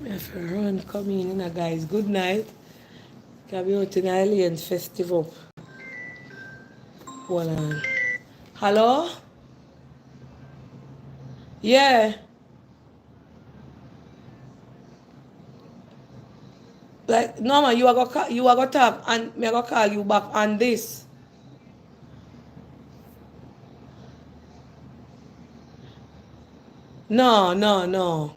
Me have to run come in, guys. Good night. Can be out in Alien Festival. Hold on. Hello? Yeah. Like Norma, you are gonna talk and me I gonna call you back on this. No, no, no.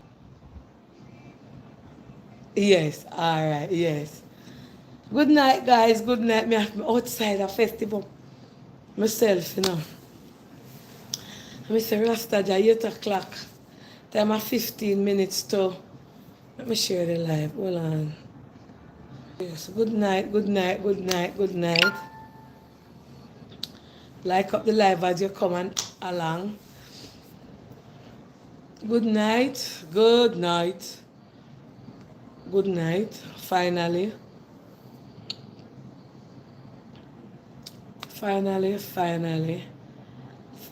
Yes, alright, yes. Good night, guys. Good night. Me have me outside a festival. Myself, you know. I say Rasta 8 o'clock. Time at 15 minutes to let me share the live. Hold on. Yes, good night, good night, good night, good night. Like up the live as you come and along. Good night, good night, good night. Finally, finally, finally,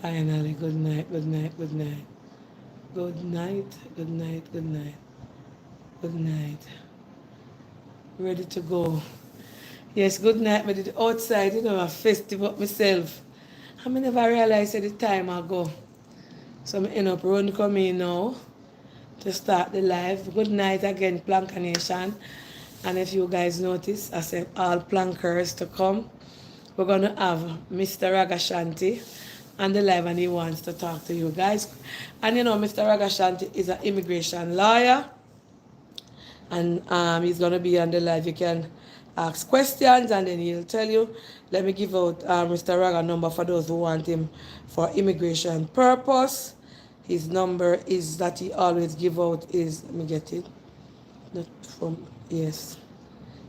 finally. Good night, good night, good night. Good night, good night, good night, good night. Ready to go. Yes, good night. I did outside, you know, a festival myself. I never realized at the time I go. So I end up run coming now to start the live. Good night again, Planka Nation. And if you guys notice, I said all plankers to come. We're gonna have Mr. Ragashanti on the live and he wants to talk to you guys. And you know, Mr. Ragashanti is an immigration lawyer. And he's gonna be on the live. You can ask questions and then he'll tell you. Let me give out Mr. Raga number for those who want him for immigration purpose. His number is that he always give out is, let me get it. Not from, yes.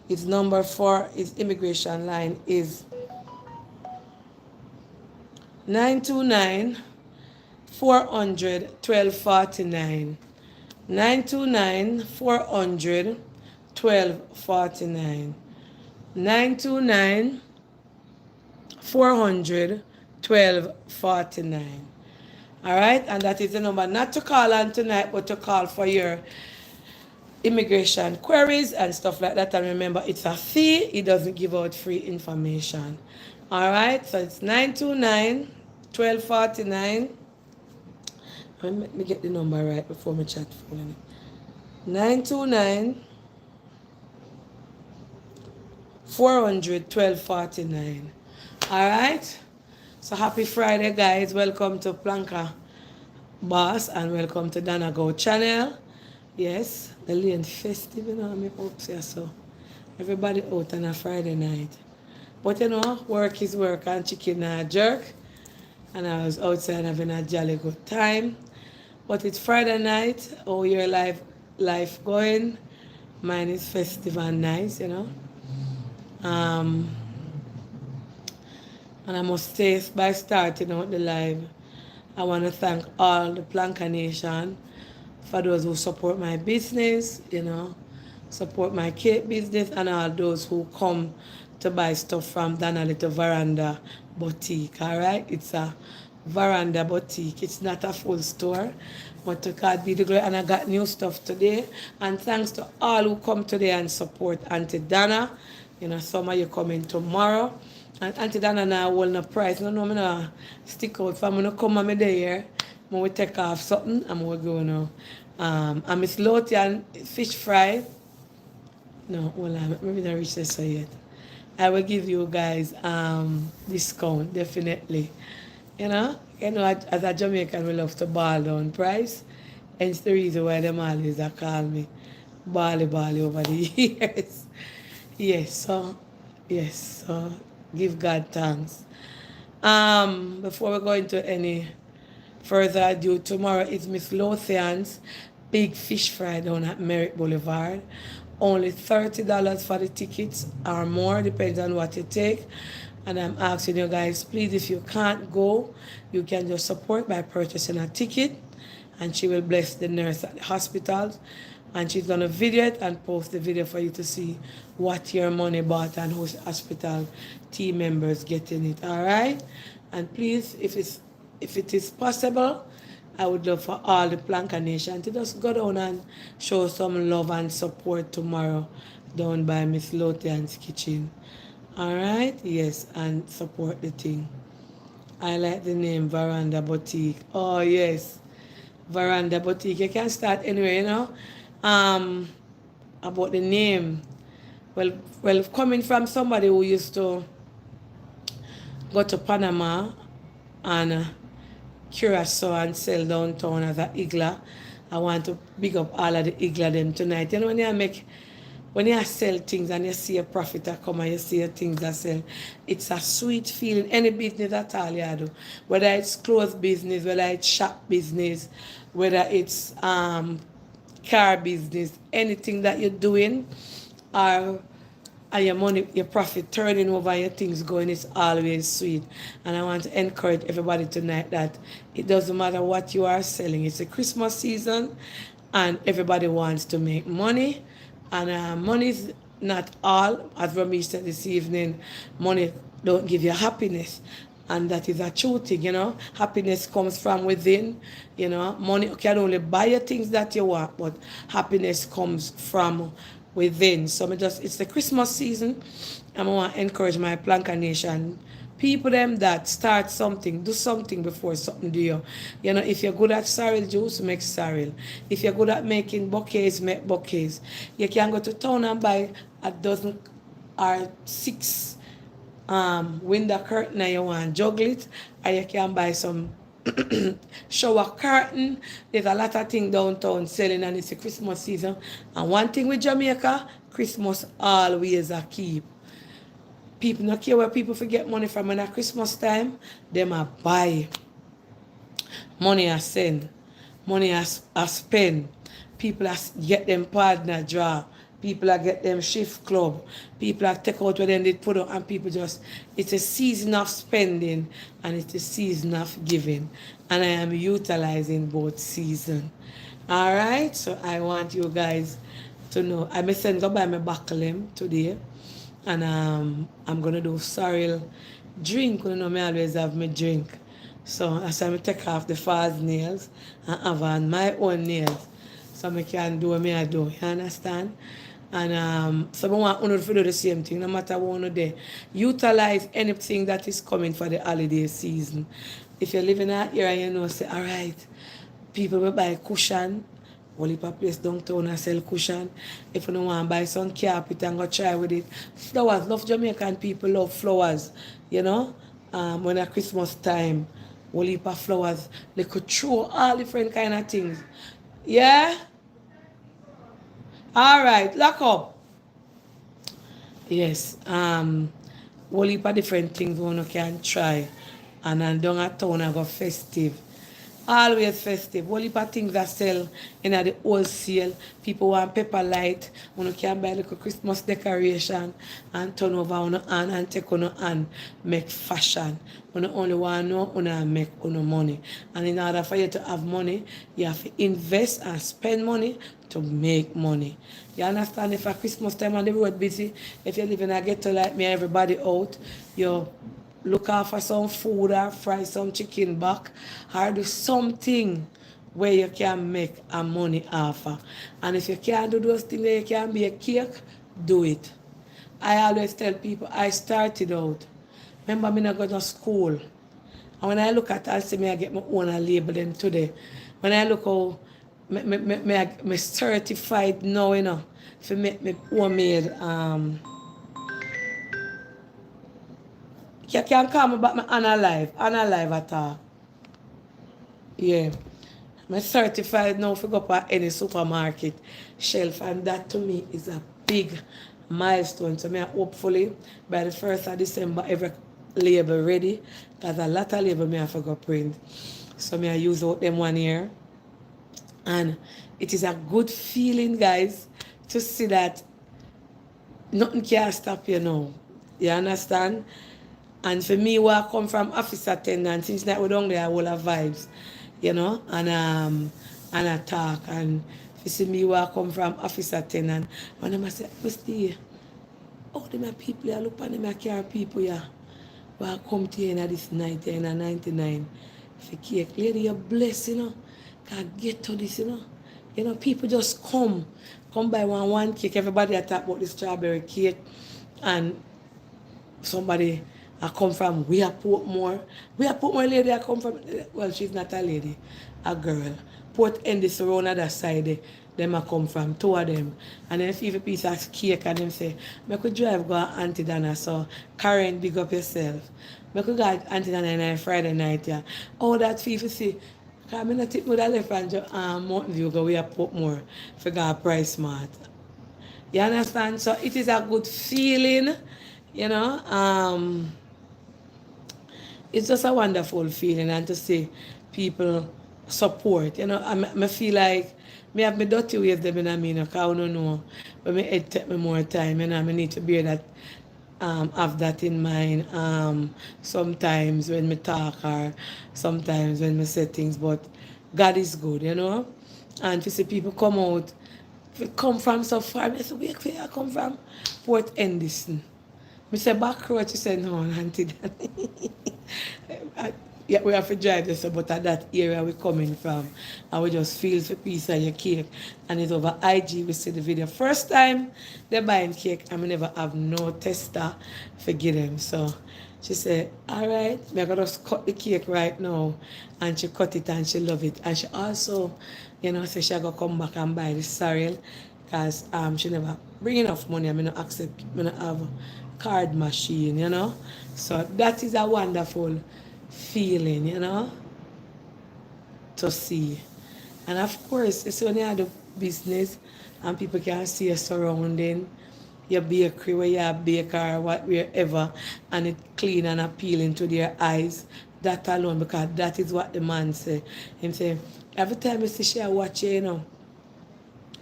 His number for his immigration line is 929 400 1249. 929 400 1249. 929 400 1249. All right, and that is the number not to call on tonight, but to call for your immigration queries and stuff like that. And remember, it's a fee. It doesn't give out free information. All right, so it's 929 1249. Let me get the number right before my chat phone. 929 400 1249. All right. So happy Friday, guys. Welcome to Planka Boss and welcome to Donna Go channel. Yes, the Lane Festival, you know, I'm up here, so everybody out on a Friday night. But you know, work is work and chicken a jerk. And I was outside having a jolly good time. But it's Friday night. Oh, your life going. Mine is festive and nice, you know. Um, and I must say, by starting out the live, I want to thank all the Planka Nation for those who support my business, you know, support my cake business, and all those who come to buy stuff from Donna Little Veranda Boutique, all right? It's a Veranda Boutique. It's not a full store, but to God be the glory. And I got new stuff today. And thanks to all who come today and support Auntie Donna. You know, some of you coming tomorrow. And Auntie Donna now hold no price. No, I'm gonna stick out. If I'm gonna come on me there, I'm gonna take off something. I'm gonna go now. And Miss Lotian fish fry. No, hold on. Maybe not reach this yet. I will give you guys discount, definitely. You know, as a Jamaican, we love to ball down price. And it's the reason why them always call me Bali over the years. Yes, so give God thanks. Before we go into any further ado, tomorrow is Miss Lothian's big fish fry down at Merritt Boulevard. Only $30 for the tickets or more, depends on what you take. And I'm asking you guys, please, if you can't go, you can just support by purchasing a ticket. And she will bless the nurse at the hospital. And she's going to video it and post the video for you to see what your money bought and whose hospital team members getting it. All right? And please, if it is possible, I would love for all the Planka Nation to just go down and show some love and support tomorrow down by Miss Lotian's kitchen. Alright? Yes, and support the thing. I like the name Veranda Boutique. Oh yes. Veranda Boutique. You can start anywhere, you know. Um about the name. Well, coming from somebody who used to go to Panama and Curacao and sell downtown as a Igla. I want to big up all of the Igla them tonight. You know when you sell things and you see a profit that come and you see things that sell, it's a sweet feeling. Any business at all you do, whether it's clothes business, whether it's shop business, whether it's car business, anything that you're doing, or and your money, your profit turning over, your things going, it's always sweet. And I want to encourage everybody tonight that it doesn't matter what you are selling. It's a Christmas season and everybody wants to make money. And money is not all, as Ramesh said this evening, money don't give you happiness. And that is a true thing, you know. Happiness comes from within, you know. Money can only buy you things that you want, but happiness comes from within. So it's the Christmas season. I want to encourage my Planka Nation people them that start something, do something before something do you. You know, if you're good at sorrel juice, make sorrel. If you're good at making bouquets, make bouquets. You can go to town and buy a dozen or 6 window curtain and you want juggle it, or you can buy some shower curtain. There's a lot of things downtown selling and it's a Christmas season. And one thing with Jamaica, Christmas always a keep. People not care where people forget money from when at Christmas time, them a buy. Money a send. Money a spend. People a get them partner draw. People are get them shift club. People are take out what they did put up and people just, it's a season of spending and it's a season of giving. And I am utilizing both seasons. Alright, so I want you guys to know. I may send go buy my buckle today. And I'm gonna do sorrel drink. You know, me always have my drink. So as I take off the false nails and have on my own nails. So I can do what I do. You understand? And so I want to do the same thing, no matter what you do. Utilize anything that is coming for the holiday season. If you're living out here and you know, say, all right, people will buy cushion. Only for place downtown and sell cushion. If you don't want to buy some carpet and go try with it. Flowers, love Jamaican people love flowers. You know? When at Christmas time, only for flowers, they could throw all different kind of things. Yeah? Alright, lock up. Yes. Whole heap of different things one can try. And then down at town I go festive. Always festive. Whole heap of things that sell in the wholesale. People want pepper light. One can buy like a Christmas decoration and turn over on the hand and take on the hand. Make fashion. One only want to know one make on money. And in order for you to have money, you have to invest and spend money to make money. You understand? If at Christmas time and the road busy, if you live in a ghetto like me, everybody out, you look out for some food or fry some chicken back or do something where you can make a money offer. And if you can't do those things, you can be a cake, do it. I always tell people, I started out. Remember, me not go to school. And when I look at it, I say, I get my own label them today. When I look how me certified now, you know, for make me homemade, you can call me back my unalive at all. Yeah. I'm certified now for go up at any supermarket shelf, and that to me is a big milestone. So me hopefully by the 1st of December every label ready. There's a lot of label me have to go print. So me I use out them 1 year. And it is a good feeling, guys, to see that nothing can stop you now. You understand? And for me, where I come from office attendant, since that we don't there, I will have vibes, you know, and I talk. And if you see me where I come from office attendant, when I say, Mr. Oh, them are people, I look at them, I care people, yeah. Where I come to you in this 1999. If you cake, lady, you're blessed, you know. Can get to this, you know. You know, people just come by one cake. Everybody I talk about the strawberry cake, and somebody I come from we are Portmore. We are Portmore lady I come from, well, she's not a lady, a girl. Port Endis around other side there. Them I come from, two of them. And then if you have a piece of cake and them say, I could drive go to Auntie Donna, so Karen, big up yourself. I could go to Auntie Donna on Friday night, yeah. Oh, that FIFA see. Because I'm not take me that left and Mountain View go we are Portmore for go Price Smart. You understand? So it is a good feeling, you know. It's just a wonderful feeling, and to see people support. You know, I feel like me have my dirty ways them in me, because I don't know, but me it take me more time, you know, I need to bear that, have that in mind, sometimes when me talk or sometimes when me say things, but God is good, you know, and to see people come out, if you come from so far, I say, where I come from? Port Endison. I say back road, she said, no, auntie. Yeah, we have to drive this, but at that area we're coming from, and we just feel for piece of your cake. And it's over IG, we see the video. First time they're buying cake, and we never have no tester for give them. So she said, all right, we're going to just cut the cake right now. And she cut it and she love it. And she also, you know, said she's going to come back and buy the cereal, because she never bring enough money. I mean, not accept, I don't have a card machine, you know. So that is a wonderful feeling, you know, to see. And of course, it's when you have the business and people can see your surrounding, your bakery where you have baker or wherever, and it clean and appealing to their eyes. That alone, because that is what the man say. Him say, every time you see she watch you, you know,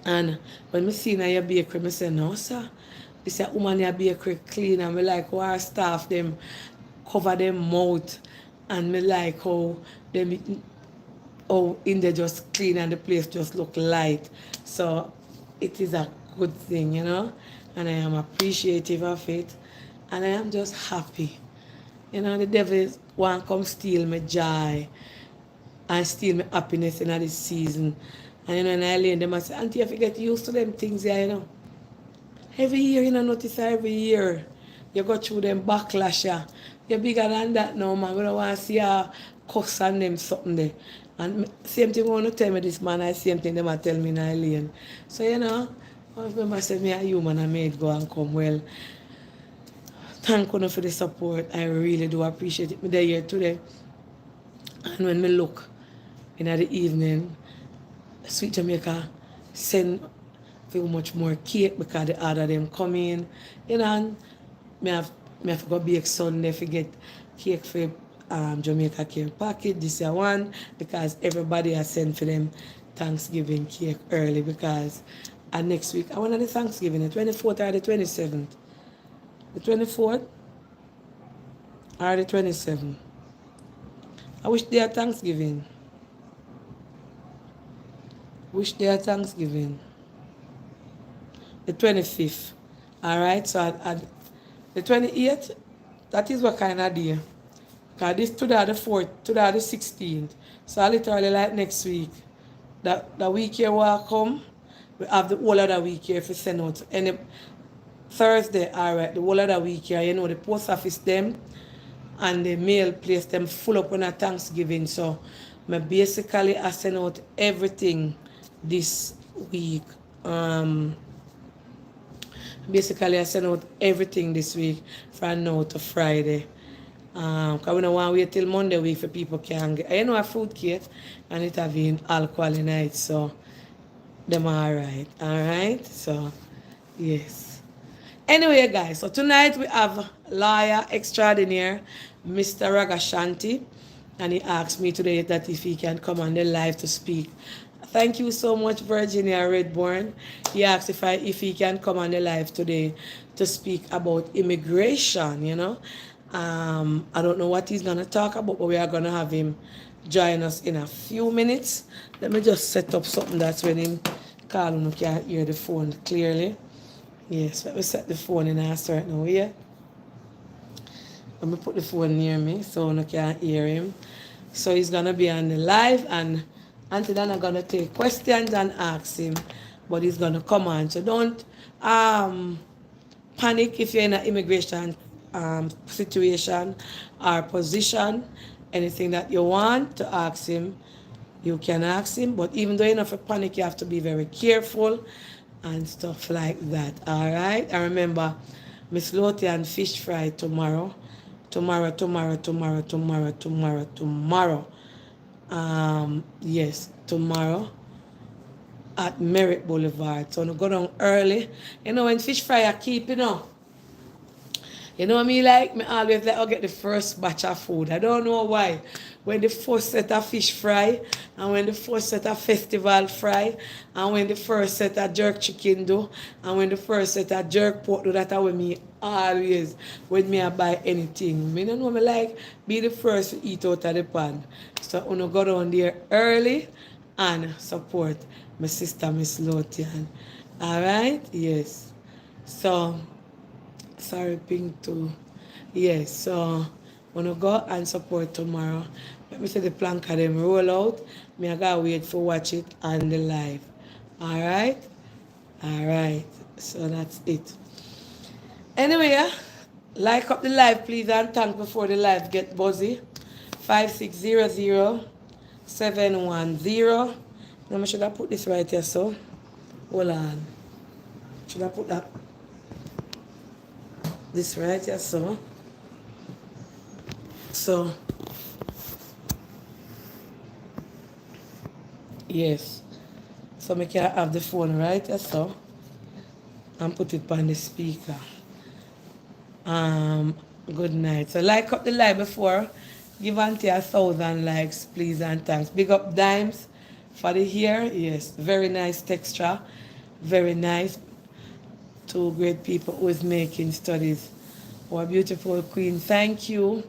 and when I see in your bakery, I say, no, sir. This a woman in your bakery clean, and I like how our staff them cover them mouth, and me like how them in there just clean and the place just look light. So it is a good thing, you know, and I am appreciative of it, and I am just happy. You know, the devil want come steal my joy and steal my happiness in this season. And you know, and I lay them and say, auntie, if you get used to them things here, you know. Every year, you know, notice every year you go through them backlash. Yeah. You're bigger than that now, man. We don't want to see a cuss on them something there. And same thing want to tell me this man, I same thing them I tell me in Eileen. So, you know, I remember saying me a human I made go and come. Well, thank you for the support. I really do appreciate it. Me there here today. And when me look in the evening, Sweet Jamaica send feel much more cake because the other them come in. You know, and me have to go bake Sunday to get cake for Jamaica cake packet. This year one, because everybody has sent for them Thanksgiving cake early, because next week I want the Thanksgiving, the 24th or the 27th. The 24th or the 27th. I wish they are Thanksgiving. Wish they are Thanksgiving. The 25th. Alright, so the 28th, that is what kind of day. Because this today the 4th, today the 16th. So I literally like next week. The week here will come, we have the whole of the week here for send out. Any Thursday, alright, the whole of the week here, you know, the post office them and the mail place them full up on a Thanksgiving. So I basically I send out everything this week. Basically I send out everything this week from now to Friday. Because we don't want to wait till Monday week for people can get. I know a fruit cake and it having alcohol in it, so them alright. Alright? So yes. Anyway, guys, so tonight we have lawyer extraordinaire, Mr. Ragashanti, and he asked me today that if he can come on the live to speak. Thank you so much, Virginia Redborn. He asked if he can come on the live today to speak about immigration, you know. I don't know what he's going to talk about, but we are going to have him join us in a few minutes. Let me just set up something that's when him call him, you can hear the phone clearly. Yes, let me set the phone in a certain way. Let me put the phone near me so you can hear him. So he's going to be on the live, and Auntie Donna gonna take questions and ask him, but he's gonna come on. So don't um panic if you're in an immigration situation or position. Anything that you want to ask him, you can ask him. But even though you're not for panic, you have to be very careful and stuff like that. All right. And remember, Miss Lottie and fish fry tomorrow. Tomorrow. Yes, tomorrow at Merritt Boulevard. So, I'm go down early. You know, when fish fry are keep, you know what I mean? Like, me always like, I'll get the first batch of food. I don't know why. When the first set of fish fry, and when the first set of festival fry, and when the first set of jerk chicken do, and when the first set of jerk pork do, that when me always, when me I buy anything. Me don't know me like, be the first to eat out of the pan. So, I'm going to go down there early and support my sister, Miss Lotian. Alright? Yes. So, sorry, pink too. Yes, so wanna go and support tomorrow. Let me see the plank of them roll out. Me I gotta wait for watch it on the live. Alright? Alright. So that's it. Anyway, yeah, like up the live please and thank before the live get buzzy. 5600710. Now I should I put this right here so? Hold on. Should I put that this right here so? So yes. So I can have the phone right here so and put it on the speaker. Good night. So like up the live before. Give auntie 1,000 likes, please and thanks. Big up Dimes for the hair. Yes, very nice texture. Very nice. Two great people who is making studies. Our beautiful queen. Thank you.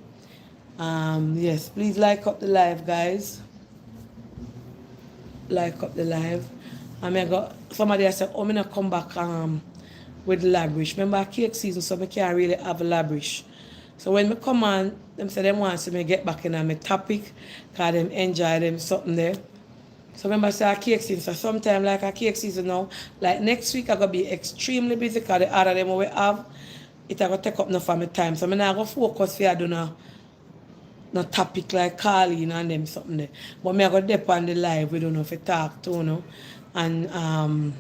Yes, please like up the live, guys. Like up the live. I got somebody I said, oh, I'm gonna come back with labrish. Remember cake season, so I can't really have labrish. So when I come on, them say them want to me get back in on my topic, because them enjoy them something there. So remember I say a cake season, so sometimes like a cake season now, like next week I'm going to be extremely busy because the other them we have, it's going to take up enough of my time. So I'm not going to focus for I do no topic like calling and them something there. But I'm going to dip on the live, we don't know if we talk to, and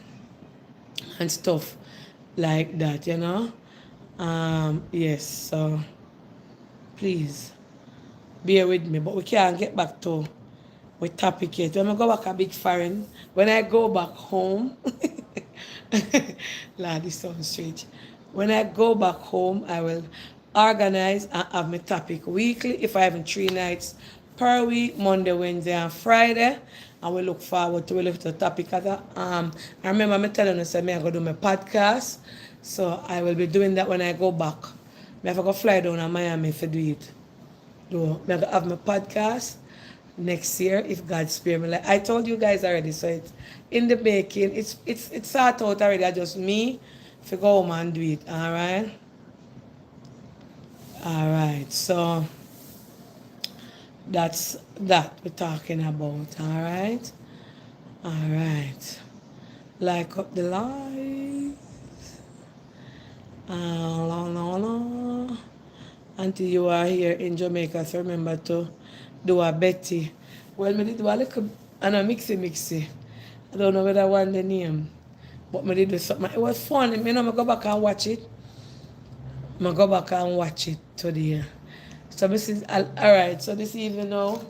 stuff like that, Yes, so please bear with me, but we can't get back to with topic yet. When I go back a big foreign, when I go back home, Lord, this sounds strange. When I go back home, I will organize and have my topic weekly. If I have 3 nights per week, Monday, Wednesday, and Friday, I will look forward to the topic. I remember me telling you, I'm going to do my podcast, so I will be doing that when I go back. I have to go fly down to Miami to do it. So I have my podcast next year if God spare me. Like I told you guys already, so it's in the making. It's sort out already. I just me to go home and do it. Alright. So that's that we're talking about. Alright. Like up the lights. Until you are here in Jamaica, so remember to do a Betty. Well, I did do a little, and a mixy. I don't know whether I want the name, but I did do something. It was fun. I go back and watch it. Today. So this is, alright, so this evening now,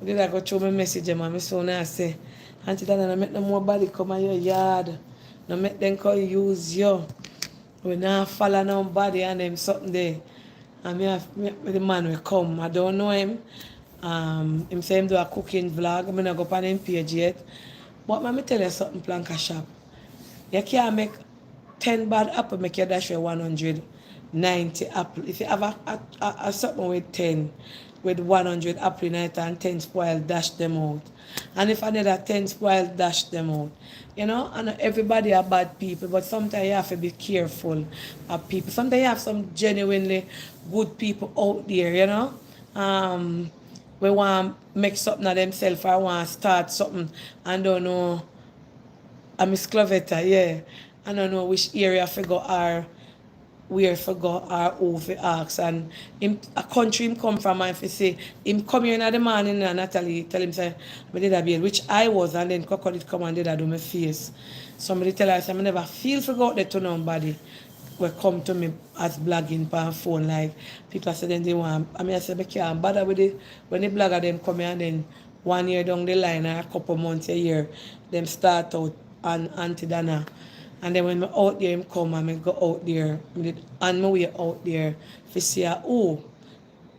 I did go through my message, and my son I say, Auntie Donna, make no more body come in your yard. No make them come use you. We now follow nobody and them something there. And the man will come. I don't know him. Him say him do a cooking vlog. I'm not go on him page yet. But let me tell you something, Planka Shop. You can't make 10 bad apple, make you dash with 190 apple. If you have a something with 10, with 100 apple in it and 10 spoil, dash them out. And if another 10 spoil, dash them out. And everybody are bad people, but sometimes you have to be careful of people. Sometimes you have some genuinely good people out there, we want make something of themselves or want start something and don't know. I'm Miss Clovetta, yeah. I don't know which area I go or where for go or who for ask. And him, a country him come from and if he say, him come here in the morning and Natalie tell him say, I did a bail, which I was and then Crocodile come and did a do my face. Somebody tell us I never feel for go out there to nobody will come to me as blogging per phone like people say then they want I say I can't bother with it when the blogger them come here and then 1 year down the line or a couple months a year them start out on Auntie Donna and then when I out there him come and I go out there and my way out there to see who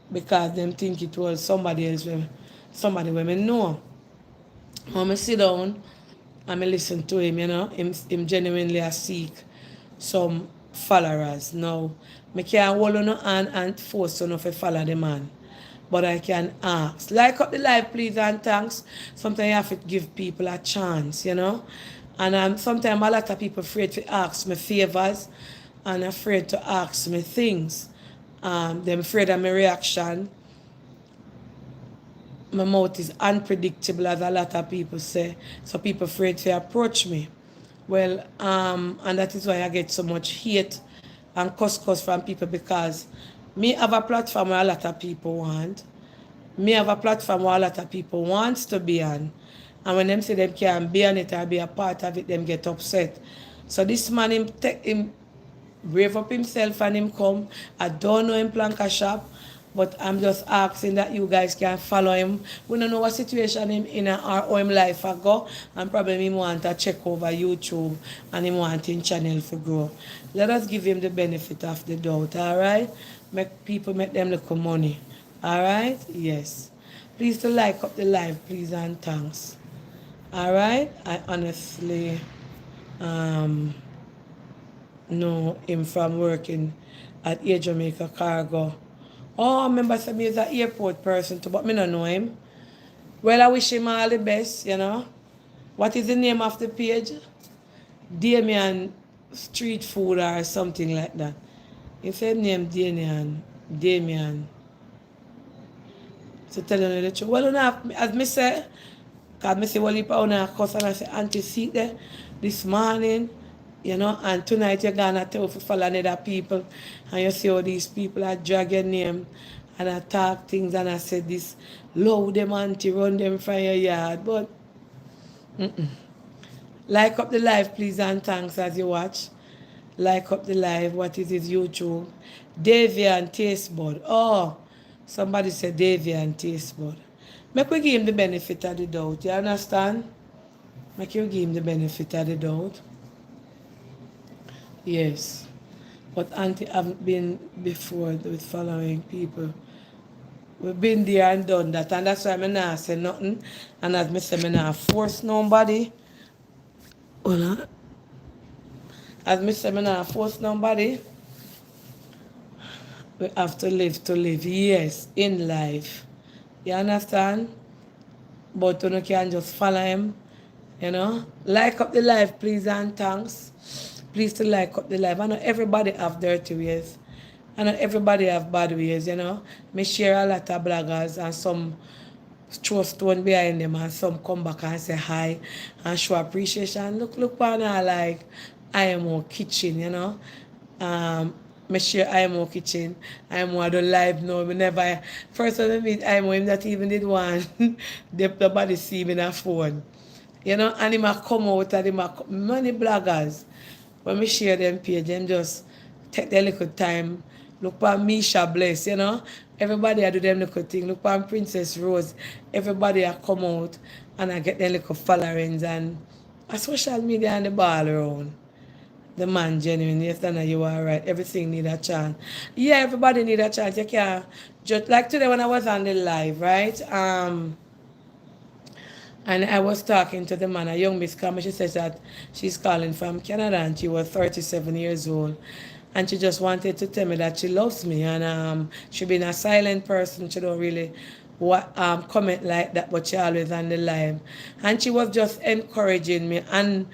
because them think it was somebody else somebody when I know when I sit down and I listen to him, him genuinely a seek some followers. Now, I can't hold on and force on to follow the man. But I can ask. Like up the live, please and thanks. Sometimes you have to give people a chance, And sometimes a lot of people afraid to ask me favors and afraid to ask me things. They're afraid of my reaction. My mouth is unpredictable, as a lot of people say. So people afraid to approach me. Well, and that is why I get so much hate and cuss from people because me have a platform where a lot of people want. Me have a platform where a lot of people wants to be on. And when them say them can't be on it or be a part of it, them get upset. So this man, him brave up himself and him come. I don't know him plank a shop. But I'm just asking that you guys can follow him. We don't know what situation him in or how him life ago. And probably him want to check over YouTube and him want his channel to grow. Let us give him the benefit of the doubt, alright? Make people make them look money. Alright? Yes. Please to like up the live, please and thanks. Alright? I honestly know him from working at Air Jamaica Cargo. Oh, I remember some he's an airport person too, but me don't know him. Well, I wish him all the best, What is the name of the page? Damien Street Food or something like that. He said name Damien. So tell you the truth. Well, as me say, because I say, well, if I cuss and I say, auntie, see there this morning, and tonight you're going to tell for follow other people, and you see how these people are drag your name, and I talk things, and I say this, load them, auntie, run them from your yard, but, Like up the live, please, and thanks as you watch. Like up the live, what is his YouTube? Davian Tastebud. Oh, somebody said Davian Tastebud. Make we give him the benefit of the doubt, you understand? Make you give him the benefit of the doubt. Yes. But auntie haven't been before with following people. We've been there and done that, and that's why I'm not say nothing. And as I say, I'm not force nobody. As I say, I'm not force nobody. We have to live. Yes, in life. You understand? But you can just follow him. Like up the life, please and thanks. Please to like up the life. I know everybody have dirty ways. I know everybody have bad ways, Me share a lot of bloggers and some throw stone behind them and some come back and say hi and show appreciation. Look on her like IMO kitchen, Me share IMO kitchen. IMO I don't live now. Me never first time I meet IMO him that even did one. Nobody see me in a phone. And him a come out and him a many bloggers. When we share them page, them just take their little time. Look for Misha Bless, Everybody I do them little thing. Look for Princess Rose. Everybody I come out and I get their little followings and a social media and the ball around. The man genuine, yes, Donna, you are right. Everything need a chance. Yeah, everybody need a chance. You can't just like today when I was on the live, right? And I was talking to the man, a young Miss Carmen. She says that she's calling from Canada and she was 37 years old. And she just wanted to tell me that she loves me. And she been a silent person. She don't really comment like that, but she always on the live. And she was just encouraging me. And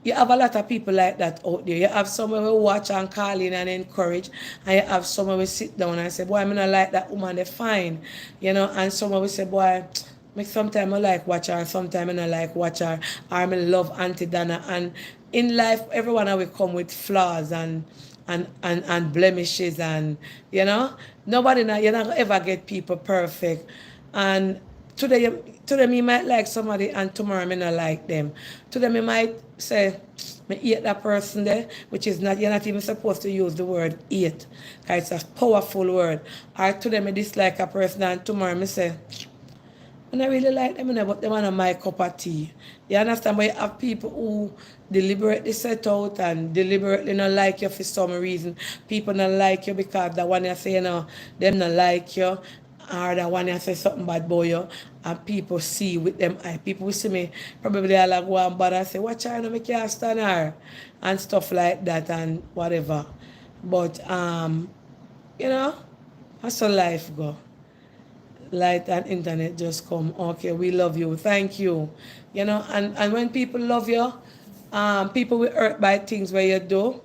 You have a lot of people like that out there. You have someone who watch and call in and encourage, and you have someone who sit down and say, boy, I'm not like that woman, they fine. You know, and someone will say, boy, me sometimes I like watch her, sometimes I don't like watch her, or I love Auntie Donna. And in life, everyone will come with flaws and blemishes, and you know, nobody, you're not gonna ever get people perfect. And today me might like somebody and tomorrow me not like them. Today me might say me hate that person there, which is not, you're not even supposed to use the word hate, because it's a powerful word. Or today me dislike a person and tomorrow me say and I really like them, you know, but they want to my cup of tea. You understand? But you have people who deliberately set out and deliberately not like you for some reason. People not like you because the one you say, you know, them not like you. Or the one you say something bad about you. And people see with them eye. People will see me, probably all like go and bad and say, what China make you stand her? And stuff like that and whatever. But, you know, that's how life go. Light and internet just come. Okay, we love you. Thank you. You know, and when people love you, people will hurt by things where you do.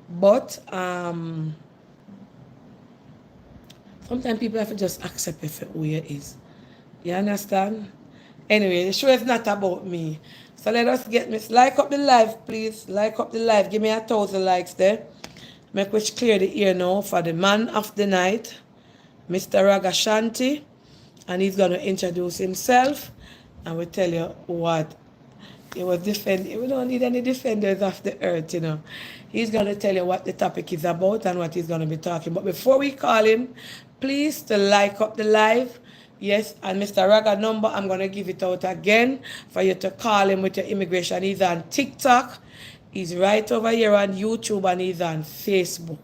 But sometimes people have to just accept it for who you is. You understand? Anyway, the show is not about me. So let us get me like up the live, please. Like up the live. Give me 1,000 likes there. Make which clear the ear now for the man of the night, Mr. Ragashanti. And he's going to introduce himself and we'll tell you what he was defending. We don't need any defenders of the earth, you know. He's going to tell you what the topic is about and what he's going to be talking. But before we call him, please to like up the live. Yes, and Mr. Raga number, I'm going to give it out again for you to call him with your immigration. He's on TikTok. He's right over here on YouTube and he's on Facebook.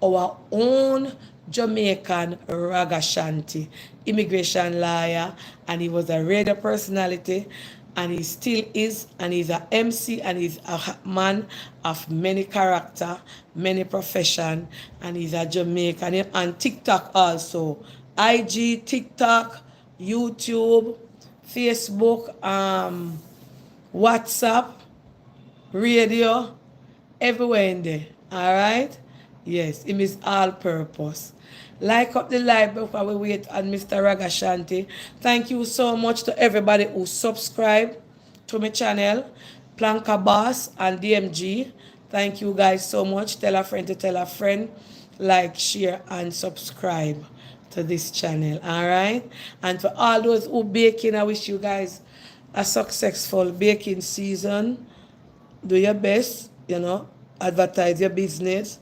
Our own Jamaican Ragashanti, immigration lawyer, and he was a radio personality, and he still is, and he's a MC, and he's a man of many character, many profession, and he's a Jamaican, and TikTok also, IG, TikTok, YouTube, Facebook, WhatsApp, radio, everywhere in there. All right? Yes, it is all purpose. Like up the live before we wait on Mr. Ragashanti. Thank you so much to everybody who subscribed to my channel, Planka Boss and DMG. Thank you guys so much. Tell a friend to tell a friend. Like, share, and subscribe to this channel. All right? And for all those who baking, I wish you guys a successful baking season. Do your best, you know, advertise your business,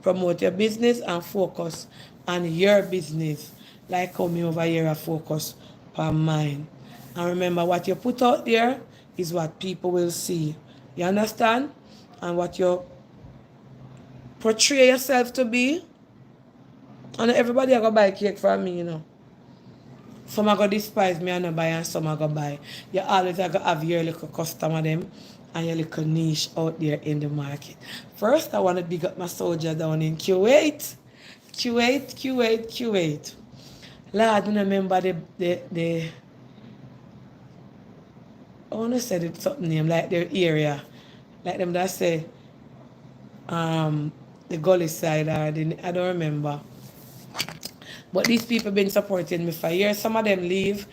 promote your business, and focus on your business. Like how me over here I focus on mine. And remember, what you put out there is what people will see. You understand? And what you portray yourself to be. And everybody are going to buy cake from me, you know. Some are going to despise me and not buy, and some are going to buy. You always are going to have your little customer them and your little niche out there in the market. First, I want to big up my soldier down in Kuwait. Kuwait. Lord, I remember the I want to say the something name, like their area. Like them that say, the gully side, or I don't remember. But these people been supporting me for years. Some of them leave,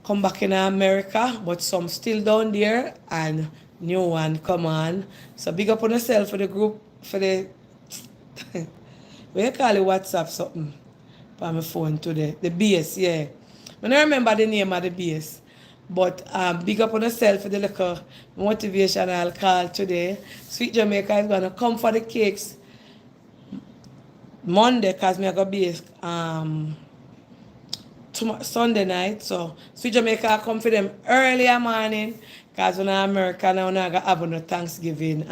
come back in America, but some still down there, and new one come on. So big up on yourself for the group, for the, what you call it, WhatsApp something, on my phone today. The base, yeah. I don't remember the name of the base. But big up on yourself for the little motivational call today. Sweet Jamaica is going to come for the cakes Monday, because me I going to be Sunday night. So Sweet Jamaica come for them earlier morning, because when I'm America now, I got have no Thanksgiving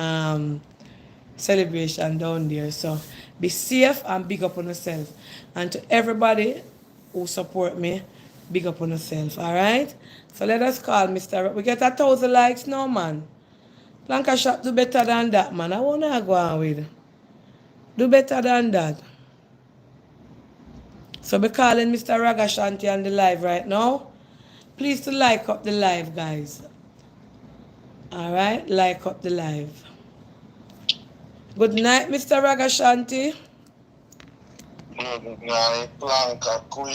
celebration down there. So be safe and big up on yourself. And to everybody who support me, big up on yourself. Alright? So let us call Mr. We get 1,000 likes now, man. Planka Shop do better than that, man. I wanna go on with. Do better than that. So we're calling Mr. Ragashanti on the live right now. Please to like up the live, guys. All right, like up the live. Good night, Mr. Ragashanti. Good night, Blanca Queen.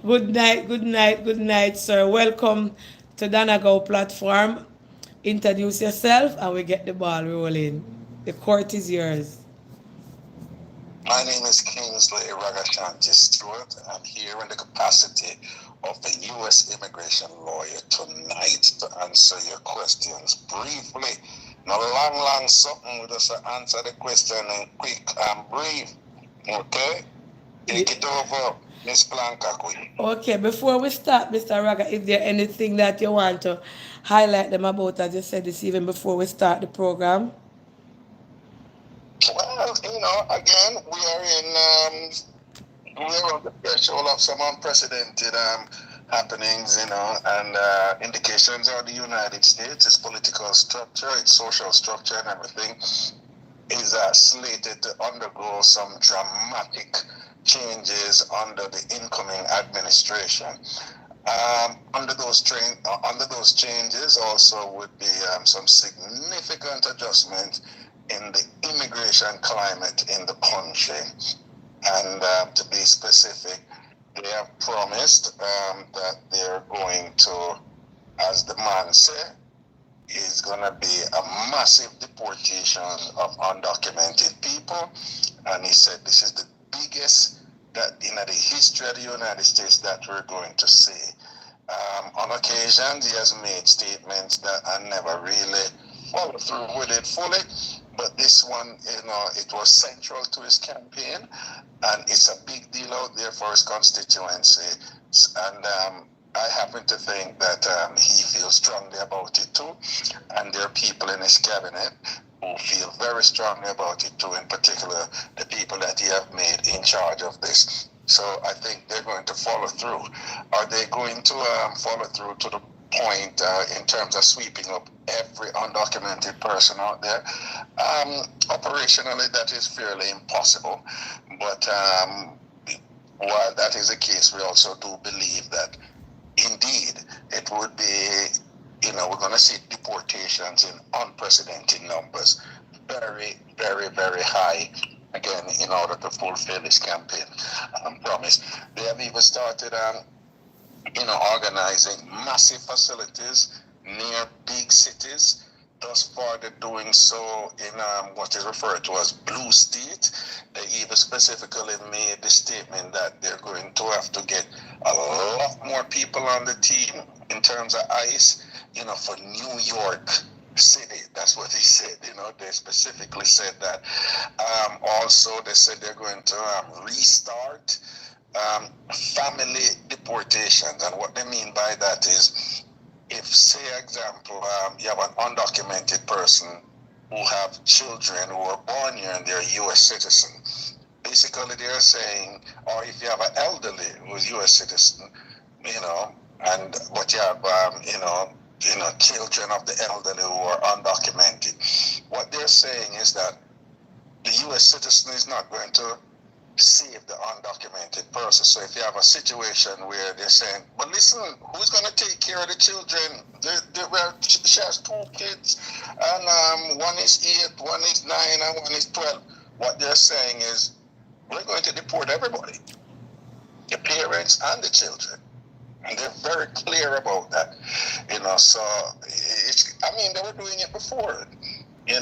Good night, good night, sir. Welcome to Donna platform. Introduce yourself and we get the ball rolling. The court is yours. My name is Kingsley Ragashanti Stewart. I'm here in the capacity of a U.S. immigration lawyer tonight to answer your questions briefly. No long something. We just answer the question in quick and brief. Okay? Take it over, Miss Blanca Queen. Okay, before we start, Mr. Raga, is there anything that you want to highlight them about, as you said this even before we start the program? Well, again, we're on the threshold of some unprecedented happenings, and indications of the United States, its political structure, its social structure, and everything is slated to undergo some dramatic changes under the incoming administration. Under those changes, also would be some significant adjustment in the immigration climate in the country. And to be specific, they have promised that they're going to, as the man said, is going to be a massive deportation of undocumented people. And he said this is the biggest that in the history of the United States that we're going to see. On occasions, he has made statements that I never really followed through with it fully. But this one, it was central to his campaign, and it's a big deal out there for his constituency. And I happen to think that he feels strongly about it too, and there are people in his cabinet who feel very strongly about it too, in particular the people that he have made in charge of this. So I think they're going to follow through. Are they going to follow through to the point in terms of sweeping up every undocumented person out there? Operationally, that is fairly impossible. But while that is the case, we also do believe that indeed it would be, we're going to see deportations in unprecedented numbers, very, very, very high. Again, in order to fulfill this campaign promise, they have even started organizing massive facilities near big cities. Thus far, they're doing so in what is referred to as blue state. They even specifically made the statement that they're going to have to get a lot more people on the team in terms of ICE, for New York City. That's what they said. They specifically said that. Also, they said they're going to restart family deportations. And what they mean by that is, if, say, example, you have an undocumented person who have children who are born here and they're a U.S. citizen, basically they're saying, or if you have an elderly who is U.S. citizen, and but you have, children of the elderly who are undocumented, what they're saying is that the U.S. citizen is not going to save the undocumented person. So if you have a situation where they're saying, but listen, who's going to take care of the children? She has 2 kids, and one is 8, one is 9, and one is 12. What they're saying is, we're going to deport everybody, the parents and the children. And they're very clear about that. So they were doing it before. We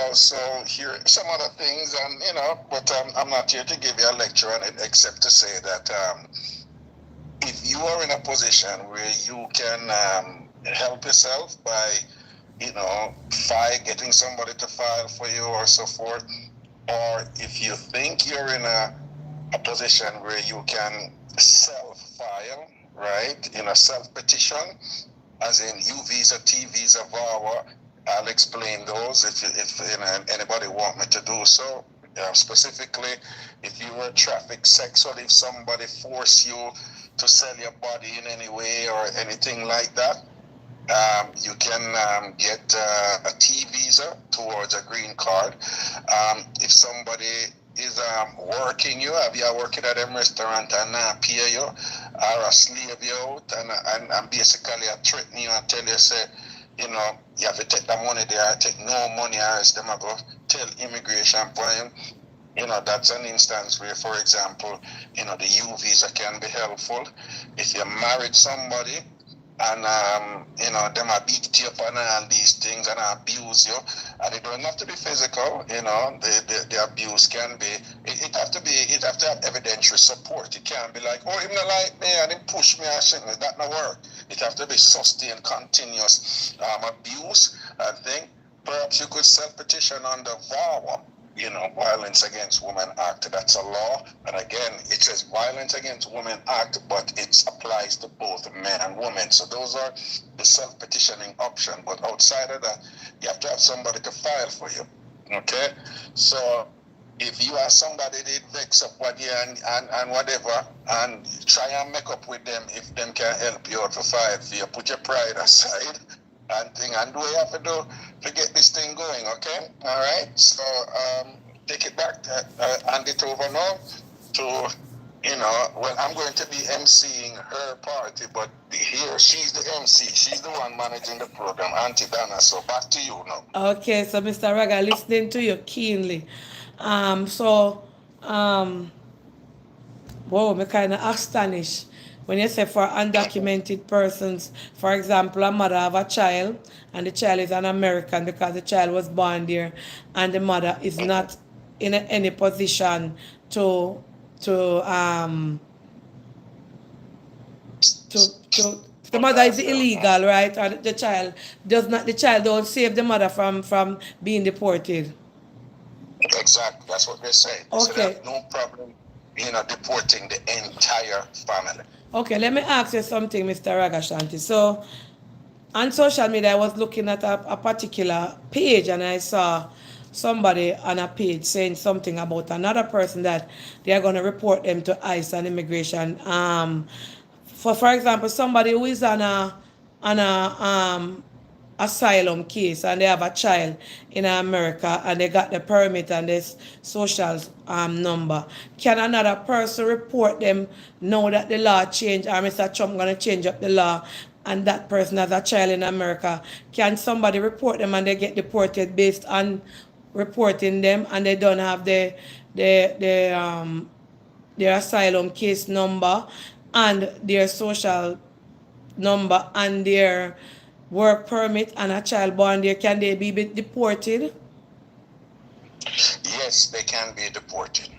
also hear some other things, and but I'm not here to give you a lecture on it, except to say that if you are in a position where you can help yourself by, getting somebody to file for you or so forth, or if you think you're in a position where you can self-file, right, self-petition, as in U visa, T visa, VAWA. I'll explain those if anybody want me to do so. Specifically, if you were trafficked sexually, if somebody forced you to sell your body in any way or anything like that, you can get a T visa towards a green card. If somebody is working you, have you working at a restaurant and pay you, or a slave you out and basically I threaten you and tell you say, you have to take the money there, take no money, or else them I go tell immigration point. That's an instance where, for example, the U visa can be helpful. If you married somebody and them a beat you up and all these things and abuse you, and it don't have to be physical, the abuse can be it have to have evidentiary support. It can't be like, oh, him not like me and him push me or something. That not work. It have to be sustained, continuous abuse, I think. Perhaps you could self-petition under VAWA, Violence Against Women Act. That's a law. And again, it says Violence Against Women Act, but it applies to both men and women. So those are the self-petitioning option. But outside of that, you have to have somebody to file for you. Okay? So if you are somebody that vex up one year and whatever, and try and make up with them if them can help you out to file for you, put your pride aside and do what you have to do to get this thing going, okay? All right? So take it back, hand it over now to, I'm going to be emceeing her party, but here, she's the MC. She's the one managing the program, Auntie Donna. So back to you now. Okay, so Mr. Raga, listening to you keenly. So, wow, me kind of astonished when you say for undocumented persons, for example, a mother have a child and the child is an American because the child was born there and the mother is not in any position to to um to the mother is illegal, right? Or the child don't save the mother from being deported. Exactly. That's what they say. So they Okay. have no problem, deporting the entire family. Okay, let me ask you something, Mr. Ragashanti. So on social media, I was looking at a particular page and I saw somebody on a page saying something about another person that they are going to report them to ICE and immigration. For example, somebody who is on a asylum case and they have a child in America and they got the permit and this social number. Can another person report them now that the law changed or Mr. Trump gonna change up the law and that person has a child in America? Can somebody report them and they get deported based on reporting them and they don't have their asylum case number and their social number and their work permit and a child born there, can they be deported? Yes, they can be deported.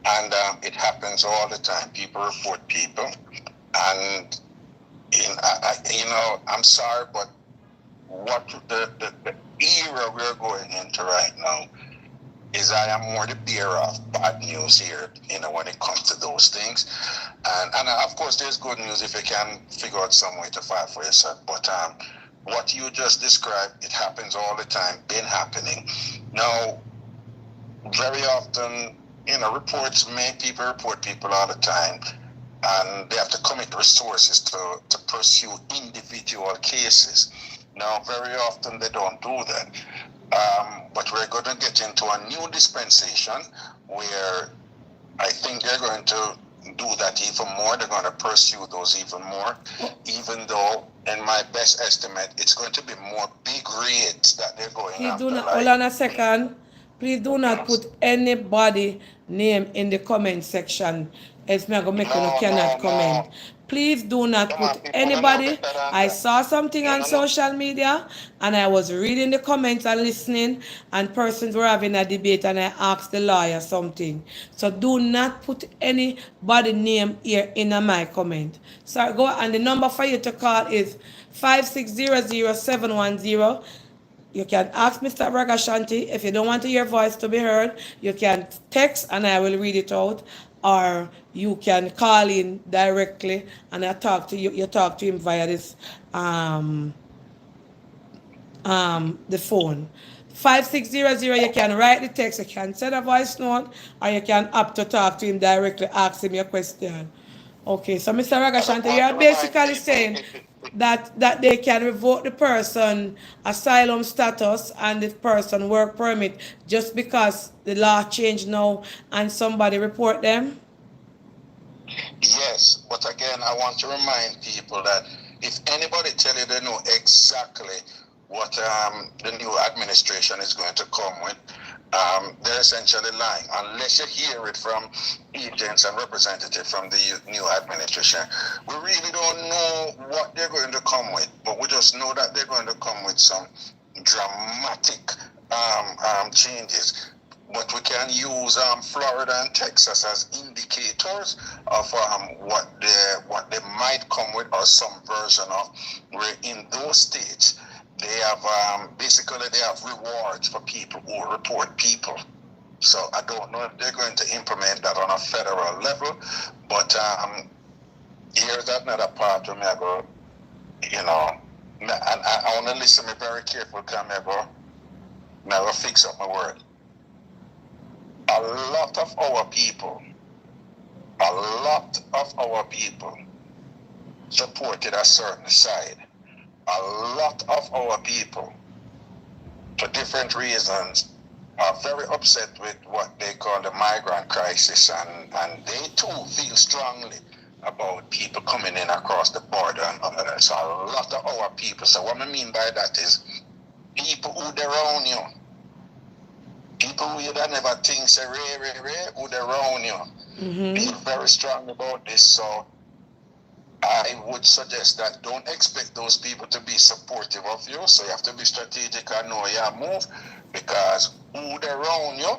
And it happens all the time. People report people. And, I'm sorry, but what the era we're going into right now is I am more the bearer of bad news here, when it comes to those things. And of course, there's good news if you can figure out some way to fight for yourself. But what you just described, it happens all the time, been happening. Now, very often, reports make people report people all the time, and they have to commit resources to pursue individual cases. Now, very often they don't do that. But we're going to get into a new dispensation where I think they're going to do that even more. They're going to pursue those even more, even though, in my best estimate, it's going to be more big rates that they're going Please after. do not, hold on a second. Please do not put anybody name in the comment section. Else me I go make you cannot comment. Please do not put anybody. I saw something on social media and I was reading the comments and listening and persons were having a debate and I asked the lawyer something. So do not put anybody name here in my comment. So go and the number for you to call is 5600710. You can ask Mr. Ragashanti. If you don't want your voice to be heard, you can text and I will read it out. Or you can call in directly and I talk to you. You talk to him via this the phone. 5600, you can write the text, you can send a voice note, or you can opt to talk to him directly, ask him your question. Okay, so Mr. Ragashanti, you are basically saying that they can revoke the person asylum status and the person work permit just because the law changed now and somebody report them? Yes, but again, I want to remind people that if anybody tell you they know exactly what the new administration is going to come with, they're essentially lying. Unless you hear it from agents and representatives from the new administration, we really don't know what they're going to come with. But we just know that they're going to come with some dramatic changes. But we can use Florida and Texas as indicators of what they might come with, or some version of, where in those states they have basically they have rewards for people who report people. So I don't know if they're going to implement that on a federal level, but here's another part where I go, you know, and I want to listen me very careful because I go fix up my word. A lot of our people supported a certain side. A lot of our people, for different reasons, are very upset with what they call the migrant crisis, and they too feel strongly about people coming in across the border and all of that. So a lot of our people, so what I mean by that is people who they around you. People who you don't never think say who they around you. Feel very strong about this. So I would suggest that don't expect those people to be supportive of you. So you have to be strategic and know your move, because who they around you,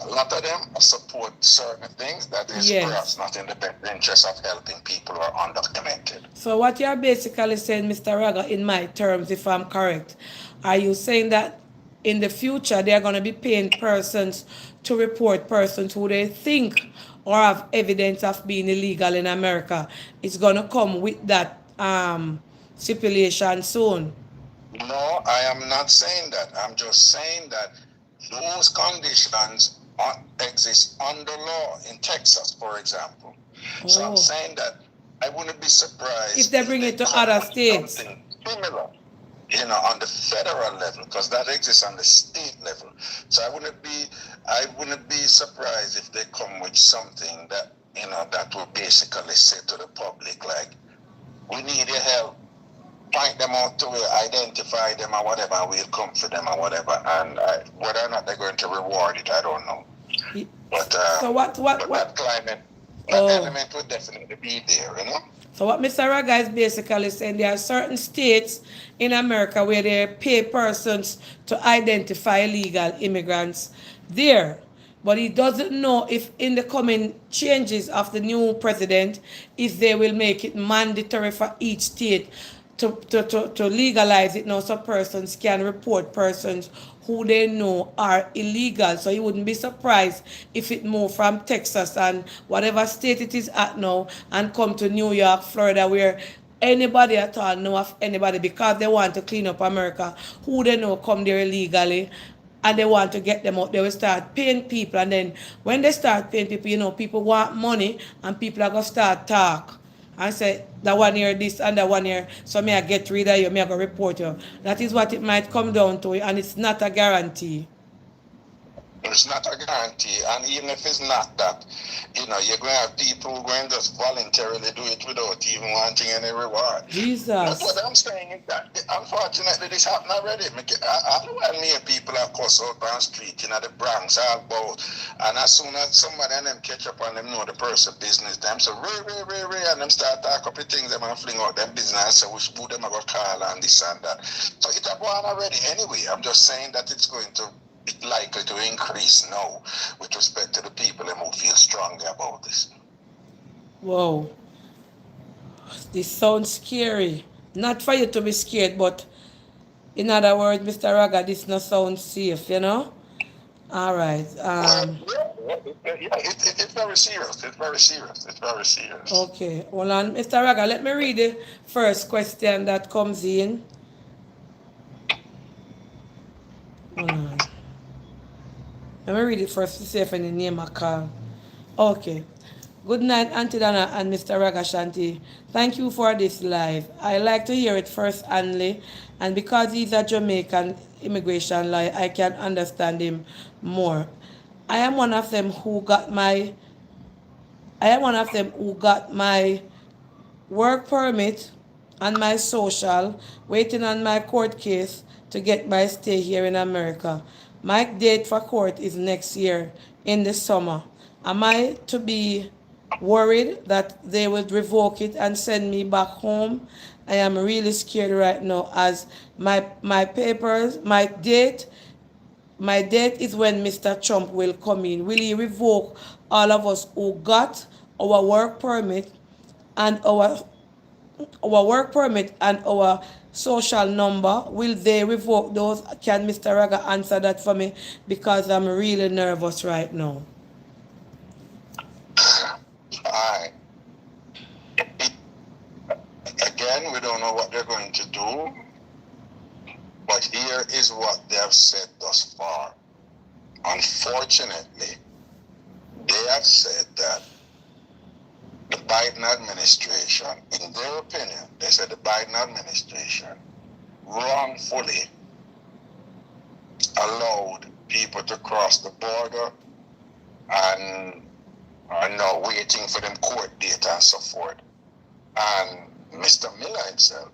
a lot of them support certain things that is perhaps not in the best interest of helping people who are undocumented. So what you're basically saying, Mr. Raga, in my terms, if I'm correct, are you saying that in the future they're going to be paying persons to report persons who they think or have evidence of being illegal in America? It's going to come with that stipulation soon. No, I am not saying that. I'm just saying that those conditions exist under law in Texas, for example. So I'm saying that I wouldn't be surprised if they bring it to other states. Something similar, on the federal level, because that exists on the state level. So I wouldn't be surprised if they come with something that that will basically say to the public, like, we need your help, point them out to identify them or whatever, we'll come for them or whatever. And whether or not they're going to reward it, I don't know. But so what that climate, that element would definitely be there. So what Mr. Raga is basically saying, there are certain states in America where they pay persons to identify illegal immigrants there. But he doesn't know if in the coming changes of the new president, if they will make it mandatory for each state to legalize it now, so persons can report persons who they know are illegal. So you wouldn't be surprised if it moved from Texas and whatever state it is at now and come to New York, Florida, where anybody at all know of anybody, because they want to clean up America, who they know come there illegally, and they want to get them out. They will start paying people, and then when they start paying people, people want money, and people are going to start talk and say, that one year this and that one year, so may I get rid of you, may I go report you. That is what it might come down to, and it's not a guarantee. It's not a guarantee, and even if it's not that, you're going to have people who are going to just voluntarily do it without even wanting any reward. Jesus. But what I'm saying is that, unfortunately, this happened already. I hear people are cussed out on the street, the Bronx, all about, and as soon as somebody and them catch up on them, know the person business, them so and them start talk up the things, them and fling out them business, so which who them are going to call and this and that. So it's a one already anyway. I'm just saying that it's going to likely to increase now with respect to the people who feel strongly about this. Whoa. This sounds scary. Not for you to be scared, but in other words, Mr. Raga, this not sound safe, All right. It's very serious. It's very serious. It's very serious. Okay. Hold on. Mr. Raga, let me read the first question that comes in. Hold on. Let me read it first to see if any name I call. Okay. Good night, Auntie Donna and Mr. Ragashanti. Thank you for this live. I like to hear it first handly, and because he's a Jamaican immigration lawyer, I can understand him more. I am one of them who got my I am one of them who got my work permit and my social, waiting on my court case to get my stay here in America. My date for court is next year in the summer. Am I to be worried that they would revoke it and send me back home? I am really scared right now as my papers, my date is when Mr. Trump will come in. Will he revoke all of us who got our work permit and our work permit and our social number? Will they revoke those? Can Mr. Raga answer that for me? Because I'm really nervous right now. I, again, we don't know what they're going to do, but here is what they have said thus far. Unfortunately, they have said that the Biden administration, in their opinion, they said the Biden administration wrongfully allowed people to cross the border and are now waiting for them court date and so forth. And Mr. Miller himself,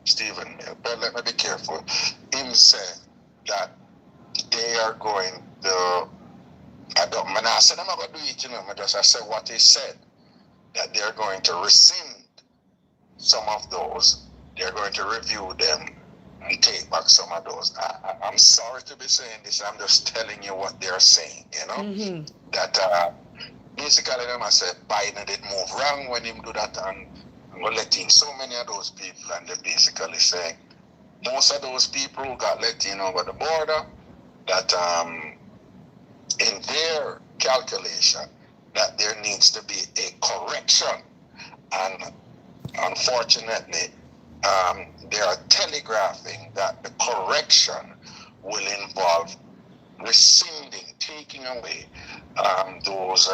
Stephen Miller, but let me be careful, him said that they are going to, I said I'm not going to do it, I said what he said, that they're going to rescind some of those, they're going to review them and take back some of those. I'm sorry to be saying this, I'm just telling you what they're saying, that basically them I said Biden did move wrong when him do that and we're letting so many of those people, and they're basically saying most of those people who got let in over the border, that in their calculation that there needs to be a correction, and unfortunately they are telegraphing that the correction will involve rescinding, taking away those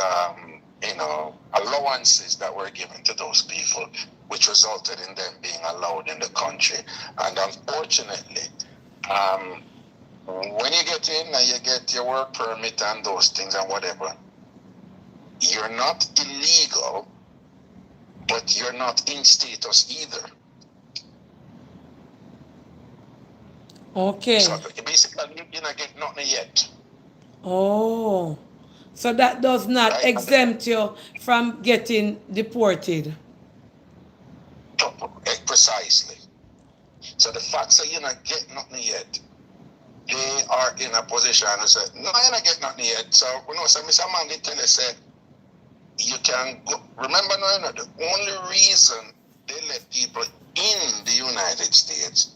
allowances that were given to those people, which resulted in them being allowed in the country. And unfortunately, when you get in and you get your work permit and those things and whatever, you're not illegal, but you're not in status either. Okay. So basically, you're not getting nothing yet. Oh. So that does not Right? exempt you from getting deported. Precisely. So the fact that you're not getting nothing yet, they are in a position to say, no, you're not getting nothing yet. So, so Mr. Mandy tell us, say, you can go. Remember, the only reason they let people in the United States,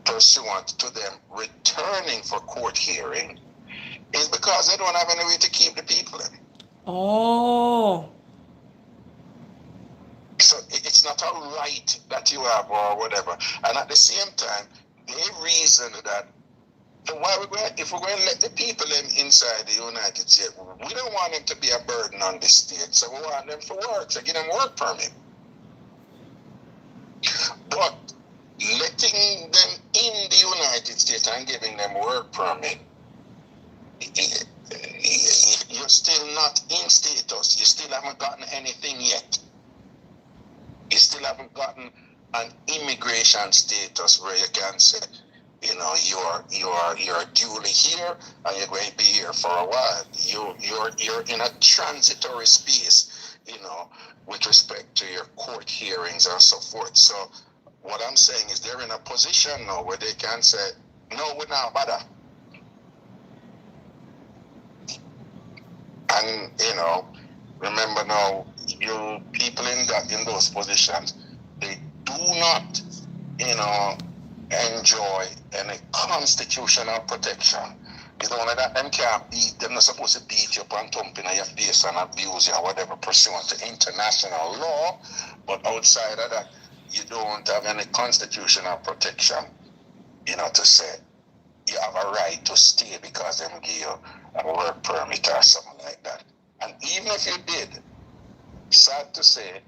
pursuant to them returning for court hearing, is because they don't have any way to keep the people in. Oh. So it's not a right that you have or whatever. And at the same time, they reason that if we're going to let the people in inside the United States, we don't want them to be a burden on the state. So we want them to work, so give them work permit. But letting them in the United States and giving them work permit, you're still not in status. You still haven't gotten anything yet. You still haven't gotten an immigration status where you can say, you're duly here and you're going to be here for a while. You're in a transitory space, with respect to your court hearings and so forth. So what I'm saying is they're in a position now where they can say, no, we're not bother. And remember now, you people in those positions, they do not, enjoy any constitutional protection. It's only that them can't beat, they're not supposed to beat you up and thump in your face and abuse you or whatever pursuant to international law. But outside of that, you don't have any constitutional protection, to say you have a right to stay because them give you a work permit or something like that. And even if you did, sad to say,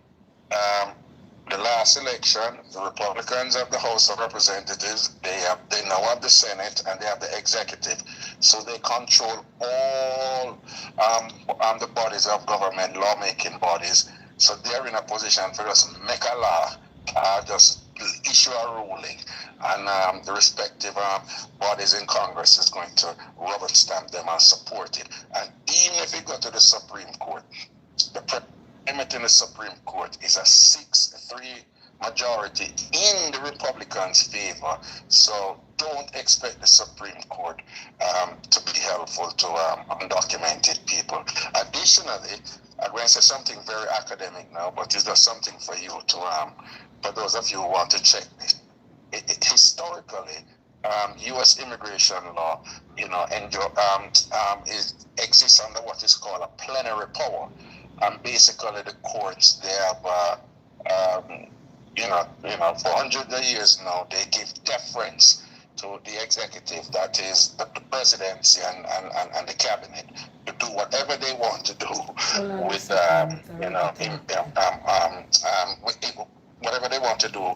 the last election, the Republicans have the House of Representatives, they now have the Senate, and they have the executive. So they control all the bodies of government, lawmaking bodies. So they're in a position for just make a law, just issue a ruling, and the respective bodies in Congress is going to rubber stamp them and support it. And even if it go to the Supreme Court, the president in the Supreme Court is a 6-3 majority in the Republicans' favor. So don't expect the Supreme Court to be helpful to undocumented people. Additionally, I'm going to say something very academic now, but it's just something for you to, for those of you who want to check this. Historically, U.S. immigration law, exists under what is called a plenary power, and basically the courts they have, for hundreds of years now they give deference to the executive, that is the presidency and the cabinet, to do whatever they want to do with whatever they want to do,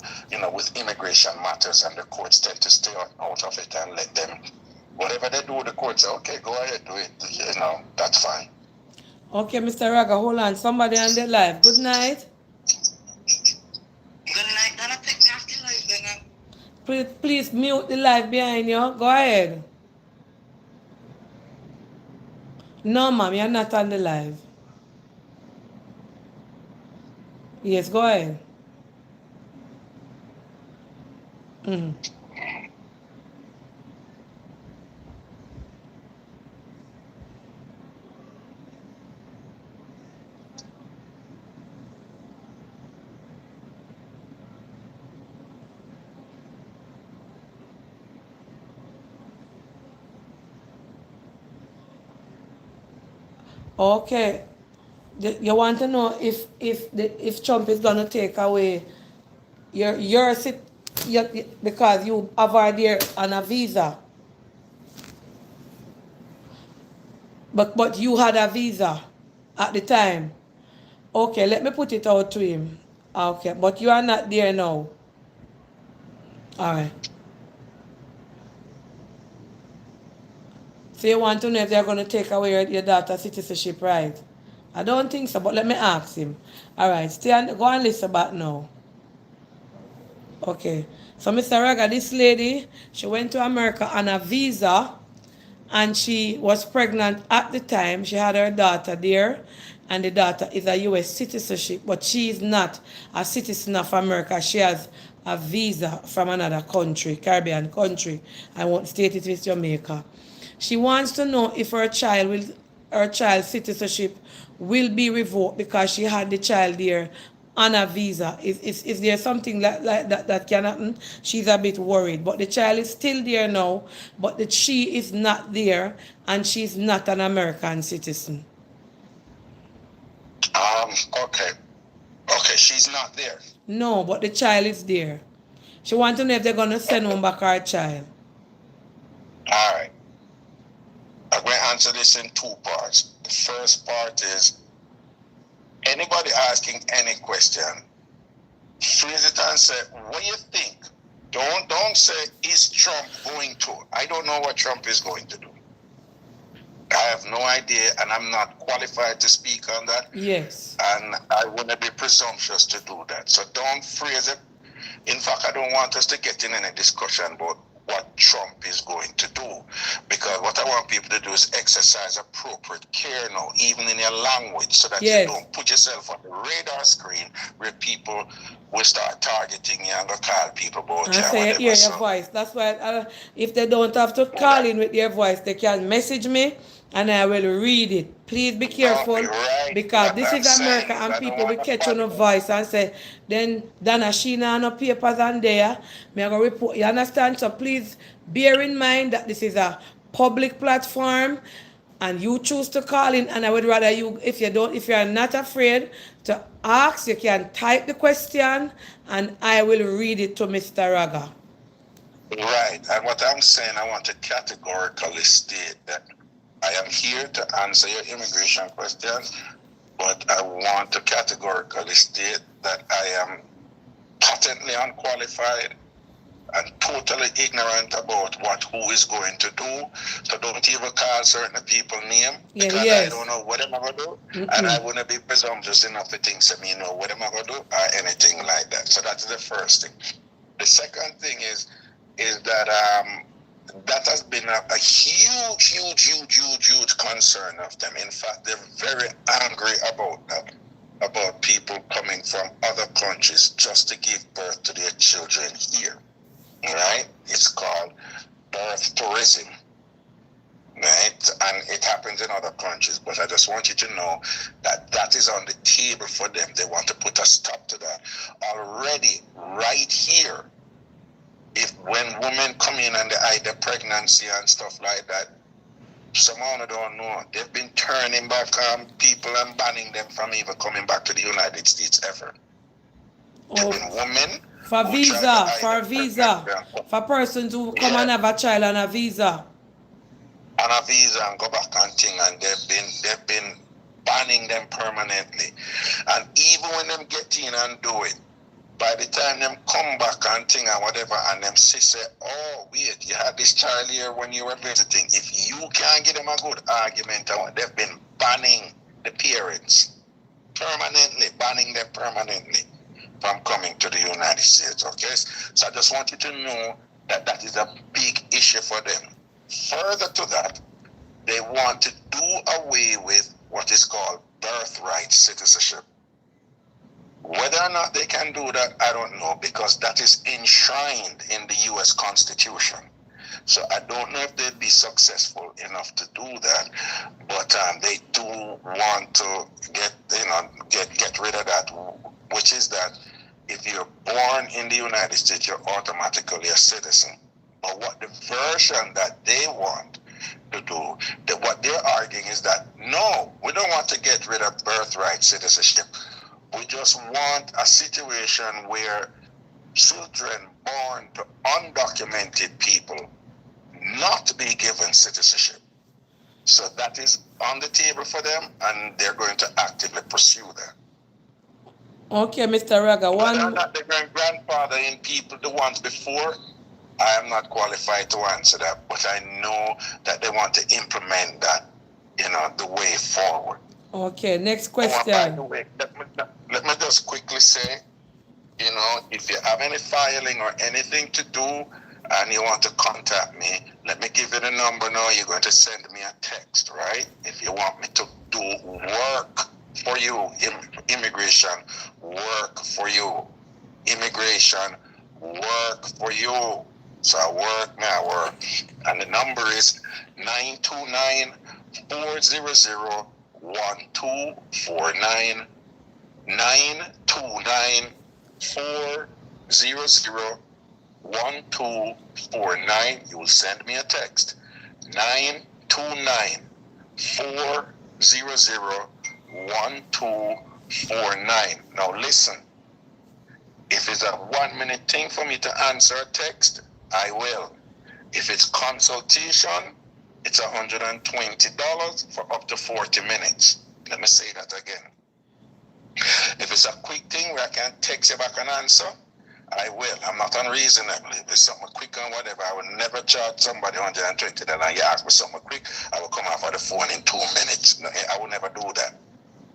with immigration matters, and the courts tend to stay out of it and let them, whatever they do, the courts say, okay, go ahead, do it, that's fine. Okay, Mr. Raga, hold on. Somebody on the live. Good night. Good night, Donna. Take me off the live, Donna. Please mute the live behind you. Go ahead. No, ma'am, you're not on the live. Yes, go ahead. Okay. You want to know if Trump is gonna take away your because you avoid there on a visa, but you had a visa at the time. Okay, let me put it out to him. Okay, but you are not there now. All right. So you want to know if they're going to take away your daughter's citizenship, right? I don't think so, but let me ask him. All right, go and listen back now. Okay. So, Mr. Raga, this lady, she went to America on a visa, and she was pregnant at the time. She had her daughter there, and the daughter is a U.S. citizenship, but she is not a citizen of America. She has a visa from another country, Caribbean country. I won't state it with Jamaica. She wants to know if her child's citizenship will be revoked because she had the child there on a visa. Is there something like that can happen? She's a bit worried. But the child is still there now, but she is not there, and she's not an American citizen. Okay. Okay, she's not there. No, but the child is there. She wants to know if they're going to send home back her child. All right. I'm going to answer this in two parts. The first part is, anybody asking any question, phrase it and say, what do you think? Don't say, is Trump going to? I don't know what Trump is going to do. I have no idea, and I'm not qualified to speak on that. Yes. And I wouldn't be presumptuous to do that. So don't phrase it. In fact, I don't want us to get in any discussion about what Trump is going to do, because what I want people to do is exercise appropriate care now, even in your language, so that you don't put yourself on the radar screen where people will start targeting you and go call people about you. And say you hear your voice. That's why if they don't have to call in with their voice, they can message me and I will read it. Please be careful, because this is America, and people will catch on a voice and say, then Donna, she not no papers on there. Me I go report. You understand? So please bear in mind that this is a public platform, and you choose to call in, and I would rather you, if you are not afraid to ask, you can type the question and I will read it to Mr. Raga. Right. And what I'm saying, I want to categorically state that I am here to answer your immigration questions, but I want to categorically state that I am patently unqualified and totally ignorant about who is going to do. So don't even call certain people name because I don't know what am I gonna do, and I wouldn't be presumptuous enough to think so me know what am I gonna do or anything like that. So that's the first thing. The second thing is that that has been a huge concern of them. In fact, they're very angry about that, about people coming from other countries just to give birth to their children here. Right? It's called birth tourism. Right? And it happens in other countries, but I just want you to know that that is on the table for them. They want to put a stop to that. Already, right here, if when women come in and they hide their pregnancy and stuff like that, someone don't know. They've been turning back people and banning them from even coming back to the United States ever. There have been women for visa, for persons who come and have a child on a visa. On a visa and go back and thing, and they've been banning them permanently. And even when them get in and do it, by the time them come back and thing and whatever, and them say, oh wait, you had this child here when you were visiting. If you can't give them a good argument, they've been banning the parents permanently, banning them permanently from coming to the United States. Okay, so I just want you to know that that is a big issue for them. Further to that, they want to do away with what is called birthright citizenship. Whether or not they can do that, I don't know, because that is enshrined in the U.S. Constitution. So I don't know if they'd be successful enough to do that, but they do want to get rid of that, which is that if you're born in the United States, you're automatically a citizen. But what the version that they want to do, what they're arguing is that, no, we don't want to get rid of birthright citizenship. We just want a situation where children born to undocumented people not be given citizenship. So that is on the table for them, and they're going to actively pursue that. Okay, Mr. Raga. Whether or not they're grandfather in people, the ones before, I am not qualified to answer that, but I know that they want to implement that, the way forward. Okay, next question. By the way, let me just quickly say, if you have any filing or anything to do and you want to contact me, let me give you the number now. You're going to send me a text, right? If you want me to do work for you, immigration, work for you, immigration, work for you. So I work. And the number is 929-400-1249. 929-400-1249. You will send me a text. 929-400-1249. Now listen. If it's a 1 minute thing for me to answer a text, I will. If it's consultation, it's $120 for up to 40 minutes. Let me say that again. If it's a quick thing where I can text you back an answer, I will. I'm not unreasonable. If it's something quick and whatever, I will never charge somebody $120. And you ask me something quick, I will come off of the phone in 2 minutes. No, I will never do that.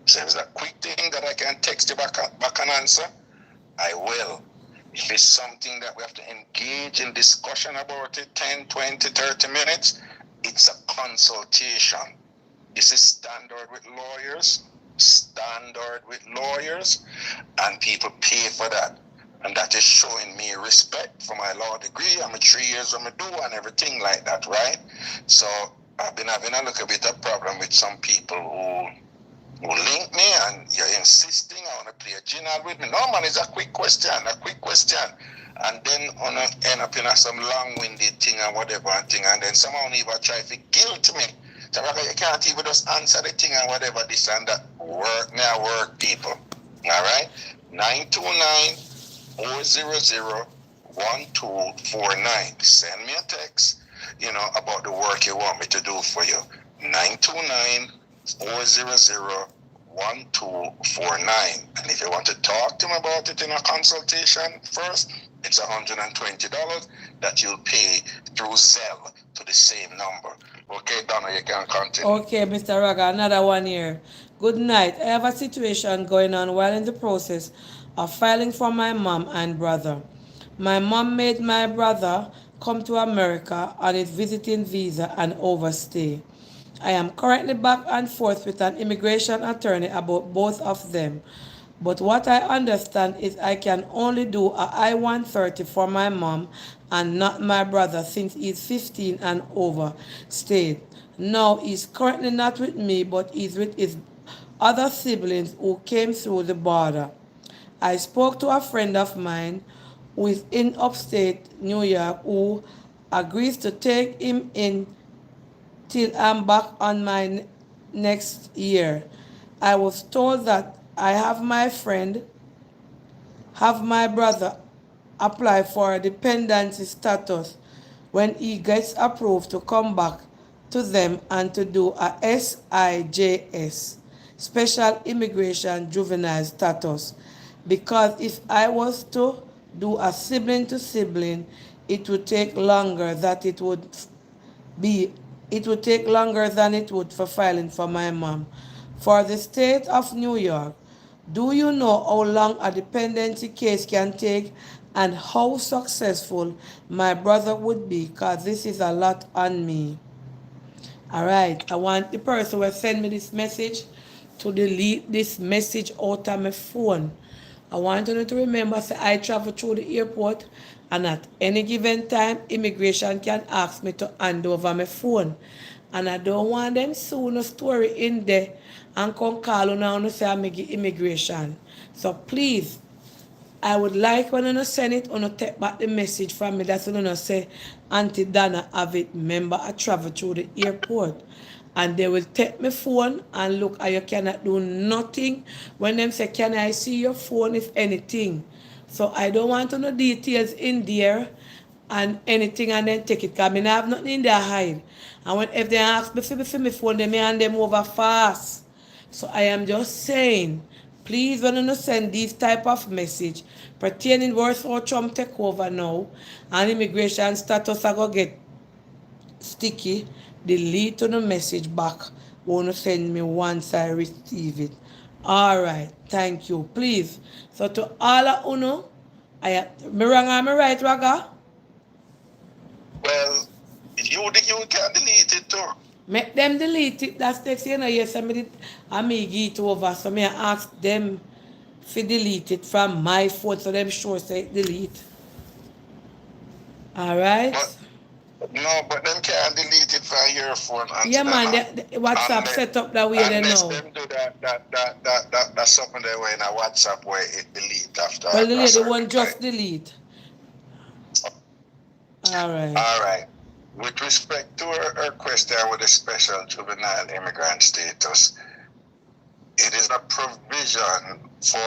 So if it's a quick thing that I can text you back an answer, I will. If it's something that we have to engage in discussion about it, 10, 20, 30 minutes, it's a consultation. This is standard with lawyers, and people pay for that. And that is showing me respect for my law degree. I'm 3 years on my do and everything like that, right? So I've been having a little bit of problem with some people who link me, and you're insisting I want to play a jingle with me. No, man, it's a quick question. And then on end up in some long-winded thing and whatever and then someone even try to guilt me. So you can't even just answer the thing and whatever, this and that. Work, people. All right? 929-400-1249. Send me a text, about the work you want me to do for you. 929-400-1249. 1249. And if you want to talk to him about it in a consultation first, it's $120 that you'll pay through Zelle to the same number. Okay, Donna, you can continue. Okay, Mr. Raga, another one here. Good night. I have a situation going on while in the process of filing for my mom and brother. My mom made my brother come to America on his visiting visa and overstay. I am currently back and forth with an immigration attorney about both of them. But what I understand is I can only do a I-130 for my mom and not my brother since he's 15 and over stayed. Now he's currently not with me but he's with his other siblings who came through the border. I spoke to a friend of mine who is in upstate New York who agrees to take him in till I'm back on my next year. I was told that I have my brother apply for a dependency status when he gets approved to come back to them and to do a SIJS, Special Immigration Juvenile Status. Because if I was to do a sibling to sibling, it would take longer that be it would take longer than it would for filing for my mom. For the state of New York, do you know how long a dependency case can take and how successful my brother would be? Because this is a lot on me. All right, I want the person who send me this message to delete this message out of my phone. I want you to remember say I travel through the airport and at any given time immigration can ask me to hand over my phone. And I don't want them soon a story in there and come call you now and say I'm immigration. So please I would like when you send it on take back the message from me. That's when you say Auntie Donna have it. Remember I travel through the airport. And they will take my phone and look you cannot do nothing. When them say, can I see your phone if anything? So I don't want to know details in there and anything and then take it. Because I have nothing in there hide. And when if they ask me for my phone, they may hand them over fast. So I am just saying, please when you send this type of message pertaining words or Trump take over now and immigration status I go get sticky, delete to the message back. Wanna send me once I receive it. Alright, thank you. Please. So to all of uno, me wrong or me right, Raga? Well, you can delete it too. Make them delete it. That's text you know, yes, I may get it over. So me ask them to delete it from my phone so them sure say delete. Alright? No, but them can't delete it from your phone. Yeah, man, the WhatsApp set up that way they know. Unless them do that's something they way in a WhatsApp where it delete after. Well, the lady won't just delete. Alright. Alright. With respect to her question with the special juvenile immigrant status, it is a provision for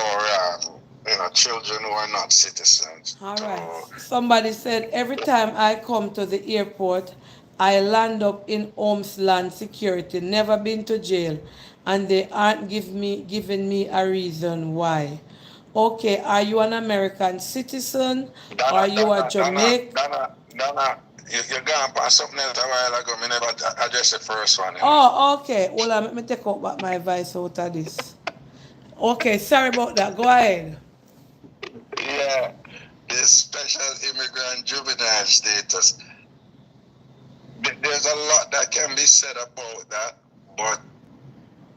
children who are not citizens. All right. Somebody said every time I come to the airport, I land up in Homeland Security, never been to jail, and they aren't giving me a reason why. Okay, are you an American citizen? Donna, are you a Jamaican? Donna, you're gone past something else a while ago. I never addressed the first one. Oh, okay. Well, let me take out back my advice out of this. Okay, sorry about that. Go ahead. Yeah, this special immigrant juvenile status. There's a lot that can be said about that, but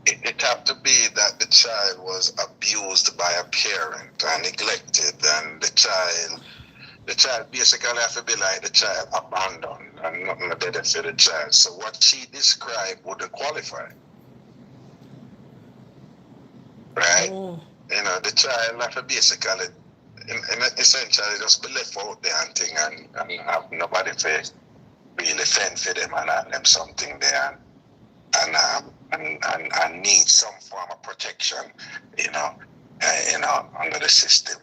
it have to be that the child was abused by a parent and neglected, and the child basically have to be like the child abandoned and nothing better for the child. So what she described wouldn't qualify. Right? Oh. The child have to basically essentially just be left out there and thing and have nobody to really fend for them and have them something there and need some form of protection, under the system,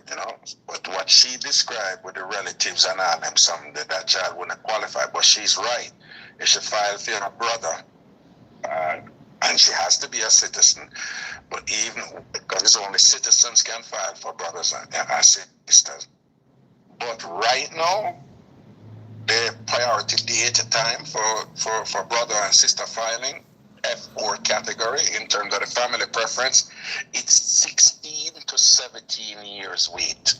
But what she described with the relatives and all them, something that child wouldn't qualify. But she's right. If she filed for her brother, and she has to be a citizen. But even because it's only citizens can file for brothers and sisters. But right now, the priority date time for brother and sister filing, F4 category in terms of the family preference, it's 16 to 17 years wait.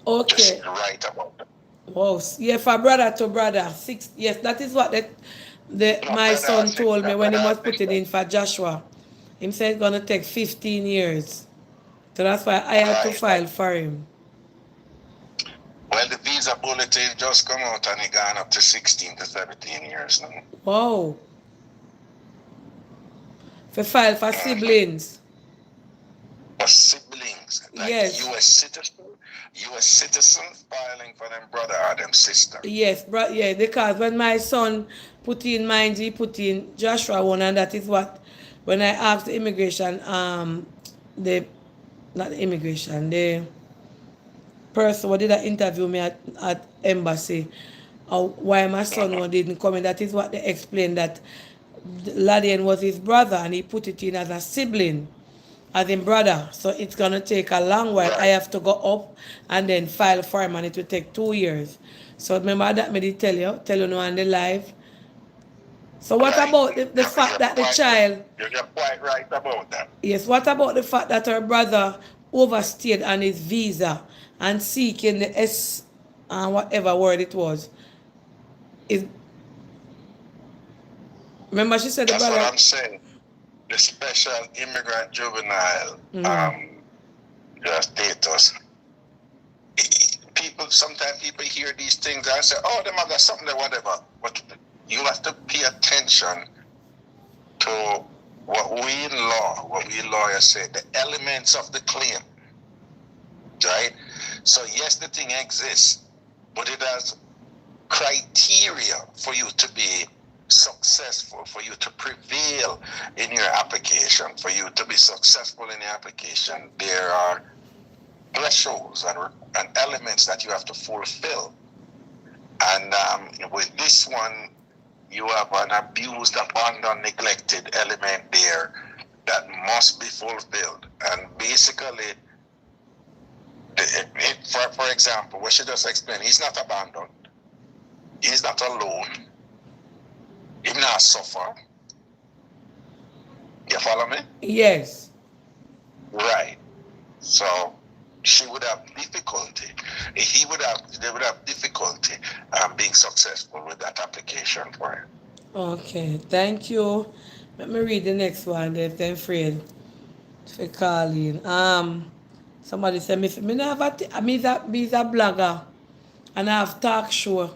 Okay. Just right about that. Wow. Yeah, for brother to brother. Yes, that is what No, my brother son and told me sister, when he brother was and putting sister. in for Joshua. He said it's gonna take 15 years. So that's why I had to Right. file for him. Well, the visa bulletin just come out and it gone up to 16 to 17 years now. Wow. For file for Mm-hmm. siblings. For siblings, like Yes. U.S. citizen filing for them brother or them sister. Yes, but yeah, because when my son put in mine, he put in Joshua one, and that is what when I asked the immigration, the not the immigration, the person who did that interview me at embassy, why my son one didn't come in. That is what they explained that Ladian was his brother, and he put it in as a sibling, as in brother. So it's gonna take a long while. I Right. have to go up and then file for him, and it will take 2 years. So remember that me did tell you no on the live. So what Right. about the fact that the child? You're quite right about that. Yes, what about the fact that her brother overstayed on his visa and seeking the S, whatever word it was? Is remember she said the That's what brother. I'm saying. The special immigrant juvenile status. People sometimes people hear these things and say, "Oh, them have got something or whatever." But you have to pay attention to what we lawyers say, the elements of the claim, right? So yes, the thing exists, but it has criteria for you to be successful, for you to prevail in your application, for you to be successful in your application. There are thresholds and elements that you have to fulfill. And with this one, you have an abused, abandoned, neglected element there that must be fulfilled. And basically, for example, what she just explained, he's not abandoned. He's not alone. He not suffer. You follow me? Yes. Right. So she would have difficulty. They would have difficulty being successful with that application for him. Okay. Thank you. Let me read the next one. Then afraid for calling. Somebody said me never me is a blogger and I have talk show.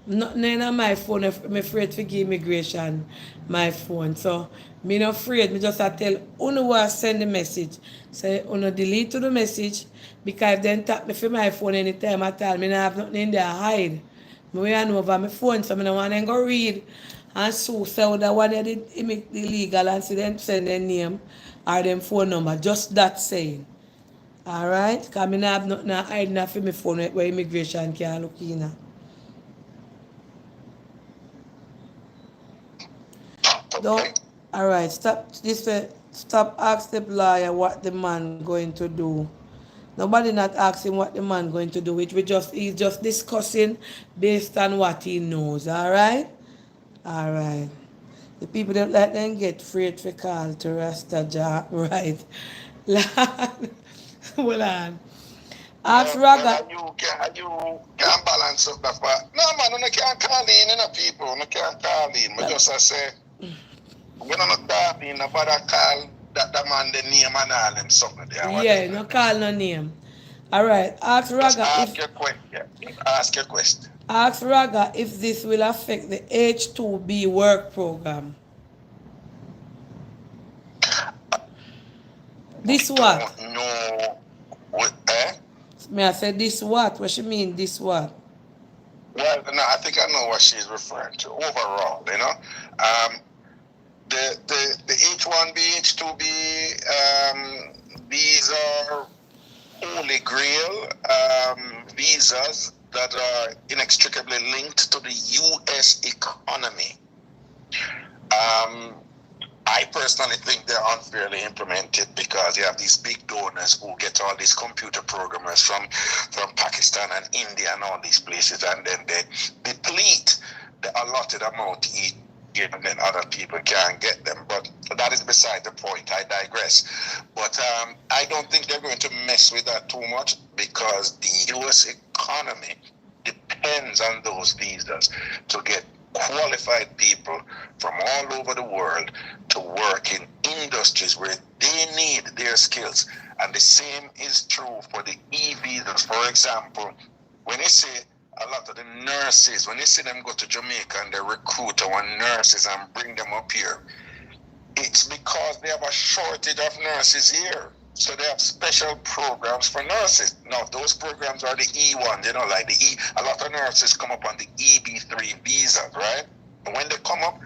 Nothing on my phone. I'm afraid to give immigration my phone. So me not afraid. Me just I tell uno who send the message. Say uno delete to the message because if then tap me for my phone anytime at all. Me not have nothing in there hide. Me we know over my phone so me no want to go read and so that one they did illegal and see them send their name or them phone number. Just that saying. Alright? Because I have nothing hiding for my phone where immigration can look in. Okay. Don't. Alright, stop ask the lawyer what the man going to do. Nobody not asking what the man going to do, which he's just discussing based on what he knows. Alright? Alright. The people that let them get afraid for call to Rasta Jah. Right. Hold on. Ask Well, Raga. you can balance up that part. No man, you can't call in, people. You can't call in. But just I say, when I'm not talking, nobody call that man the name and all them something there. Yeah, no call no name. Alright. Just ask your question. Ask your question. Ask Raga if this will affect the H2B work program. This what? Don't know what, eh? May I say this what? What she mean this what? Well, no, I think I know what she's referring to. Overall, the H1B, H2B, these are holy grail visas that are inextricably linked to the U.S. economy. Um, I personally think they're unfairly implemented because you have these big donors who get all these computer programmers from Pakistan and India and all these places, and then they deplete the allotted amount each year, and then other people can't get them. But that is beside the point. I digress. But I don't think they're going to mess with that too much because the U.S. economy depends on those visas to get qualified people from all over the world to work in industries where they need their skills. And the same is true for the e-visas. For example, when you see a lot of the nurses, when you see them go to Jamaica and they recruit our nurses and bring them up here, it's because they have a shortage of nurses here. So they have special programs for nurses. Now, those programs are the E1, like the E. A lot of nurses come up on the EB3 visa, right? And when they come up,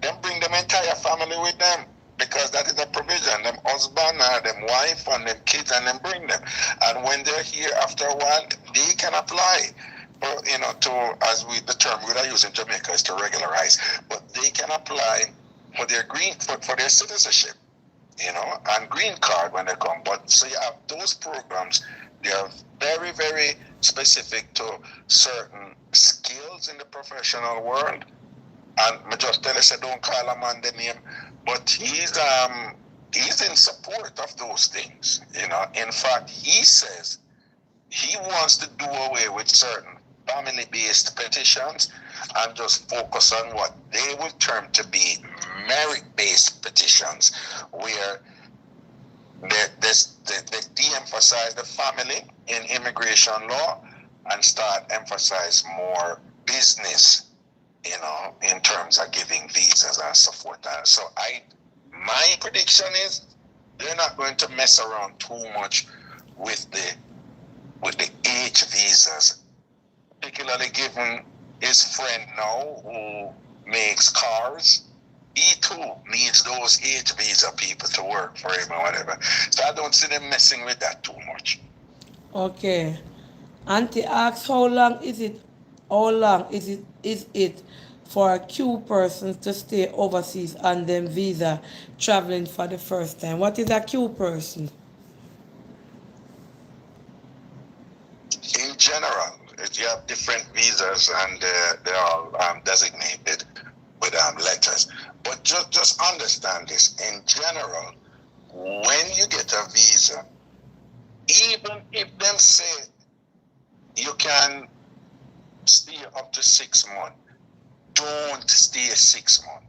then bring them entire family with them because that is a provision. Them husband, them wife, and them kids, and them bring them. And when they're here after a while, they can apply. For, the term we are using in Jamaica is to regularize, but they can apply for their for their citizenship, and green card when they come. But so you have those programs, they are very, very specific to certain skills in the professional world. And I just tell us, don't call a man the name, but he's in support of those things. In fact, he says he wants to do away with certain family-based petitions and just focus on what they would term to be merit-based petitions, where they de-emphasize the family in immigration law and start emphasize more business, in terms of giving visas and so forth. And so my prediction is they're not going to mess around too much with the H visas, particularly given his friend now who makes cars. He too needs those H visa people to work for him or whatever. So I don't see them messing with that too much. Okay. Auntie asks, how long is it for a Q person to stay overseas on them visa traveling for the first time? What is a Q person? In general, you have different visas and they're all designated with letters. But just understand this. In general, when you get a visa, even if them say you can stay up to 6 months, don't stay 6 months,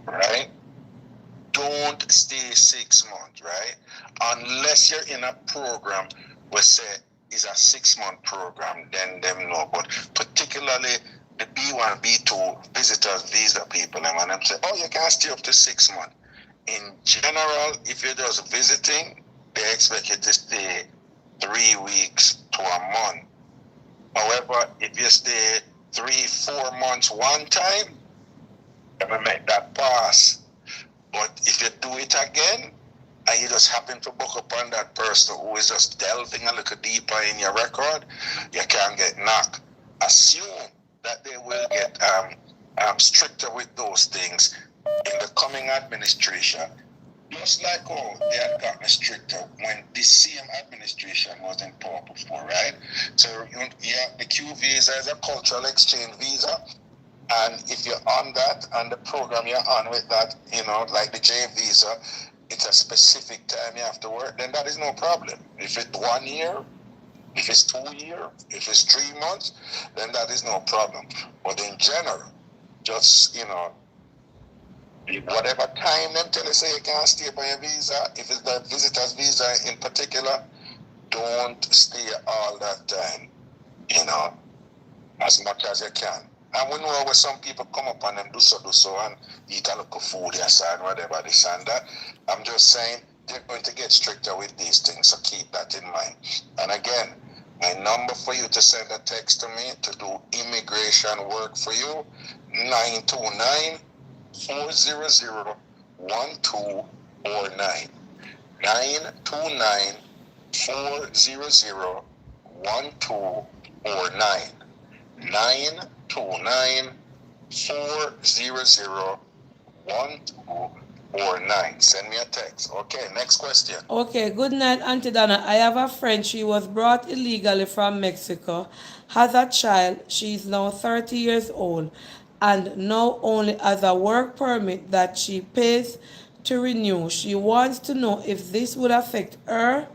right? Don't stay 6 months, right? Unless you're in a program where say is a 6-month program, then them know. But particularly the B1, B2 visitors visa people, and them say, oh, you can stay up to 6 months. In general, if you're just visiting, they expect you to stay 3 weeks to a month. However, if you stay 3-4 months one time, you may make that pass. But if you do it again, and you just happen to book upon that person who is just delving a little deeper in your record, you can get knocked. Assume that they will get stricter with those things in the coming administration. Just like how they had gotten stricter when this same administration was in power before, right? So the Q visa is a cultural exchange visa. And if you're on that and the program you're on with that, like the J visa, it's a specific time you have to work, then that is no problem. If it's 1 year, if it's 2 years, if it's 3 months, then that is no problem. But in general, just, whatever time them tell you say you can't stay by a visa, if it's the visitor's visa in particular, don't stay all that time, as much as you can. And we know where some people come up and them do so, and eat a little food aside, whatever, this and that. I'm just saying they're going to get stricter with these things, so keep that in mind. And again, my number for you to send a text to me to do immigration work for you, 929 400 1249. 929 400 1249. 929 400 1249. Send me a text. Okay, next question. Okay, good night, Auntie Donna. I have a friend. She was brought illegally from Mexico. Has a child. She is now 30 years old and now only has a work permit that she pays to renew. She wants to know if this would affect her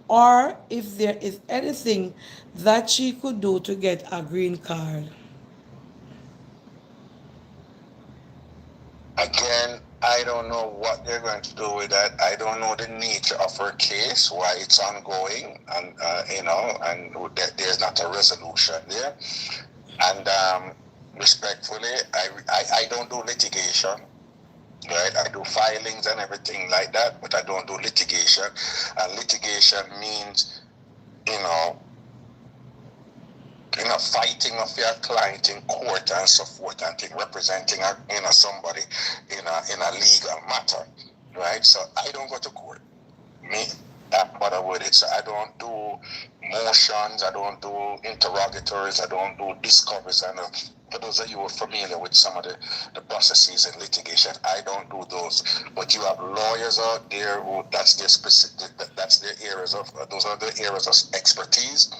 or if there is anything that she could do to get a green card. Again, I don't know what they're going to do with that. I don't know the nature of her case, why it's ongoing, and and there's not a resolution there. And respectfully, I don't do litigation. Right, I do filings and everything like that, but I don't do litigation. And litigation means, you know, fighting of your client in court and so forth, and thing, representing somebody in a legal matter, right? So I don't go to court. Me, I'm bother with it. So I don't do motions. I don't do interrogatories. I don't do discoveries. And for those of you who are familiar with some of the processes in litigation, I don't do those. But you have lawyers out there who that's their specific, that's their areas of those are the areas of expertise.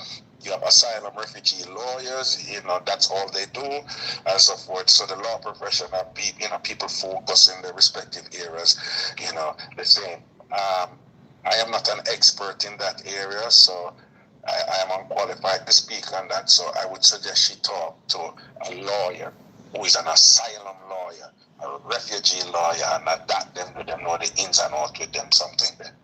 You have asylum refugee lawyers, that's all they do, and so forth. So the law profession are people focus in their respective areas, the same. I am not an expert in that area, so I am unqualified to speak on that. So I would suggest she talk to a lawyer who is an asylum lawyer, a refugee lawyer, and that them know the ins and outs with them something there.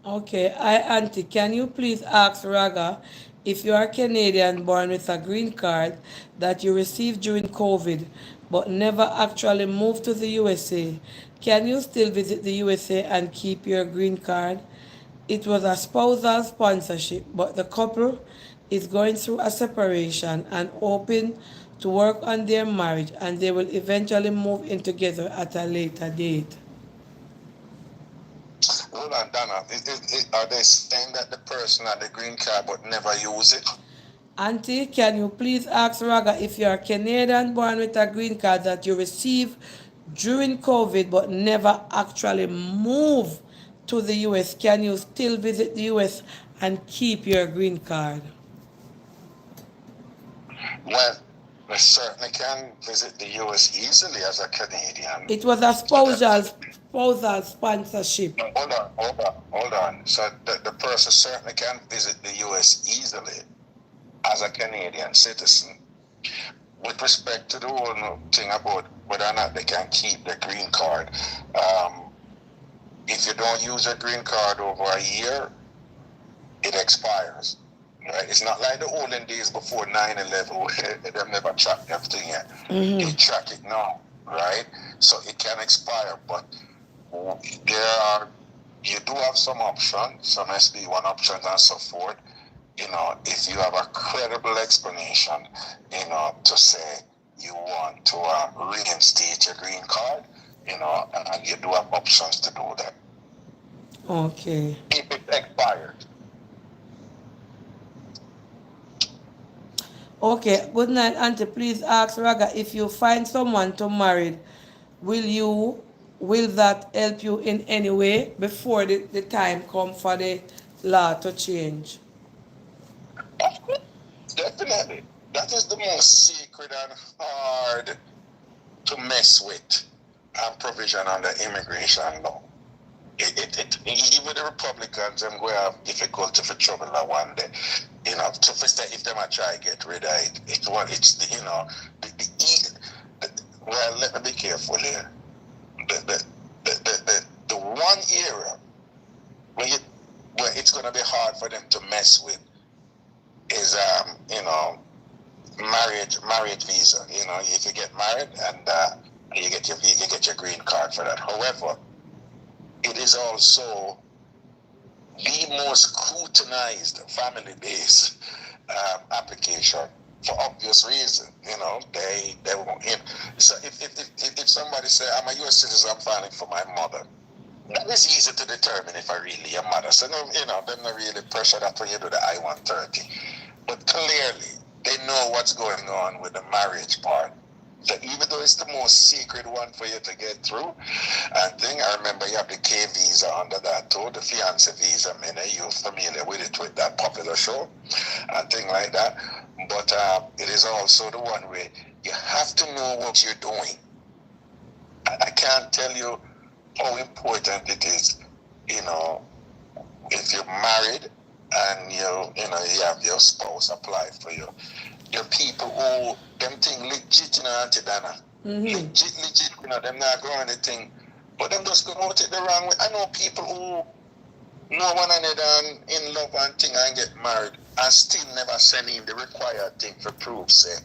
Okay, Auntie, can you please ask Raga if you are Canadian born with a green card that you received during COVID but never actually moved to the USA? Can you still visit the USA and keep your green card? It was a spousal sponsorship, but the couple is going through a separation and hoping to work on their marriage, and they will eventually move in together at a later date. Hold on, Donna. Are they saying that the person had the green card but never use it? Auntie, can you please ask Raga if you are Canadian born with a green card that you received during COVID but never actually moved to the US? Can you still visit the US and keep your green card? Well, we certainly can visit the US easily as a Canadian. It was a So that spousal sponsorship. hold on. So the person certainly can visit the US easily as a Canadian citizen. With respect to the whole thing about whether or not they can keep the green card, if you don't use a green card over a year, it expires. Right? It's not like the olden days before 9/11 where they never tracked everything yet. They track it now, right? So it can expire, but you do have some options, some SB1 options and so forth. If you have a credible explanation, to say you want to reinstate your green card, and you do have options to do that. Okay. If it expired. Okay, good night, Auntie. Please ask Raga if you find someone to marry, will that help you in any way before the time come for the law to change? Definitely. That is the most sacred and hard to mess with provision under immigration law. Even the Republicans, I'm going to have difficulty for trouble that one day. To first if them I try to get rid of it. Well, let me be careful here. The one area where it's going to be hard for them to mess with is marriage visa. If you get married and you get your green card for that. However, it is also the most scrutinized family-based application for obvious reason. They won't. So if somebody say I'm a U.S. citizen, I'm filing for my mother. That is easy to determine if I really am mother. So them not really pressure that when you do the I-130. But clearly, they know what's going on with the marriage part. So even though it's the most secret one for you to get through, I remember you have the K visa under that too, the fiance visa. I mean, you're familiar with it with that popular show and thing like that. But it is also the one where you have to know what you're doing. I can't tell you how important it is, you know, if you're married and you have your spouse apply for you. Your people who them thing legit, Auntie Donna. Legit, them not growing anything. But them just go out it the wrong way. I know people who know one another and in love and thing and get married and still never send in the required thing for proof, say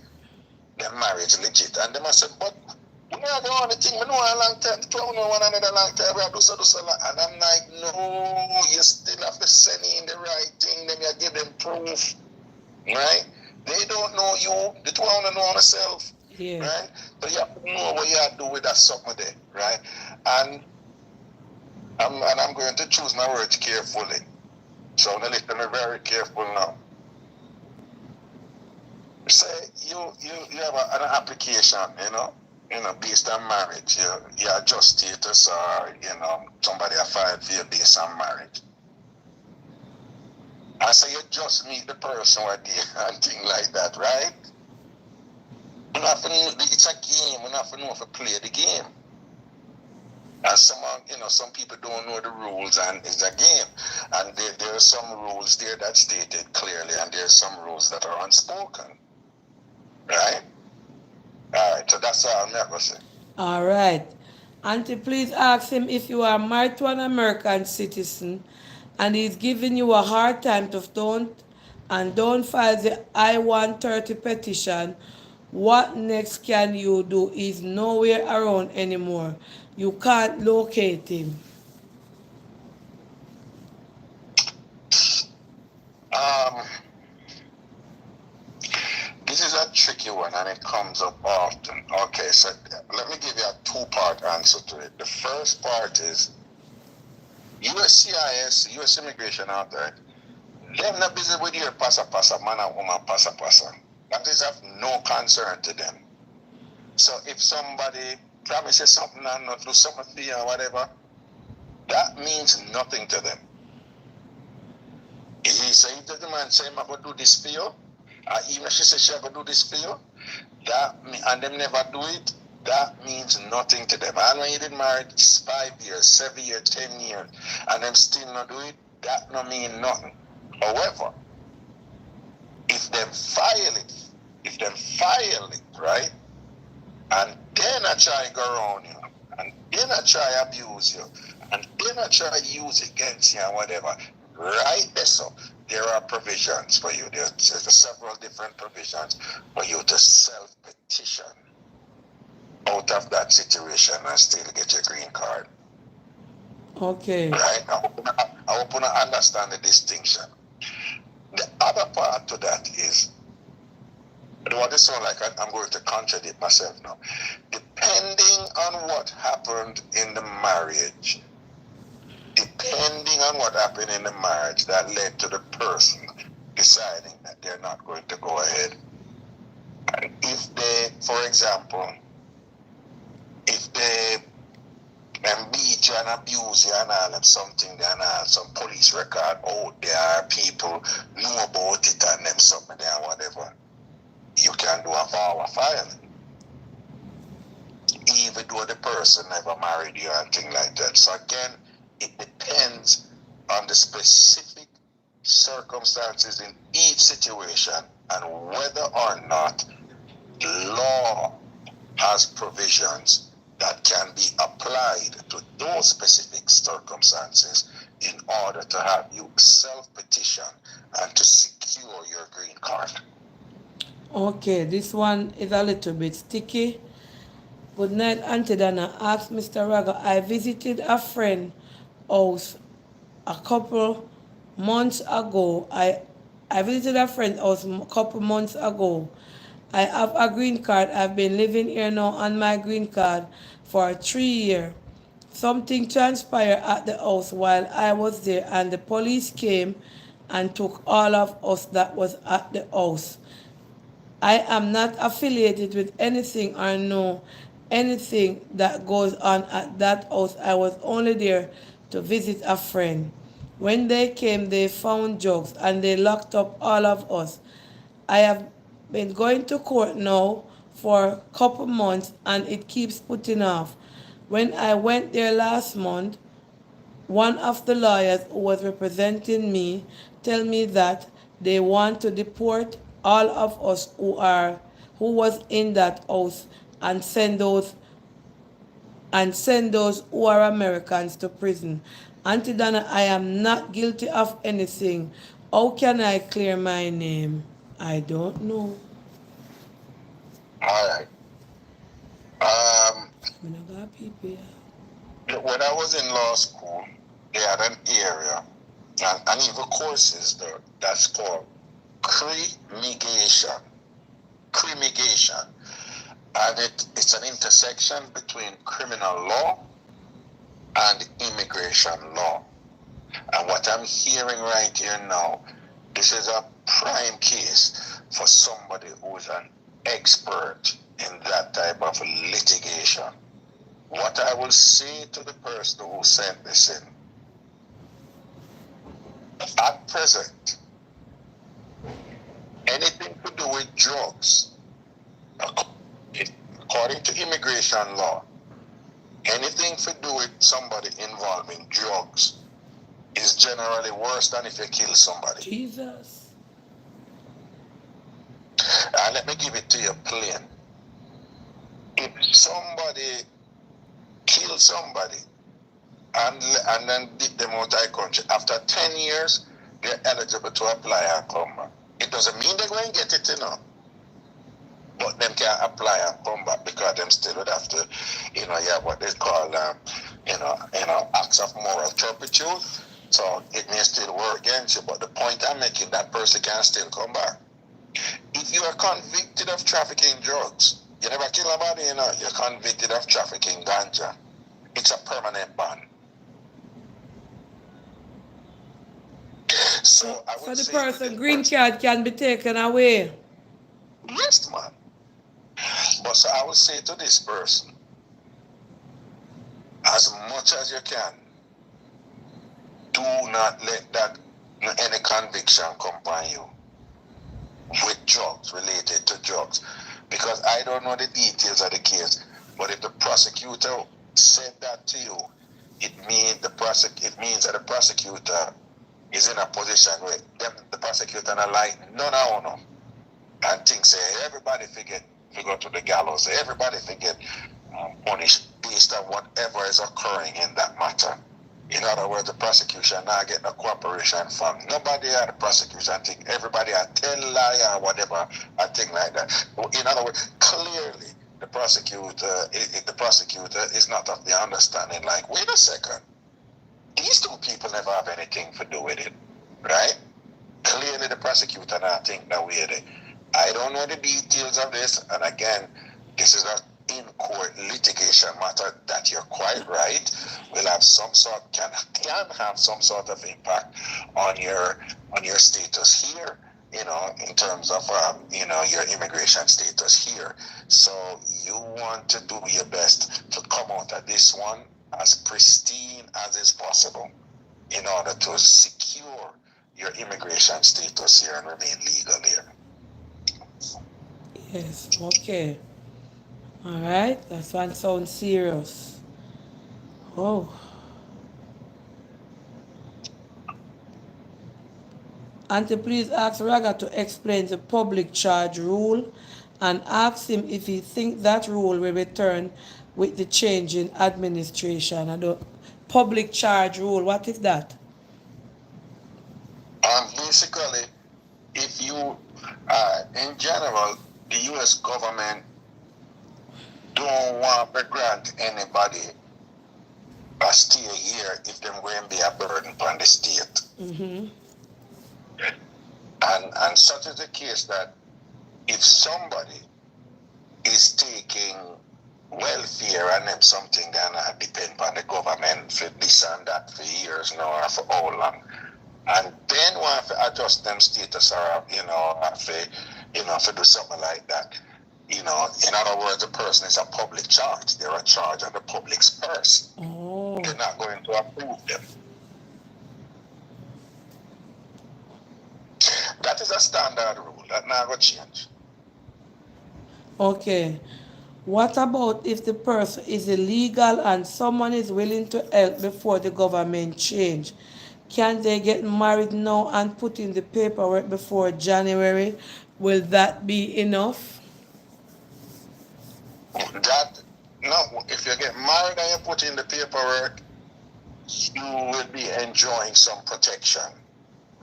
their marriage legit. And they must say, but we not the only thing, we know a long time, the two know one another long time, we have do so. And I'm like, no, you still have to send in the right thing, then you give them proof. Right? They don't know you, the two don't know themselves. Yeah. Right? So you have to know what you have to do with that something there, right? And I'm going to choose my words carefully. So I'm going to listen very careful now. Say you have an application, based on marriage. You adjust status or, somebody filed for you based on marriage. I say you just meet the person right there and things like that, right? It's a game. We have to know if to play the game. And some people don't know the rules, and it's a game. And there are some rules there that stated clearly, and there are some rules that are unspoken. Right? All right, so that's all I'm never say. All right. Auntie, please ask him if you are married to an American citizen and he's giving you a hard time to don't file the I-130 petition. What next can you do? He's nowhere around anymore. You can't locate him. This is a tricky one and it comes up often. Okay, so let me give you a two-part answer to it. The first part is USCIS, US Immigration out there, they're not busy with your pasa, man and woman pasa. That is of no concern to them. So if somebody promises something and not do something for you or whatever, that means nothing to them. He say to the man, say, I'm going to do this for you. Even if she says she's going to do this for you, and them never do it, that means nothing to them. And when you did married 5 years, 7 years, 10 years, and them still not do it, that no mean nothing. However, if them file it, right, and then I try go around you, and then I try abuse you, and then I try use it against you and whatever, right there, so there are provisions for you. There's several different provisions for you to self-petition out of that situation and still get your green card. Okay. Right? I hope you understand the distinction. The other part to that is, what it sounds like I'm going to contradict myself now. Depending on what happened in the marriage, that led to the person deciding that they're not going to go ahead. And if they, for example, beat you and abuse you and all them something, and all some police record out there, people know about it and them something there, whatever, you can do a forward filing. Even though the person never married you and things like that. So again, it depends on the specific circumstances in each situation and whether or not law has provisions that can be applied to those specific circumstances in order to have you self-petition and to secure your green card. Okay, this one is a little bit sticky. Good night, Auntie Donna. Asked Mr. Raga, I visited a friend house a couple months ago. I visited a friend's house a couple months ago. I have a green card. I've been living here now on my green card for 3 years. Something transpired at the house while I was there, and the police came and took all of us that was at the house. I am not affiliated with anything or know anything that goes on at that house. I was only there to visit a friend. When they came, they found drugs and they locked up all of us. I have been going to court now for a couple months and it keeps putting off. When I went there last month, one of the lawyers who was representing me tell me that they want to deport all of us who was in that house and send those who are Americans to prison. Auntie Donna, I am not guilty of anything. How can I clear my name? I don't know. All right. I mean, I got people here. When I was in law school, they had an area and even courses there that's called cremigation. Cremigation. And it's an intersection between criminal law and immigration law. And what I'm hearing right here now, this is a prime case for somebody who's an expert in that type of litigation. What I will say to the person who sent this in, at present, anything to do with drugs, according to immigration law, anything to do with somebody involving drugs is generally worse than if you kill somebody. Jesus. And let me give it to you plain. If somebody kills somebody and then dip them out of the country, after 10 years, they're eligible to apply and come back. It doesn't mean they're going to get it, but them can apply and come back because them still would have to, you have what they call, acts of moral turpitude. So it may still work against you, but the point I'm making, that person can still come back. If you are convicted of trafficking drugs, you never kill nobody, you're convicted of trafficking ganja. It's a permanent ban. So I would For the say person, green card can be taken away. yes, man. But so I would say to this person, as much as you can, do not let that any conviction come upon you with drugs, related to drugs. Because I don't know the details of the case, but if the prosecutor said that to you, it means that the prosecutor is in a position where the prosecutor not like none of no, and think say everybody forget to go to the gallows, everybody forget punished based on whatever is occurring in that matter. In other words, the prosecution not getting a cooperation from nobody at the prosecution. I think everybody a tell liar or whatever, I think like that. In other words, clearly the prosecutor is not of the understanding like, wait a second, these two people never have anything to do with it, right? Clearly the prosecutor not think that way. I don't know the details of this, and again, this is a in-court litigation matter that you're quite right will have can have some sort of impact on your status here, in terms of your immigration status here. So you want to do your best to come out of this one as pristine as is possible in order to secure your immigration status here and remain legal here. Yes, okay. All right, that one sounds serious. Oh. Auntie, please ask Raga to explain the public charge rule and ask him if he thinks that rule will return with the change in administration. I don't, public charge rule, what is that? Basically, if you, in general, the U.S. government don't want to grant anybody a stay here if them going to be a burden on the state. Mm-hmm. And such is the case that if somebody is taking welfare and them something that depend on the government for this and that for years now or for how long, and then want to adjust them status or to do something like that. In other words, the person is a public charge. They're a charge on the public's purse. Oh. They're not going to approve them. That is a standard rule. That never change. Okay. What about if the person is illegal and someone is willing to help before the government change? Can they get married now and put in the paperwork before January? Will that be enough? That no, if you get married and you put in the paperwork, you will be enjoying some protection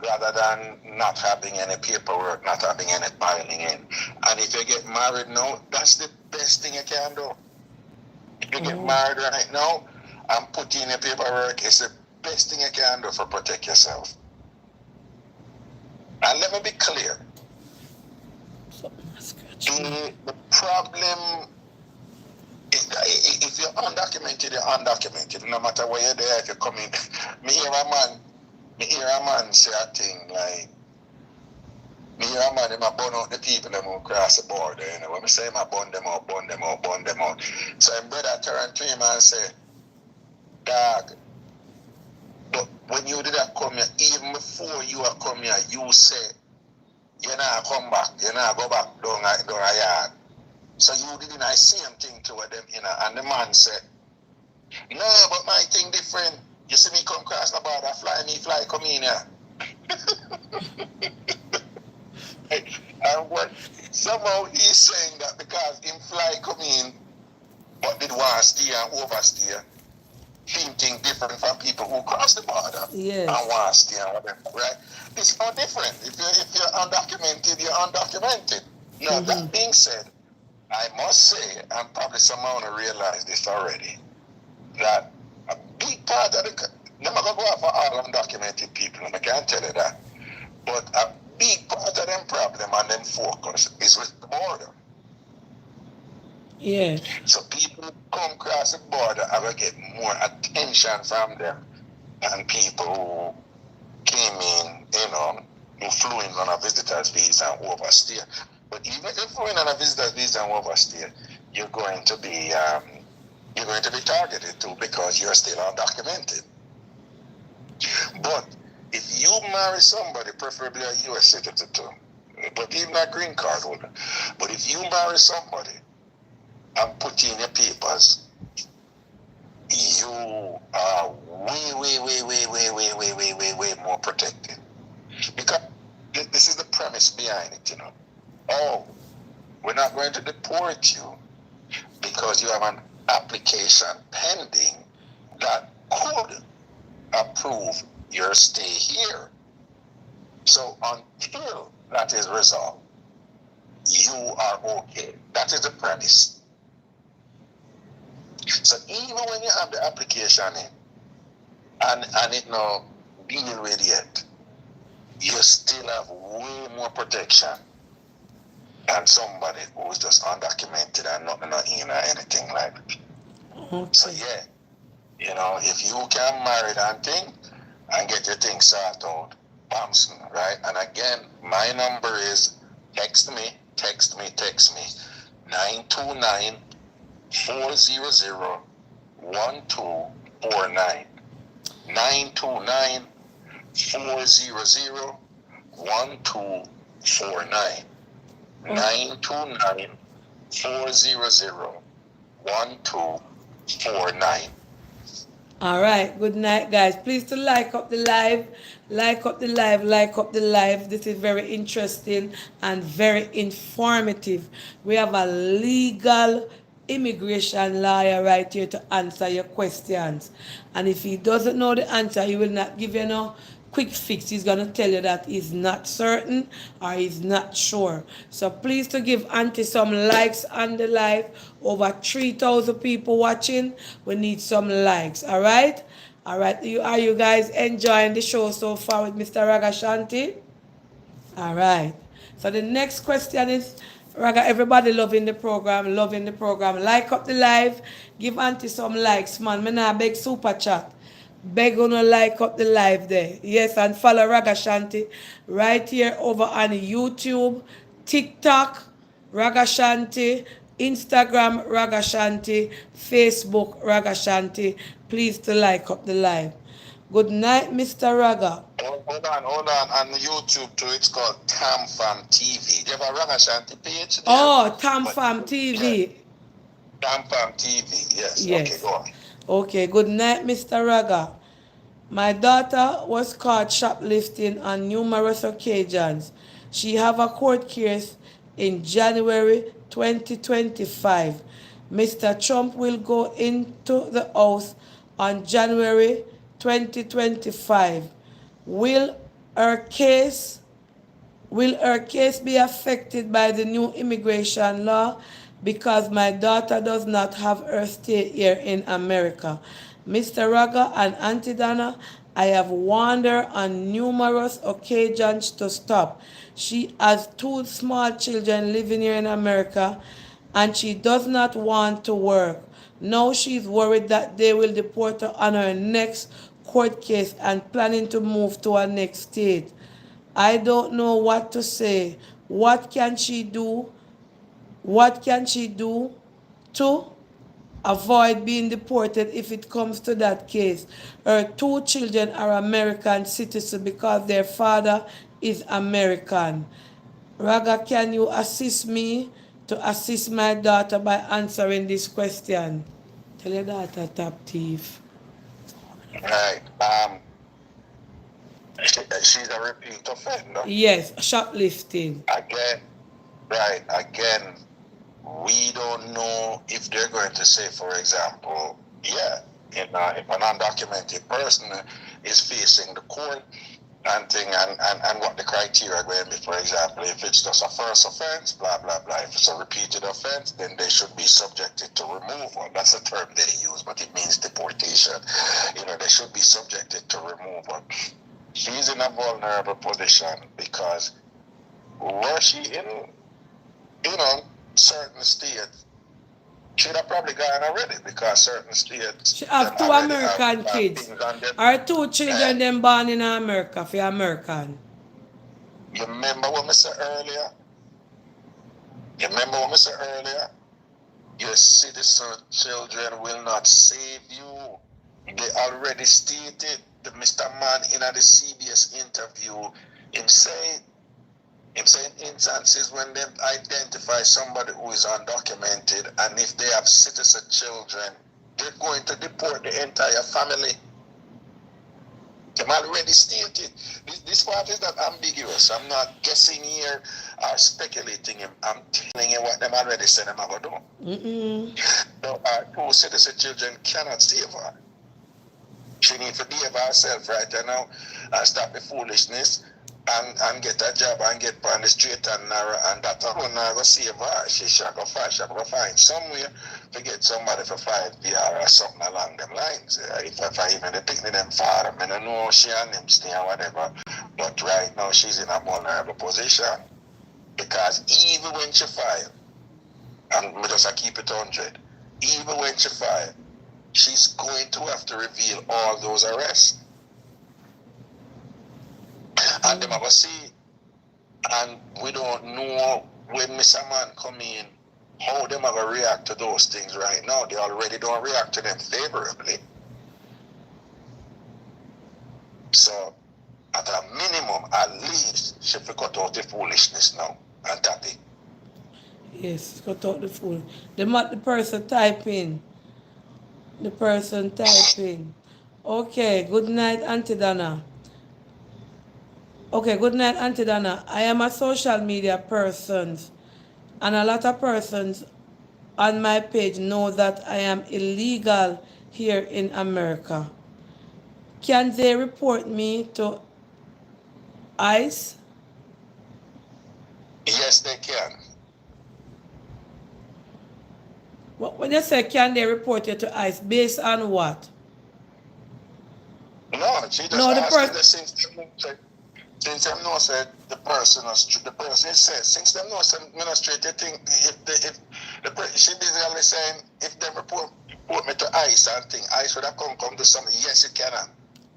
rather than not having any paperwork, not having any filing in. And if you get married now, that's the best thing you can do. If you get married right now and put in your paperwork, it's the best thing you can do for protect yourself. And let me be clear. The problem, if you're undocumented, you're undocumented. No matter where you're there, if you're coming, me hear a man say a thing like, me hear a man, him a bun out the people that who cross the border, When me say him a bun them out. So him brother turn to him and say, dog, but when you did that come here, even before you are come here, you say, you're not come back, you're not go back down a yard. So you did the same thing to them, and the man said, no, but my thing different. You see me come across the border, fly come in here. And what somehow he's saying that because him fly come in, but did want stay and overstay, him think different from people who cross the border and want stay and whatever, right? It's no different. If you're undocumented, you're undocumented. Now that being said, I must say, and probably someone will realize this already, that a big part of the, I'm not going to go out for all undocumented people, and I can't tell you that, but a big part of them problem and them focus is with the border. Yeah. So people come across the border and will get more attention from them than people who came in, who flew in on a visitor's visa and overstay. But even if you're in on a visitor's visa and overstay, you're going to be targeted too because you're still undocumented. But if you marry somebody, preferably a U.S. citizen too, but even a green card holder, but if you marry somebody and put in your papers, you are way more protected. Because this is the premise behind it, Oh, we're not going to deport you because you have an application pending that could approve your stay here. So until that is resolved, you are okay. That is the premise. So even when you have the application in and it not deal with yet, you still have way more protection than somebody who is just undocumented and not in or anything like that. Okay. So yeah, if you can marry that thing and get your thing sorted out, Bamson, right? And again, my number is text me 929 400 1249. 929 400 1249. 929 400 1249. All right, good night, guys. Please to like up the live, like up the live, like up the live. This is very interesting and very informative. We have a legal immigration lawyer right here to answer your questions. And if he doesn't know the answer, he will not give you no quick fix. He's going to tell you that he's not certain or he's not sure. So please to give auntie some likes on the live. Over 3,000 people watching. We need some likes. All right? All right. Are you guys enjoying the show so far with Mr. Ragashanti? All right. So the next question is, Raga, everybody loving the program, loving the program. Like up the live. Give auntie some likes, man. Me nah beg super chat. Beg on like up the live there. Yes, and follow Ragashanti right here over on YouTube. TikTok, Ragashanti, Instagram, Ragashanti, Facebook, Ragashanti. Please to like up the live. Good night, Mr. Raga. Hold on. On YouTube too, it's called Tam Fam TV. Do you have a Ragashanti page there? Oh, Tam But Fam yeah, TV. Tam Fam TV. Yes. Okay, Yes. go on. Okay, good night, Mr. Raga. My daughter was caught shoplifting on numerous occasions. She have a court case in January 2025. Mr. Trump will go into the House on January 2025. Will her case Will her case be affected by the new immigration law? Because my daughter does not have her stay here in America. Mr. Raga and Auntie Donna, I have warned her on numerous occasions to stop. She has two small children living here in America and she does not want to work. Now she's worried that they will deport her on her next court case and planning to move to her next state. I don't know what to say. What can she do? What can she do to avoid being deported if it comes to that case? Her two children are American citizens because their father is American. Raga, can you assist me to assist my daughter by answering this question? Tell your daughter, top thief. Right. She's a repeat offender. Yes, shoplifting. Again, right. Again, we don't know if they're going to say, for example, yeah, if an undocumented person is facing the court and thing, and what the criteria are going to be, for example, if it's just a first offense, blah, blah, blah. If it's a repeated offense, then they should be subjected to removal. That's a term they use, but it means deportation. They should be subjected to removal. She's in a vulnerable position because were she in, certain states, she'd have probably gone already because certain states. She have two American kids. Her two children them born in America for American. You remember what I said earlier? Your citizen children will not save you. They already stated, the Mr. Man in the CBS interview, him saying instances when they identify somebody who is undocumented, and if they have citizen children, they're going to deport the entire family. Them already stated. This part is not ambiguous. I'm not guessing here or speculating. I'm telling you what them already said them are going to do. So our two citizen children cannot save her. She needs to behave herself right now and stop the foolishness and get a job and get on the straight and narrow, and that alone not going to save her. She shall go find somewhere to get somebody for 5 VR or something along them lines. If I even the picnic them father, I don't know she and him stay or whatever, but right now she's in a vulnerable position because even when she file, and we just keep it 100, even when she file, she's going to have to reveal all those arrests. And them ever see, and we don't know when Mr. Man come in, how them ever react to those things right now. They already don't react to them favorably. So, at a minimum, at least, she should cut out the foolishness now, and that it. Yes, cut out the fool. The person typing. The person typing. Okay, good night, Auntie Donna. Okay, good night, Auntie Donna. I am a social media person, and a lot of persons on my page know that I am illegal here in America. Can they report me to ICE? Yes, they can. When you say can they report you to ICE, based on what? No, she just asked since them know said the person says since them know administrative thing if she basically saying if they report me to ICE and thing, ICE would have come to something. Yes, you cannot.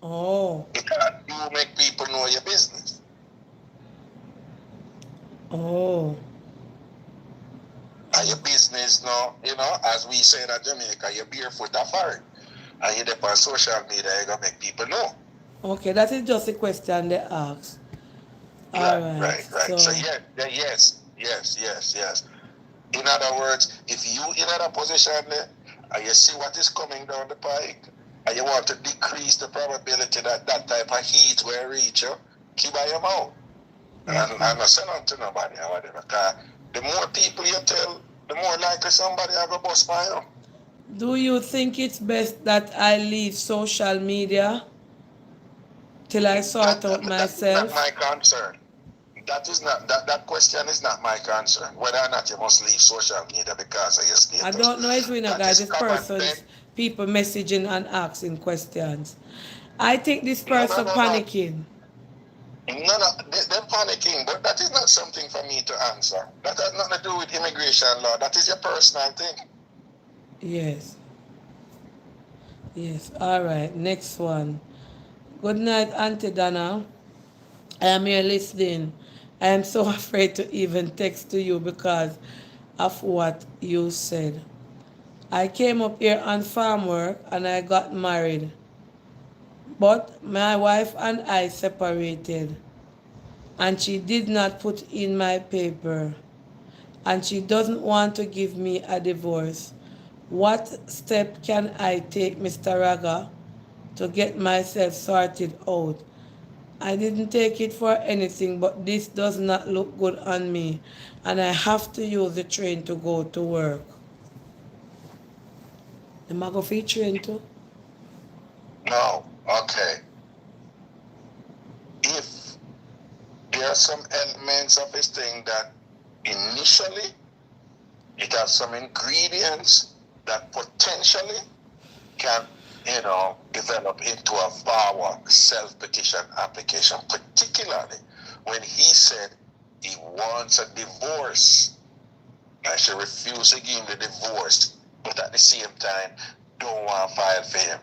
Oh. Because you make people know your business. Oh, Are your business now, as we say in Jamaica, you're barefoot afar. And you're there on social media, you're going to make people know. okay. That is just a question they ask. All Right, right. right, right. So, So, yes. In other words, if you in a position there, and you see what is coming down the pike, and you want to decrease the probability that that type of heat will reach you, keep by your mouth. And okay. I'm not saying to nobody or whatever. Because the more people you tell, the more likely somebody have a bust by you. Do you think it's best that I leave social media till I sort out That is not myself? my concern. That question is not my concern. Whether or not you must leave social media because of your I don't know status. it's winner, That guys. is This common sense. person's people messaging and asking questions. I think this No, no, person no, no. panicking. No, they're panicking, but that is not something for me to answer. That has nothing to do with immigration law. That is your personal thing. Yes. Yes. All right. Next one. Good night, Auntie Donna. I am here listening. I am so afraid to even text to you because of what you said. I came up here on farm work and I got married. But my wife and I separated and she did not put in my paper and she doesn't want to give me a divorce. What step can I take, Mr. Raga, to get myself sorted out? I didn't take it for anything, but this does not look good on me, and I have to use the train to go to work. The mago free train too? No, okay. If there are some elements of this thing that initially it has some ingredients that potentially can, develop into a VAWA self-petition application, particularly when he said he wants a divorce. I should refuse to give him the divorce, but at the same time, don't want to file for him.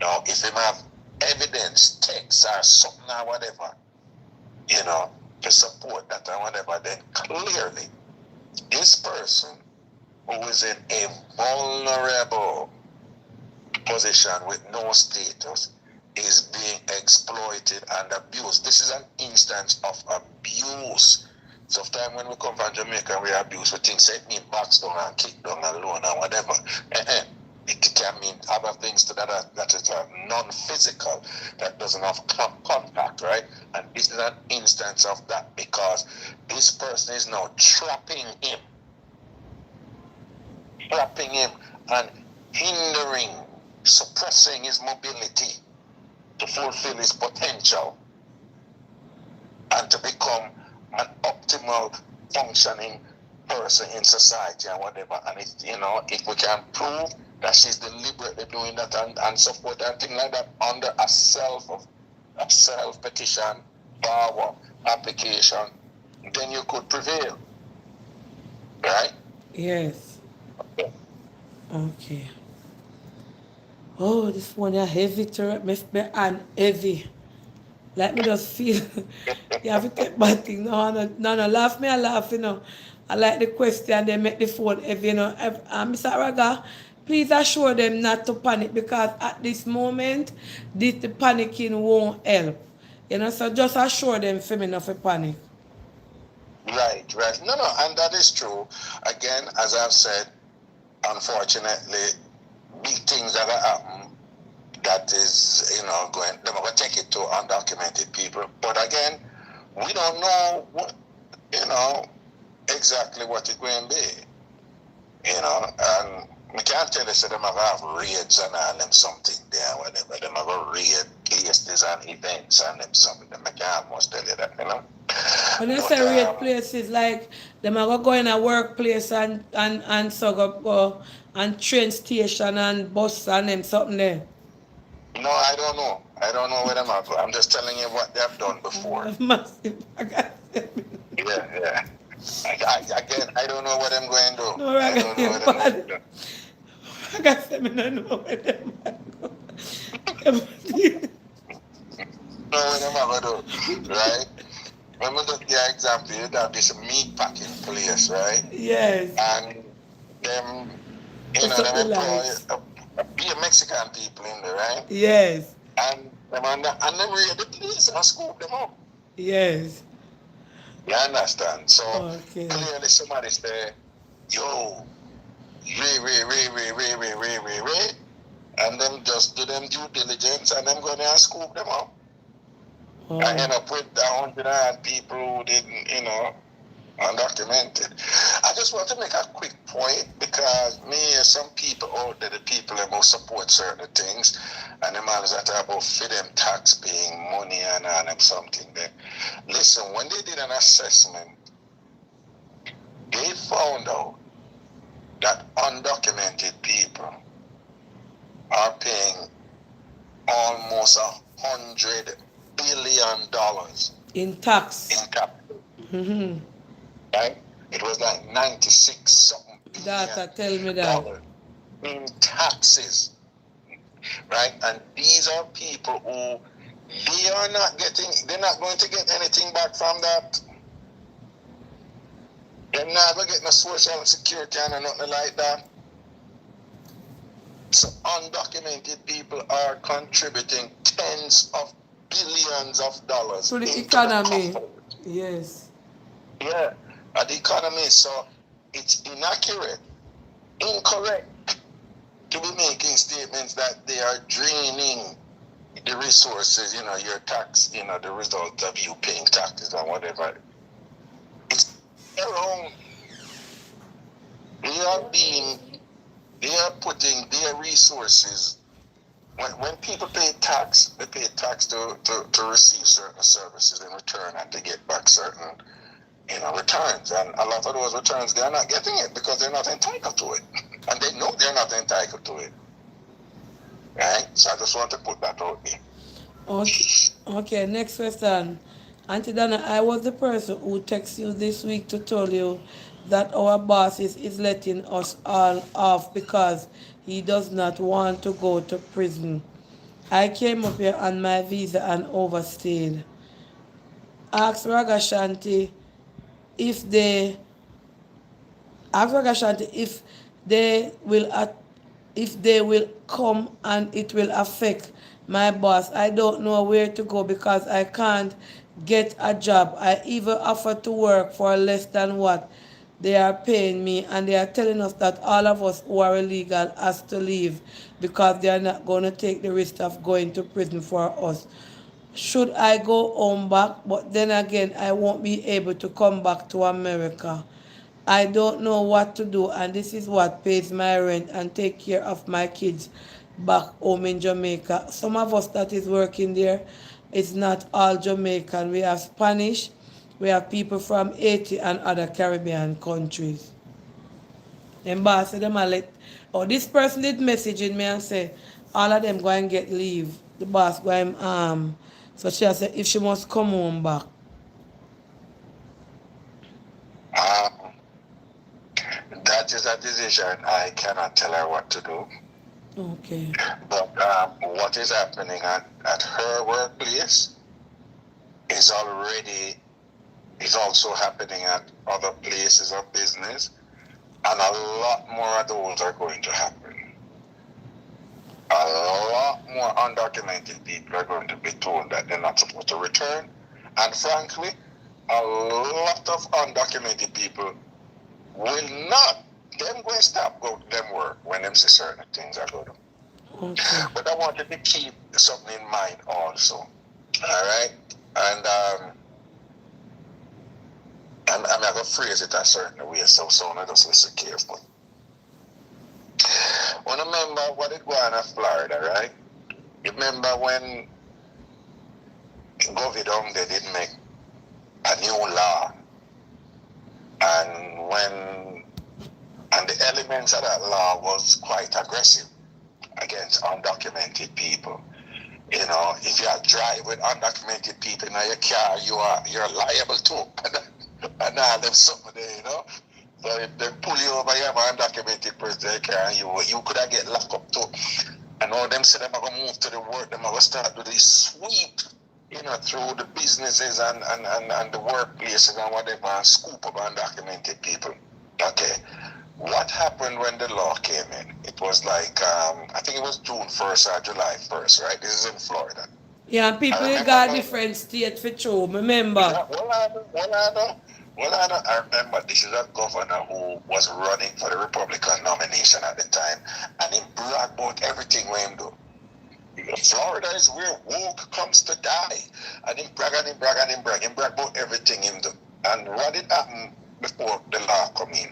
Now, if him have evidence, text or something or whatever, to support that or whatever, then clearly this person who is in a vulnerable position with no status is being exploited and abused. This is an instance of abuse. Sometimes when we come from Jamaica, we abuse, we think set me box down and kick down alone or whatever. It can mean other things to that is non-physical, that doesn't have contact, right? And this is an instance of that because this person is now trapping him and hindering, suppressing his mobility to fulfill his potential and to become an optimal functioning person in society and whatever. And if we can prove that she's deliberately doing that and support and things like that under a self-petition power application, then you could prevail, right? Yes. Okay. Oh, this one is heavy to me and heavy. Like me just feel you have to take bad thing. No, laugh me, I laugh, I like the question, they make the phone heavy, Mr. Raga, please assure them not to panic because at this moment, the panicking won't help. So just assure them for me not to panic. Right. No, and that is true. Again, as I've said, unfortunately, big things that happen that is, they're going to take it to undocumented people. But again, we don't know exactly what it's going to be, and we can't tell us that they might have raids and all them something there, whatever. They might have raid places and events and them something. They can't almost tell you that. When you But, say rate places, like them are go in a workplace and so go and train station and bus and them something there. no, I don't know. I don't know where them are going. I'm just telling you what they have done before. Massive. Yeah. Again, I don't know what I'm going to do. No, I don't know what I'm going to do. I said, I don't know where them are go. Know what I'm going to do, right? remember the example, you have this meat packing place, right? Yes. And them, Put them up the employ lights. be a Mexican people in there, right? Yes. And and they raid the place and scoop them up. Yes. You understand? So Okay. clearly somebody say, yo, Ray, and them just do them due diligence and them go there and scoop them up. I Oh. end up with 100 people who didn't, undocumented. I just want to make a quick point because me and some people out there, the people that most support certain things, and the man is that about for them tax paying money and them something there. Listen, when they did an assessment, they found out that undocumented people are paying almost $100 billion In tax. in capital, Mm-hmm. right? It was like 96 something Data tell me billion that. dollars in taxes, right? And these are people who they're not going to get anything back from that. They're never getting a social security and nothing like that. So undocumented people are contributing tens of billions of dollars To the into the economy. coffers. Yes. Yeah, at the economy. So it's inaccurate, incorrect to be making statements that they are draining the resources, your tax, the result of you paying taxes or whatever. It's their own. They are they are putting their resources. When people pay tax, they pay tax to receive certain services in return and to get back certain, returns. And a lot of those returns, they're not getting it because they're not entitled to it. And they know they're not entitled to it. Right? So I just want to put that out there. Okay. Okay. Next question. Auntie Donna, I was the person who texted you this week to tell you that our boss is letting us all off because he does not want to go to prison. I came up here on my visa and overstayed. Ask Ragashanti if they ask Ragashanti if they will come and it will affect my boss. I don't know where to go because I can't get a job. I even offer to work for less than what they are paying me, and they are telling us that all of us who are illegal has to leave because they are not going to take the risk of going to prison for us. Should I go home back? But then again, I won't be able to come back to America. I don't know what to do, and this is what pays my rent and take care of my kids back home in Jamaica. Some of us that is working there, it's not all Jamaican. We have Spanish, we have people from Haiti and other Caribbean countries. Them boss say them a let, oh, this person did messaging me and say all of them go and get leave. The boss go and so she said if she must come home back. Um, that is a decision. I cannot tell her what to do. Okay. But what is happening at her workplace is also happening at other places of business, and a lot more of those are going to happen. A lot more undocumented people are going to be told that they're not supposed to return, and frankly, a lot of undocumented people will not. Them going to stop go to them work when them see certain things are going to. Okay. But I wanted to keep something in mind also. All right? And I'm not going to phrase it a certain way, so I just listen carefully. When I remember what it was in Florida, right? You remember when Governor they did make a new law, and the elements of that law was quite aggressive against undocumented people. If you drive with undocumented people in your car, you're liable to. And now there's something there. So if they pull you over, you have an undocumented person in your car, and you could have get locked up too. And all them say them are gonna move to the work, them are gonna start with this sweep. through the businesses and the workplaces and whatever, and scoop up undocumented people. Okay. What happened when the law came in? It was like, I think it was June 1st or July 1st, right? This is in Florida. Yeah, and I people in remember got going, different state for true. Remember. yeah, I remember this is a governor who was running for the Republican nomination at the time, and he bragged about everything we him do. Florida is where woke comes to die. And him brag and him brag and him brag. Him brag about everything him do. And what did happen before the law come in?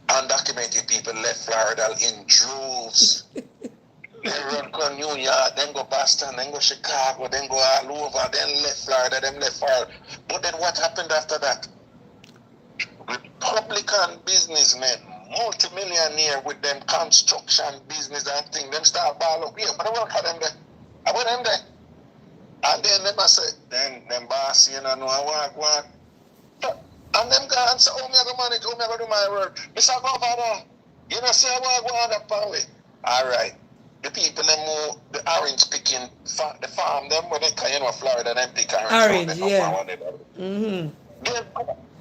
Undocumented people left Florida in droves. They run to New York, then go Boston, then go Chicago, then go all over, then left Florida, then left Florida. But then what happened after that? Republican businessmen, multimillionaire with them construction business and thing, them start ball up. Yeah, but I work for them there. I want them there. And then them I say, then them boss, know I want. And them gone, say, oh, me I go manage, oh, me I go do my work. Mr. Governor, say I want up and way. All right. The people them move, the orange picking, the farm them, where they can, Florida, them pick orange. Orange, yeah. Mm-hmm. Then,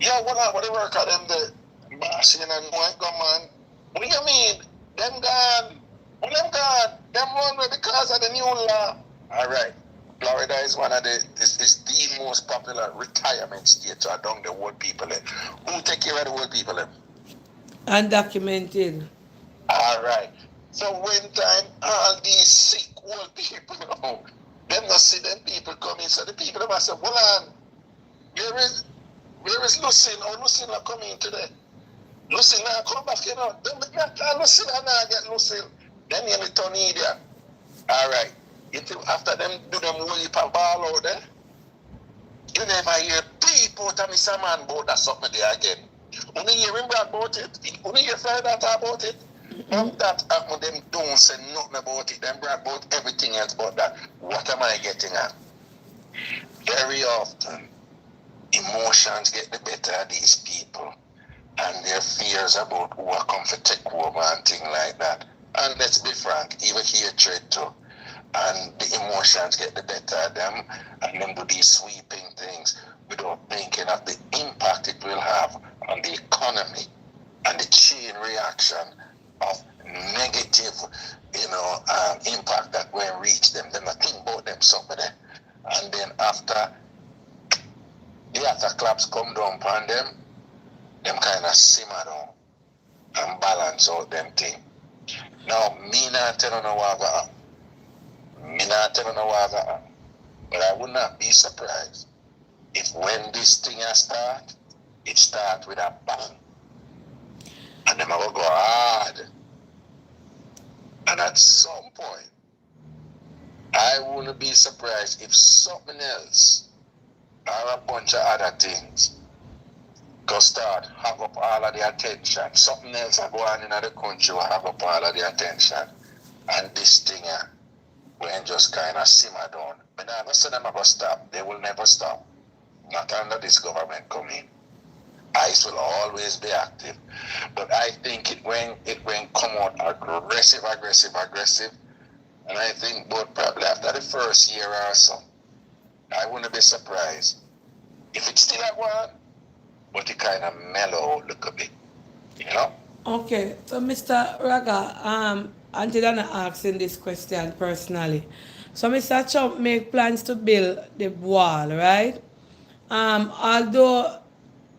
yeah, what they work at them, the boss, no, I go, man. What do you mean? Them gone. What them gone? Them run away because of the new law. All right. Florida is one of is the most popular retirement states among the old people. Who take care of the old people? Undocumented. All right. So when time all these sick old people, them not see them people coming. So the people them say, well, where is Lucille? Oh, Lucille not coming today. Lucille now come back, Them not Lucille now get Lucille. Then you need to need ya. All right. After them do them whole heap of ball out there, you never hear people tell me some man about that something there again. Only hear him brag about it. Only hear Florida talk about it. From that happen, them don't say nothing about it. Them brag about everything else but that. What am I getting at? Very often, emotions get the better of these people and their fears about who are come to take over and things like that. And let's be frank, even hatred too. And the emotions get the better of them and then do these sweeping things without thinking of the impact it will have on the economy and the chain reaction of negative, impact that will reach them. Then I think about them something there. And then after the afterclaps come down upon them kind of simmer down and balance out them thing. Now, me not telling no what go happen. But I would not be surprised if when this thing start, it start with a bang. And them will go hard. And at some point, I wouldn't be surprised if something else or a bunch of other things go start have up all of the attention. Something else are going in the country will have up all of the attention. And this thing will just kind of simmer down. But I never say them ever stop. They will never stop. Not under this government coming. ICE will always be active. But I think it when come out aggressive. And I think but probably after the first year or so, I wouldn't be surprised if it's still at one, but it kind of mellow a little bit, Okay, so Mr. Raga, Auntie Donna asking this question personally. So Mr. Trump make plans to build the wall, right? Although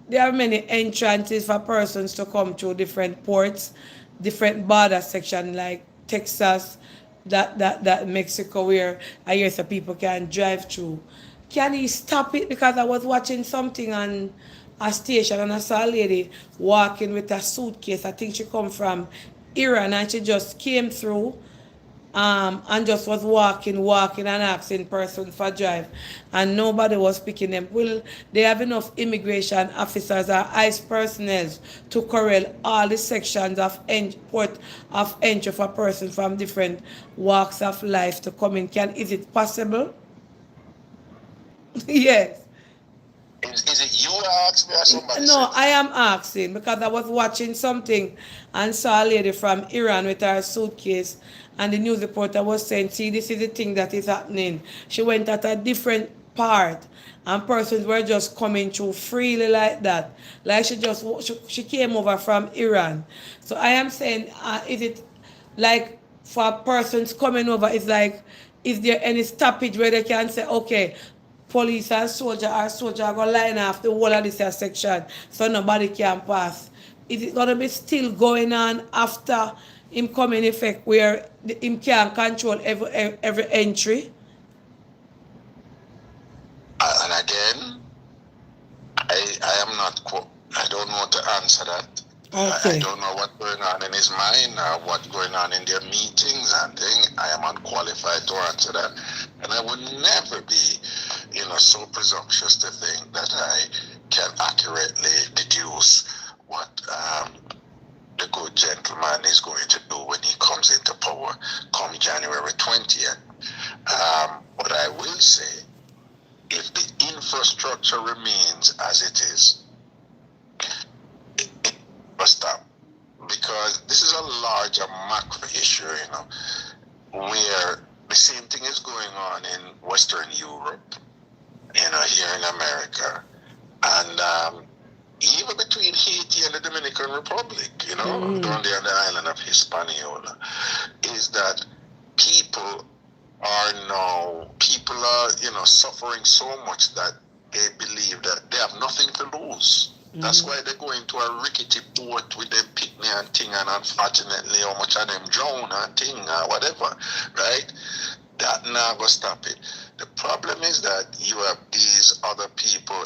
there are many entrances for persons to come through different ports, different border section like Texas, that Mexico where I hear some people can drive through. Can he stop it? Because I was watching something on a station and I saw a lady walking with a suitcase. I think she come from Iran and she just came through and just was walking and asking person for drive. And nobody was picking them. Will they have enough immigration officers or ICE personnel to corral all the sections of port of entry for persons from different walks of life to come in? Is it possible? Yes. Is it you to ask me or somebody No, said I it? am asking because I was watching something and saw a lady from Iran with her suitcase, and the news reporter was saying, "See, this is the thing that is happening." She went at a different part, and persons were just coming through freely like that, like she came over from Iran. So I am saying, is it like for persons coming over? It's like, is there any stoppage where they can say, okay, police and soldier are going to line off the whole of this here section so nobody can pass? Is it going to be still going on after him come in effect where him can control every entry? And again, I am not, I don't know to answer that. I Okay. don't know what's going on in his mind or what's going on in their meetings and things. I am unqualified to answer that. And I would never be, so presumptuous to think that I can accurately deduce what the good gentleman is going to do when he comes into power come January 20th. But I will say, if the infrastructure remains as it is, it must stop. Because this is a larger macro issue, where the same thing is going on in Western Europe, here in America, and even between Haiti and the Dominican Republic, down there on the island of Hispaniola, is that people are suffering so much that they believe that they have nothing to lose. That's why they go into a rickety boat with them picnic and thing, and unfortunately how much of them drown and thing or whatever, right? That never stop it. The problem is that you have these other people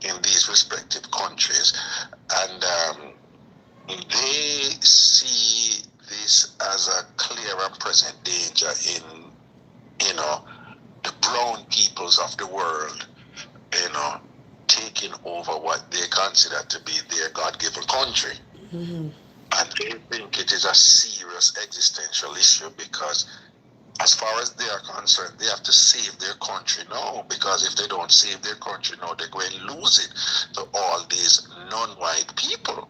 in these respective countries, and they see this as a clear and present danger in, the brown peoples of the world, taking over what they consider to be their God-given country. And they think it is a serious existential issue because as far as they are concerned, they have to save their country now, because if they don't save their country now, they're going to lose it to all these non-white people.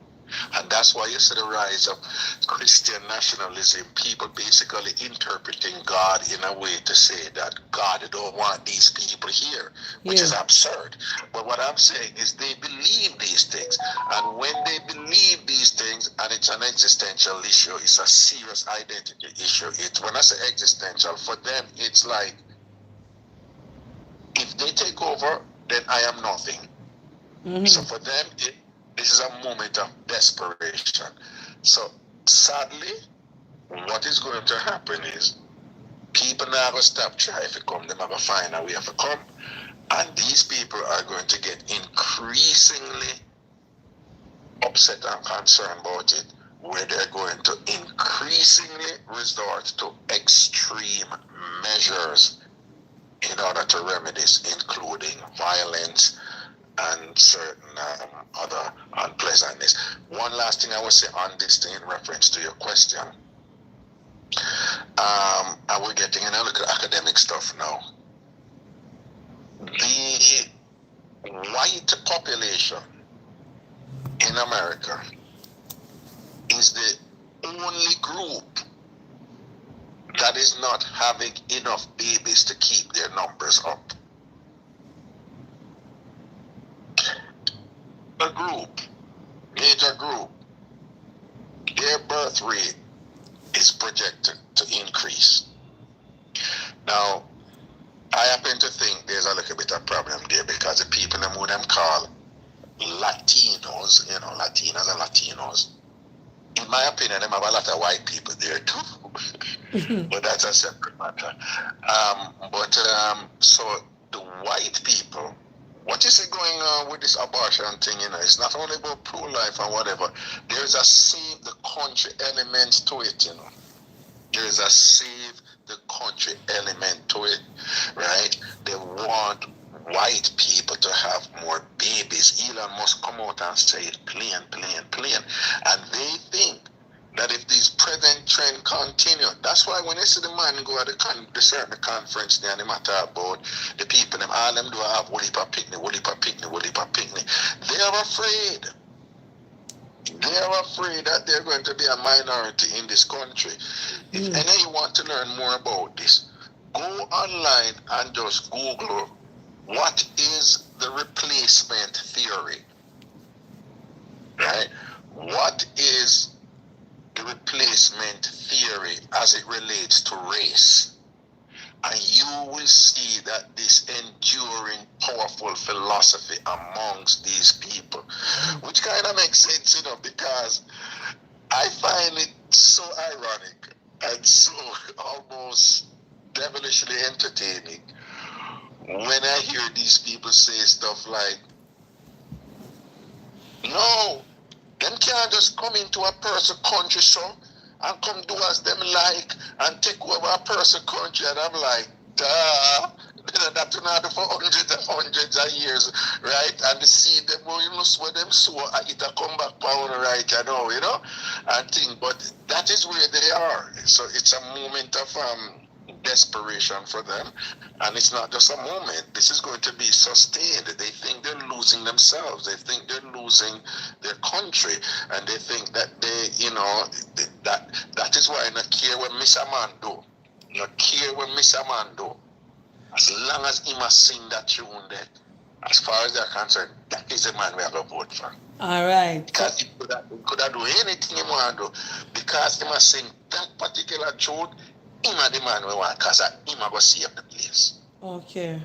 And that's why you see the rise of Christian nationalism, people basically interpreting God in a way to say that God don't want these people here, which is absurd. But what I'm saying is they believe these things. And when they believe these things, and it's an existential issue, it's a serious identity issue. When I say existential, for them, it's like, if they take over, then I am nothing. So for them, this is a moment of desperation. So sadly, what is going to happen is people now going to stop trying to come. They're going to find a way to come. And these people are going to get increasingly upset and concerned about it, where they're going to increasingly resort to extreme measures in order to remedy this, including violence and certain other unpleasantness. One last thing I will say on this thing in reference to your question. And we're getting into academic stuff now. The white population in America is the only group that is not having enough babies to keep their numbers up. Major group, their birth rate is projected to increase. Now, I happen to think there's a little bit of problem there because the people who them call Latinos, Latinas and Latinos, in my opinion, them have a lot of white people there too. But that's a separate matter. So the white people, what is it going on with this abortion thing? It's not only about pro-life and whatever. There's a save the country element to it. There is a save the country element to it, right? They want white people to have more babies. Elon Musk come out and say it plain. And they think that if these present trend continue. That's why when you see the man go at the certain conference there, they matter about the people, them all them do have woolly picnic, they are afraid. They are afraid that they're going to be a minority in this country. If any of you want to learn more about this, go online and just Google what is the replacement theory. Right? What is the replacement theory as it relates to race? And you will see that this enduring, powerful philosophy amongst these people, which kind of makes sense, you know, because I find it so ironic and so almost devilishly entertaining when I hear these people say stuff like, no, them can't just come into a person country, so, and come do as them like and take over a person country. And I'm like, duh. That will not for hundreds of years, right? And the seed them, well, you must where them sow, it a come back pound right, you know, and thing. But that is where they are. So it's a moment of desperation for them, and it's not just a moment. This is going to be sustained. They think they're losing themselves. They think they're losing their country, and they think that they, you know, that is why not care what Miss Amando, not care what Miss Amando. As long as he must sing that tune, that as far as they're concerned, that is the man we are going to vote for. All right. Because he could have do anything he want to do, because he must sing that particular tune. Him are the man we want, because him are going to save the place. Okay.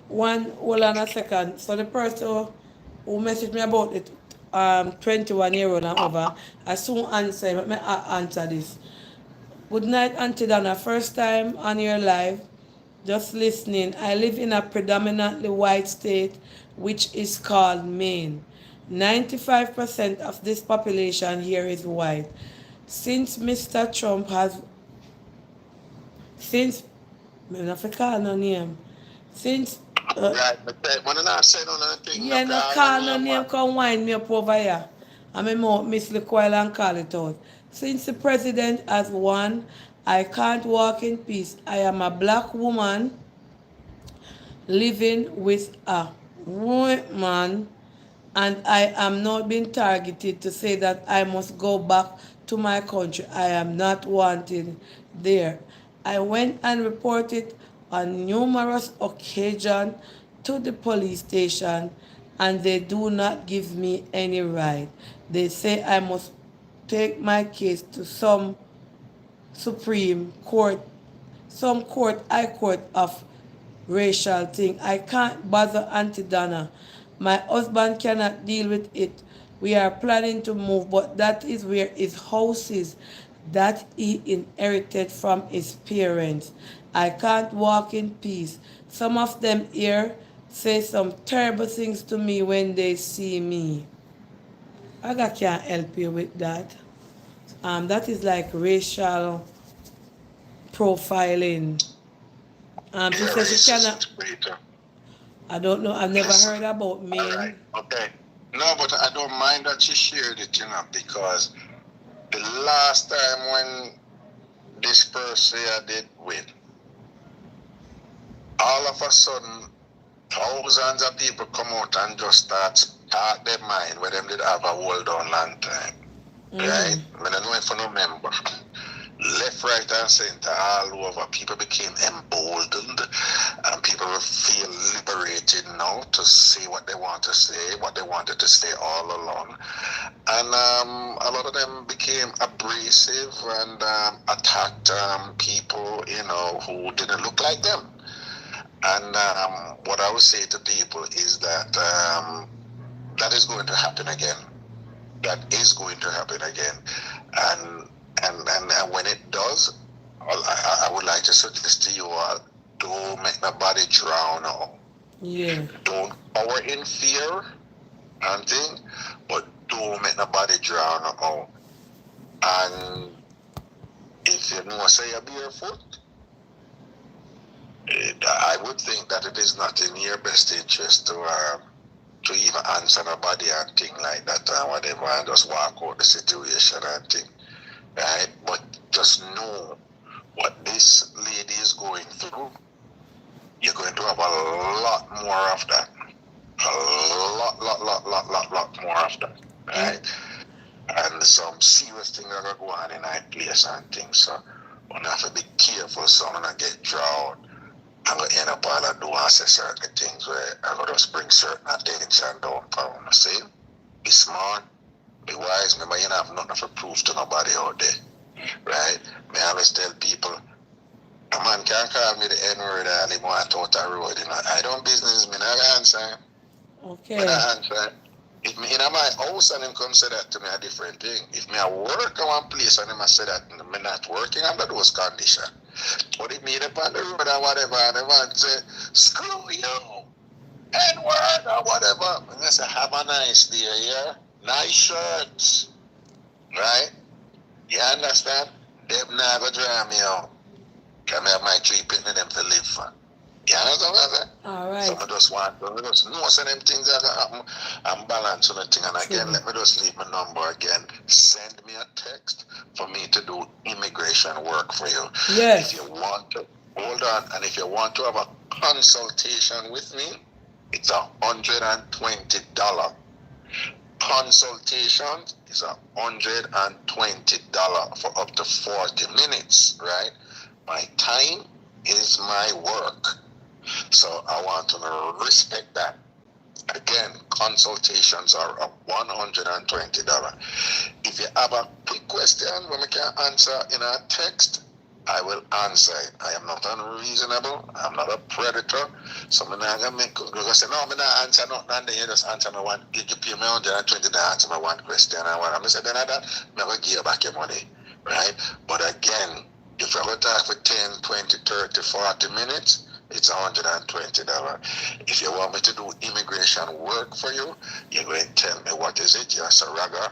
Hold on a second. So the person who messaged me about it, 21-year-old and over, I soon answer. Let me answer this. Good night, Auntie Donna. First time on your live, just listening. I live in a predominantly white state, which is called Maine. 95% of this population here is white. Since Mr. Trump has since I'm not call no name. Since Right, but when I say no thing, yeah, no call no name come wind me up over here. I'm a more Miss Liquoil and call it out. Since the president has won, I can't walk in peace. I am a black woman living with a white man, and I am not being targeted to say that I must go back to my country. I am not wanted there. I went and reported on numerous occasions to the police station, and they do not give me any right. They say I must take my case to some Supreme Court, some court, High Court of racial thing. I can't bother Auntie Donna. My husband cannot deal with it. We are planning to move, but that is where his house is that he inherited from his parents. I can't walk in peace. Some of them here say some terrible things to me when they see me. I can't help you with that. That is like racial profiling. She says she cannot. I don't know. I've never heard about Maine. Right. Okay. No, but I don't mind that she shared it, you know, because the last time when this person I did win, all of a sudden, thousands of people come out and just start their mind where them did have a hold on long time. Right? When I know if I don't remember. Left, right, and center, all over. People became emboldened, and people feel liberated now to say what they want to say, what they wanted to say all along. And a lot of them became abrasive and attacked people, you know, who didn't look like them. And what I would say to people is that that is going to happen again. That is going to happen again. And when it does, I would like to suggest to you all, don't make nobody drown out. Yeah. Don't power in fear and thing, but don't make nobody drown out. And if you know say you're barefoot, I would think that it is not in your best interest to even answer nobody and thing like that or whatever, and just walk out the situation and thing. Right? But just know what this lady is going through. You're going to have a lot more of that. A lot more of that. Right? And some serious things are going to go on in that place and things. So we have to be careful so I'm not get drawn. I'm going to end up all I do and say certain things where I'm going to just bring certain attention down for them. See? Be smart, be wise. Remember, you don't have nothing to prove to nobody out there. Right? I always tell people, a man can't call me the N-word and he want out the road. You know? I don't business, me not answer. Okay. Me not answer. If me in my house and him come say that to me a different thing. If me I work in one place and him I say that me not working under those conditions. But if me up on the road and whatever and the man say, screw you, N-word or whatever. And I say, have a nice day, yeah? Nice shirt. Right? You understand? Them never dry me out. Can I have my 3 penny them to live for? You understand what I'm saying? All right. So I just want to just know some them things that happen and balance on the thing. And again, let me just leave my number again. Send me a text for me to do immigration work for you. Yes. If you want to, hold on, and if you want to have a consultation with me, it's $120. Consultation is $120 for up to 40 minutes, right? My time is my work. So I want to respect that. Again, consultations are $120. If you have a quick question when I can answer in a text, I will answer it. I am not unreasonable. I'm not a predator. So I'm not going to say, no, I'm not answer nothing, and then you just answer me one. You pay me $120 to answer me one question. And what I'm going to say, then I don't, I'm going to give you back your money. Right? But again, if I go talk for 10, 20, 30, 40 minutes, it's $120. If you want me to do immigration work for you, you're going to tell me what is it. You're a Raga.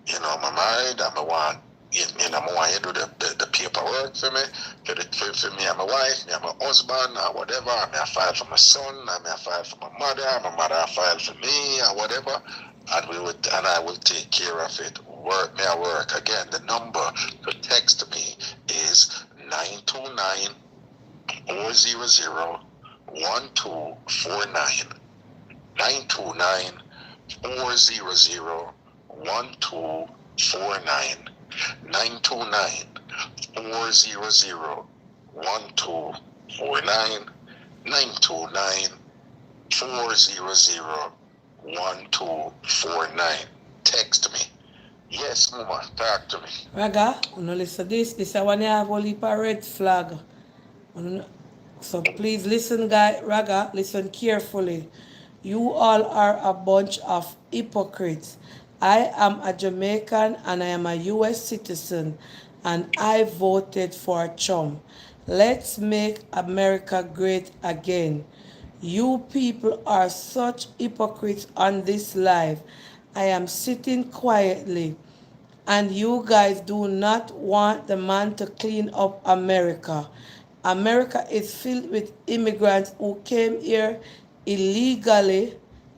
You know, I'm married. I want you to do the paperwork for me, for me and my wife, me and my husband, or whatever. I may file for my son, I may file for my mother file for me, or whatever. And I will take care of it. Work me at work. Again, the number to text me is 929 400 1249. 929 400 1249. 929 400 1249. 929 400 1249. Text me. Yes, Mama, talk to me. Raga, no listen this. This I want to have only a red flag. So please listen, guy. Raga, listen carefully. You all are a bunch of hypocrites. I am a Jamaican and I am a US citizen and I voted for Trump. Let's make America great again. You people are such hypocrites on this live. I am sitting quietly and you guys do not want the man to clean up America. America is filled with immigrants who came here illegally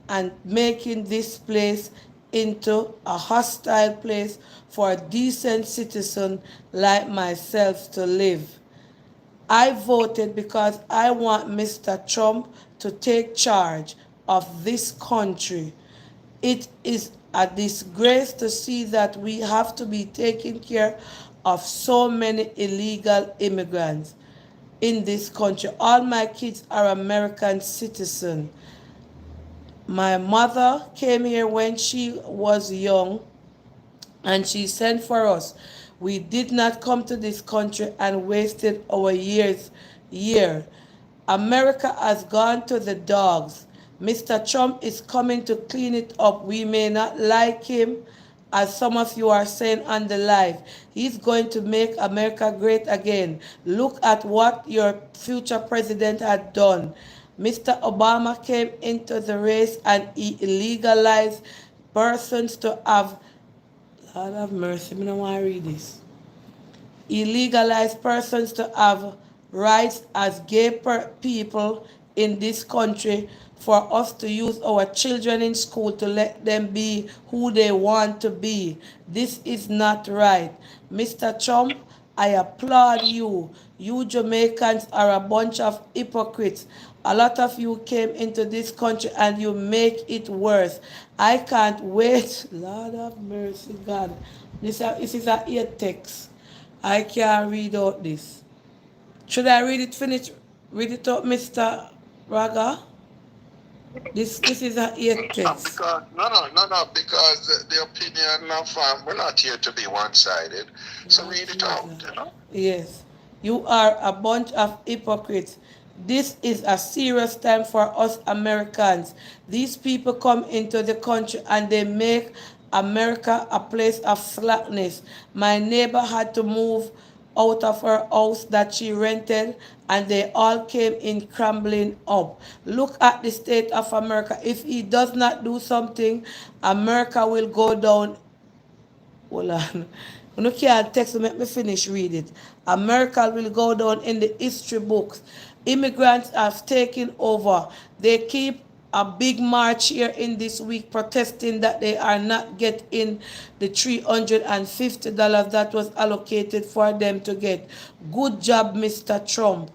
and making this place into a hostile place for a decent citizen like myself to live. I voted because I want Mr. Trump to take charge of this country. It is a disgrace to see that we have to be taking care of so many illegal immigrants in this country. All my kids are American citizens. My mother came here when she was young and she sent for us. We did not come to this country and wasted our years here. America has gone to the dogs. Mr. Trump is coming to clean it up. We may not like him, as some of you are saying on the live. He's going to make America great again. Look at what your future president had done. Mr. Obama came into the race and he legalized persons to have, Lord have mercy, I don't want to read this. He legalized persons to have rights as gay people in this country for us to use our children in school to let them be who they want to be. This is not right. Mr. Trump I applaud you. You Jamaicans are a bunch of hypocrites. A lot of you came into this country and you make it worse. I can't wait. Lord of mercy, God. This is a ear text. I can't read out this. Should I read it finish? Read it out, Mr. Raga? This is a ear text. Because no, because the opinion of we're not here to be one-sided. So Lord read it out, Jesus. you know. Yes. You are a bunch of hypocrites. This is a serious time for us Americans. These people come into the country and they make America a place of slackness. My neighbor had to move out of her house that she rented and they all came in crumbling up. Look at the state of America. If he does not do something, America will go down. Hold on. You can't text me, make me finish read it. America will go down in the history books. Immigrants have taken over. They keep a big march here in this week protesting that they are not getting the $350 that was allocated for them to get. Good job, Mr. Trump.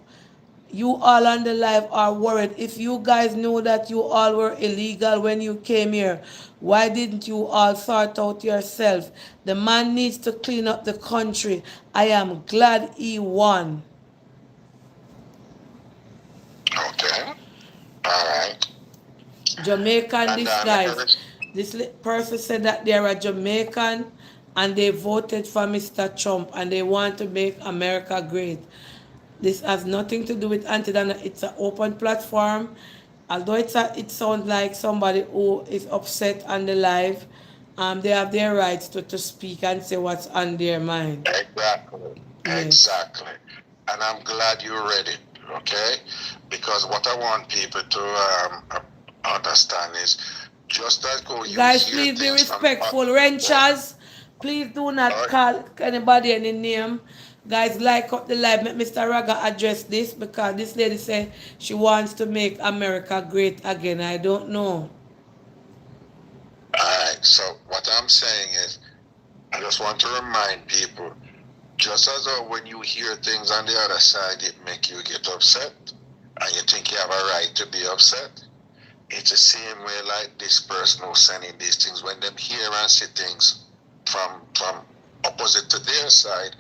You all on the live are worried. If you guys know that you all were illegal when you came here, why didn't you all sort out yourself? The man needs to clean up the country. I am glad he won. Okay. All right. Jamaican, And this guys. This person said that they're a Jamaican and they voted for Mr. Trump and they want to make America great. This has nothing to do with Auntie Donna. It's an open platform. Although it sounds like somebody who is upset on the live, they have their rights to speak and say what's on their mind. Exactly. Yes. Exactly. And I'm glad you read it, okay? Because what I want people to understand is just as go you Guys, hear please be things from respectful. Wrenchers, please do not call anybody any name. Guys, like up the live. Make Mr. Raga address this because this lady said she wants to make America great again. I don't know. Alright, so what I'm saying is I just want to remind people, just as when you hear things on the other side it make you get upset and you think you have a right to be upset. It's the same way like this person who's sending these things, when them hear and see things from opposite to their side,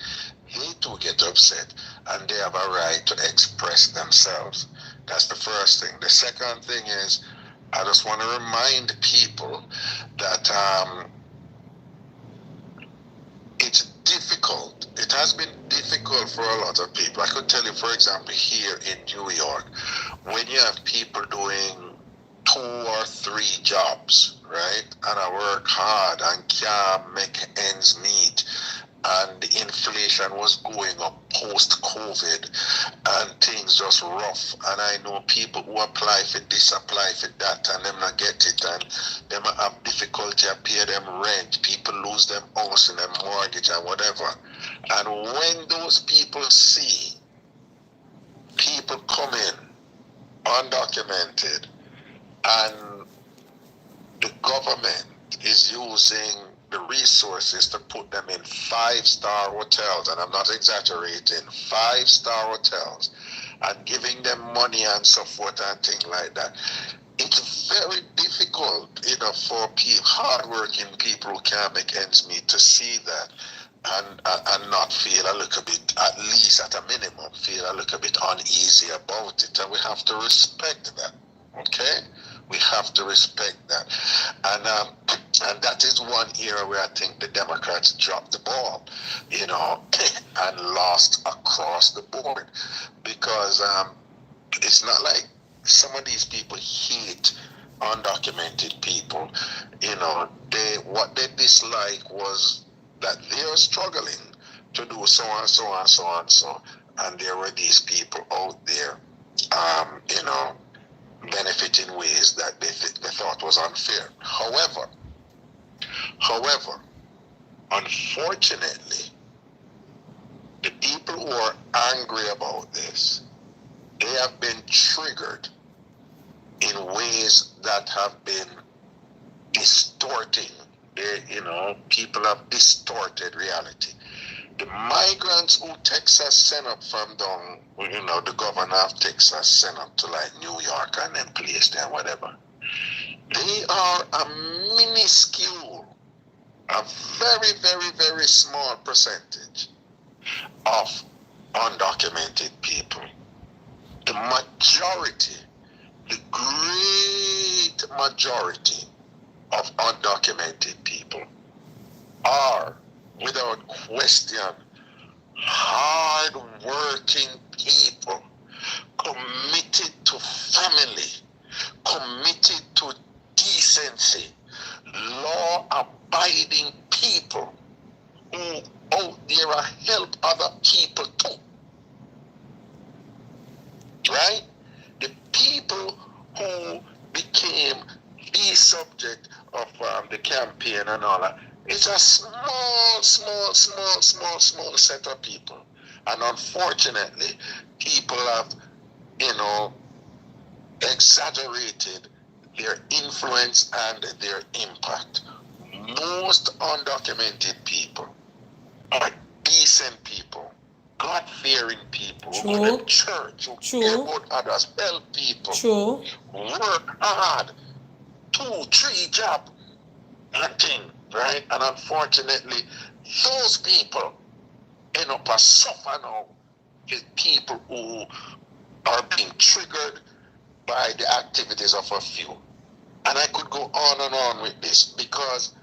they too get upset and they have a right to express themselves. That's the first thing. The second thing is I just want to remind people that it's difficult. It has been difficult for a lot of people. I could tell you, for example, here in New York, when you have people doing 2 or 3 jobs, right? And I work hard and can't make ends meet. And the inflation was going up post-COVID and things just rough. And I know people who apply for this, apply for that, and them not get it. And them have difficulty to pay them rent. People lose them house and their mortgage and whatever. And when those people see people come in undocumented, and the government is using the resources to put them in 5-star hotels, and I'm not exaggerating, 5-star hotels, and giving them money and so forth and things like that. It's very difficult, for hardworking people who can't make ends meet to see that and not feel a little bit, at least at a minimum, feel a little bit uneasy about it. And we have to respect that, okay? We have to respect that. And that is one area where I think the Democrats dropped the ball, and lost across the board. Because it's not like some of these people hate undocumented people. What they dislike was that they are struggling to do so and so and so and so. And there were these people out there, benefit in ways that they thought was unfair. However, unfortunately, the people who are angry about this, they have been triggered in ways that have been distorting. People have distorted reality. The migrants who Texas sent up from down, the governor of Texas sent up to like New York and then placed there, whatever. They are a minuscule, a very, very, very small percentage of undocumented people. The majority, the great majority of undocumented people are, without question, hard-working people, committed to family, committed to decency, law-abiding people who out there help other people too. Right? The people who became the subject of the campaign and all that, it's a small set of people. And unfortunately, people have, exaggerated their influence and their impact. Most undocumented people are decent people, God-fearing people, who go to church, who care about others, help people, work hard, 2-3 jobs, nothing, right? And unfortunately, those people end up as suffer now with people who are being triggered by the activities of a few. And I could go on and on with this, because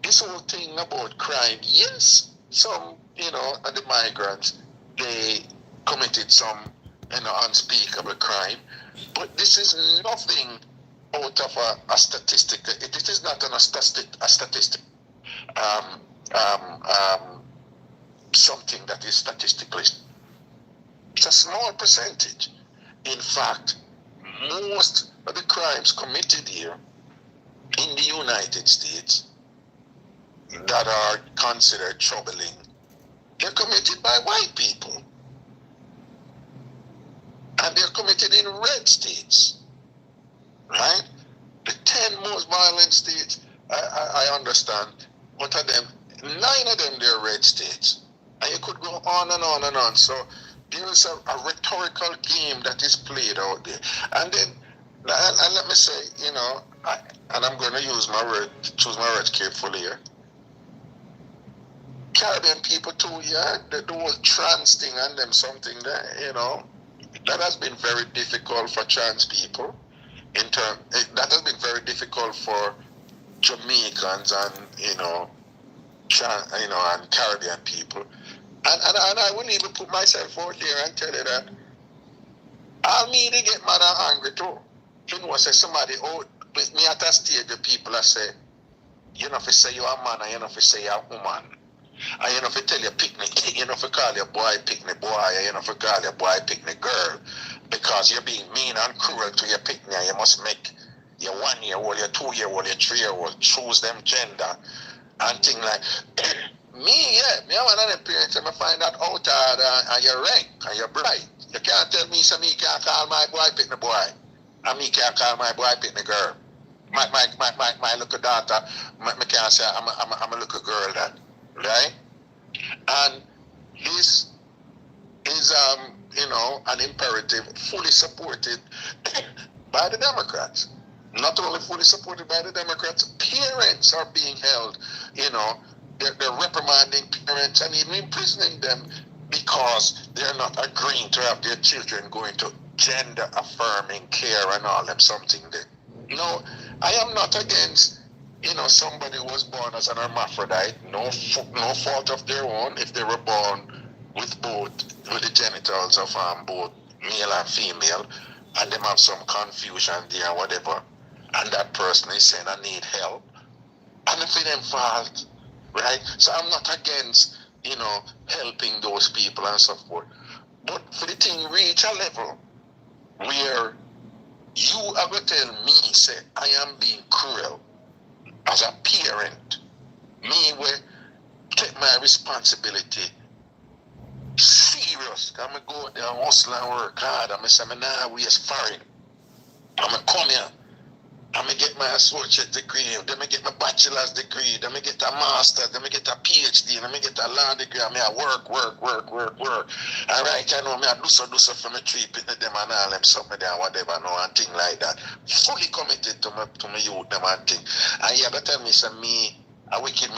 this whole thing about crime, yes, some, and the migrants, they committed some, unspeakable crime, but this is nothing out of a statistic. It is not a statistic, something that is statistically. It's a small percentage. In fact, most of the crimes committed here in the United States that are considered troubling, they're committed by white people. And they're committed in red states. Right? The 10 most violent states, I understand, what are them? 9 of them, they're red states. And you could go on and on and on. So there is a rhetorical game that is played out there. And then, and let me say, and I'm going to choose my words carefully here. Caribbean people too, yeah, the whole trans thing and them something there, that has been very difficult for trans people. That has been very difficult for Jamaicans and and Caribbean people, and I wouldn't even put myself out there and tell you that I'll need to get mad and angry too. Say somebody me at a stage, the people I say, you know, if you say you're a man and you know if you say you're a woman, and you know if you tell your picnic, you know if you call your boy picnic boy, and you know if you call your boy picnic girl, because you're being mean and cruel to your picnic, you must make your 1-year-old, your 2-year-old, your 3-year-old choose them gender and things like me, one of them parents, and I find that out and you're rank and you're bright. You can't tell me so me can't call my boy picnic boy, and me can't call my boy picnic girl. My little daughter, me can't say I'm a little girl that, right? And this is an imperative fully supported by the Democrats. Not only fully supported by the Democrats, parents are being held, they're reprimanding parents and even imprisoning them because they're not agreeing to have their children going to gender affirming care and all them something that, I am not against, somebody who was born as an hermaphrodite, no fault of their own if they were born with the genitals of both male and female, and them have some confusion there, whatever, and that person is saying, I need help, and if it involved, right? So I'm not against, helping those people and so forth. But for the thing reach a level where you are going to tell me, say, I am being cruel as a parent, me will take my responsibility serious. I'm going to go there and hustle and work hard. I'm going to say, I'm not waste foreign. I'm going to come here I'm gonna get my associate degree, then I get my bachelor's degree, then I get a master's, then I get a PhD, then I get a law degree, and I work. All right, I know me I do so for me treat them and all them something there, whatever, no, and thing like that. Fully committed to my youth, them and thing. And you gotta tell me, say me, I wicked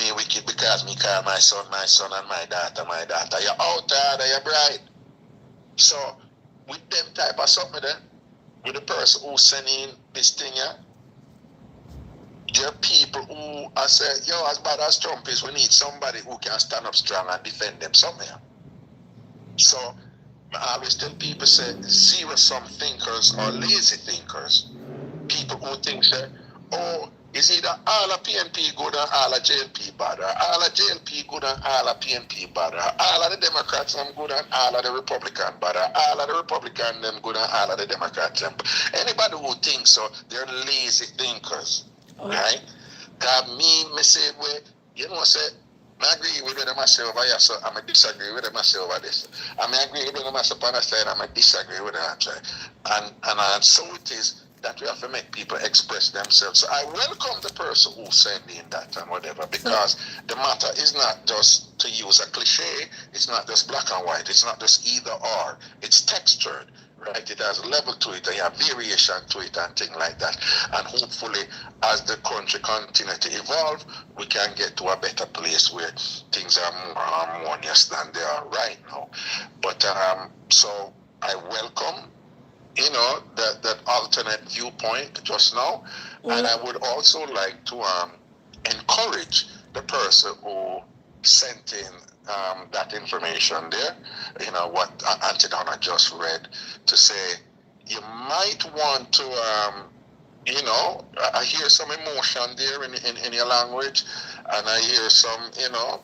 because me call my son, and my daughter, You're out there, you're bright. So, with them type of something there, with the person who's sending this thing, yeah, there are people who are saying, yo, as bad as Trump is, we need somebody who can stand up strong and defend them somewhere. So, I always tell people, say, zero-sum thinkers or lazy thinkers. People who think, say, oh, is either all of PNP good or all of JLP bad, or all of JLP good and all of PNP bad, or all of the Democrats them good and all of the Republicans bad, or all of the Republicans them good and all of the Democrats them. Anybody who thinks so, they're lazy thinkers, right? Cause me say, well, you know, say, I agree with them myself over here, so I'm going to disagree with them myself over this. I agree with them myself on the side, I'm going to disagree with them on the side. And so it is that we have to make people express themselves. So I welcome the person who's sending that and whatever, because the matter is not just, to use a cliche, it's not just black and white, it's not just either or, it's textured, right? It has a level to it, you have variation to it and things like that. And hopefully, as the country continue to evolve, we can get to a better place where things are more harmonious than they are right now. But so I welcome, you know, that alternate viewpoint just now. And I would also like to encourage the person who sent in that information there, you know, what Auntie Donna just read, to say, you might want to, you know, I hear some emotion there in your language, and I hear some, you know,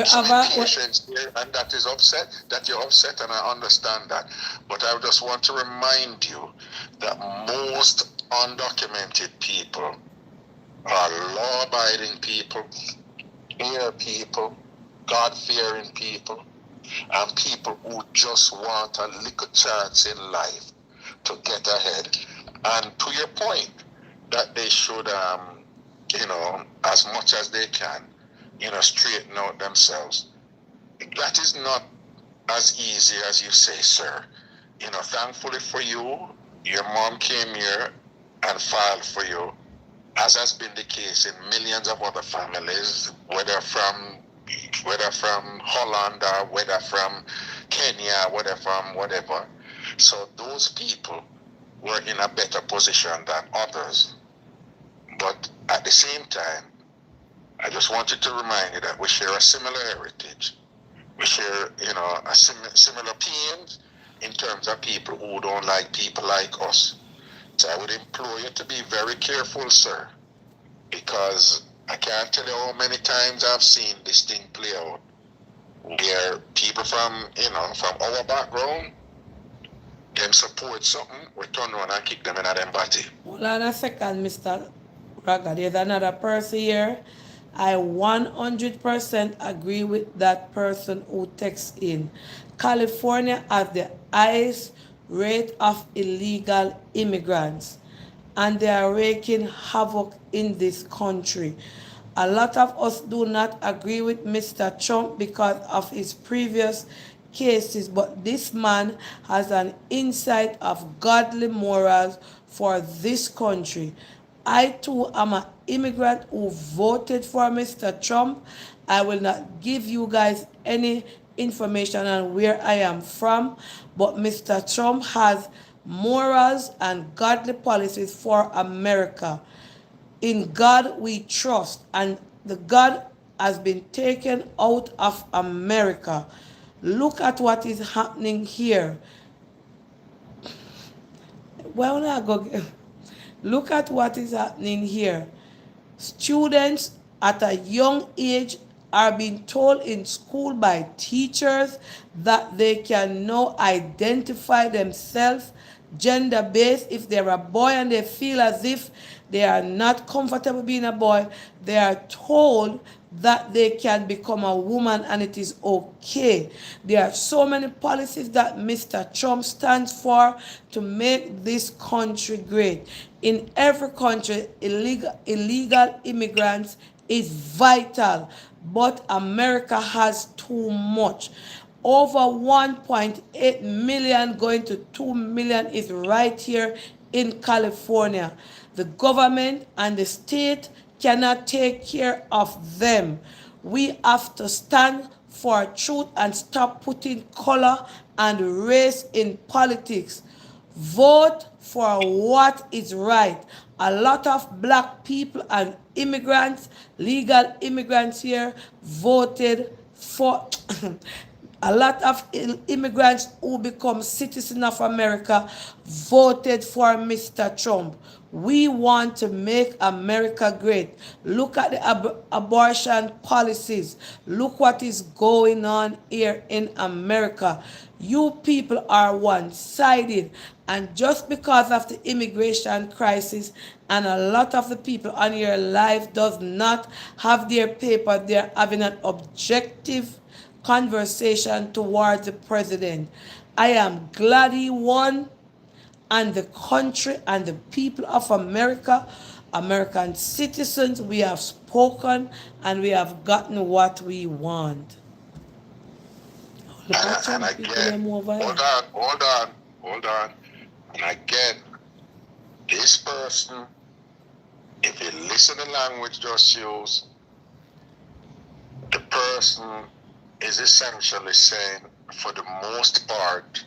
some impatience there, and that is upset, that you're upset, and I understand that. But I just want to remind you that most undocumented people are law-abiding people, fair people, God-fearing people, and people who just want a little chance in life to get ahead. And to your point, that they should, you know, as much as they can, you know, straighten out themselves. That is not as easy as you say, sir. You know, thankfully for you, your mom came here and filed for you, as has been the case in millions of other families, whether from Holland or whether from Kenya, whether from whatever. So those people were in a better position than others. But at the same time, I just wanted to remind you that we share a similar heritage. We share, you know, a similar pains in terms of people who don't like people like us. So I would implore you to be very careful, sir, because I can't tell you how many times I've seen this thing play out, where people from, you know, from our background, them support something, we turn around and kick them in them body. Hold on a second, Mr. Raga. There's another person here. I 100% agree with that person who texts in. California has the highest rate of illegal immigrants, and they are wreaking havoc in this country. A lot of us do not agree with Mr. Trump because of his previous cases, but this man has an insight of godly morals for this country. I too am an immigrant who voted for Mr. Trump. I will not give you guys any information on where I am from, but Mr. Trump has morals and godly policies for America. In God we trust, and the God has been taken out of America. Look at what is happening here. Well, now go. Look at what is happening here. Students at a young age are being told in school by teachers that they can now identify themselves gender based. If they're a boy and they feel as if they are not comfortable being a boy, they are told that they can become a woman and it is okay. There are so many policies that Mr. Trump stands for to make this country great. In every country, illegal immigrants is vital, but America has too much. Over 1.8 million going to 2 million is right here in California. The government and the state cannot take care of them. We have to stand for truth and stop putting color and race in politics. Vote for what is right. A lot of black people and immigrants, legal immigrants here, voted for a lot of immigrants who become citizens of America voted for Mr. Trump. We want to make America great. Look at the abortion policies. Look what is going on here in America. You people are one-sided. And just because of the immigration crisis and a lot of the people on your life does not have their paper, they're having an objective conversation towards the president. I am glad he won, and the country and the people of America, American citizens, we have spoken and we have gotten what we want. Look at And some people them again, over here. hold on. And again, this person, if you listen to the language just used, the person is essentially saying, for the most part,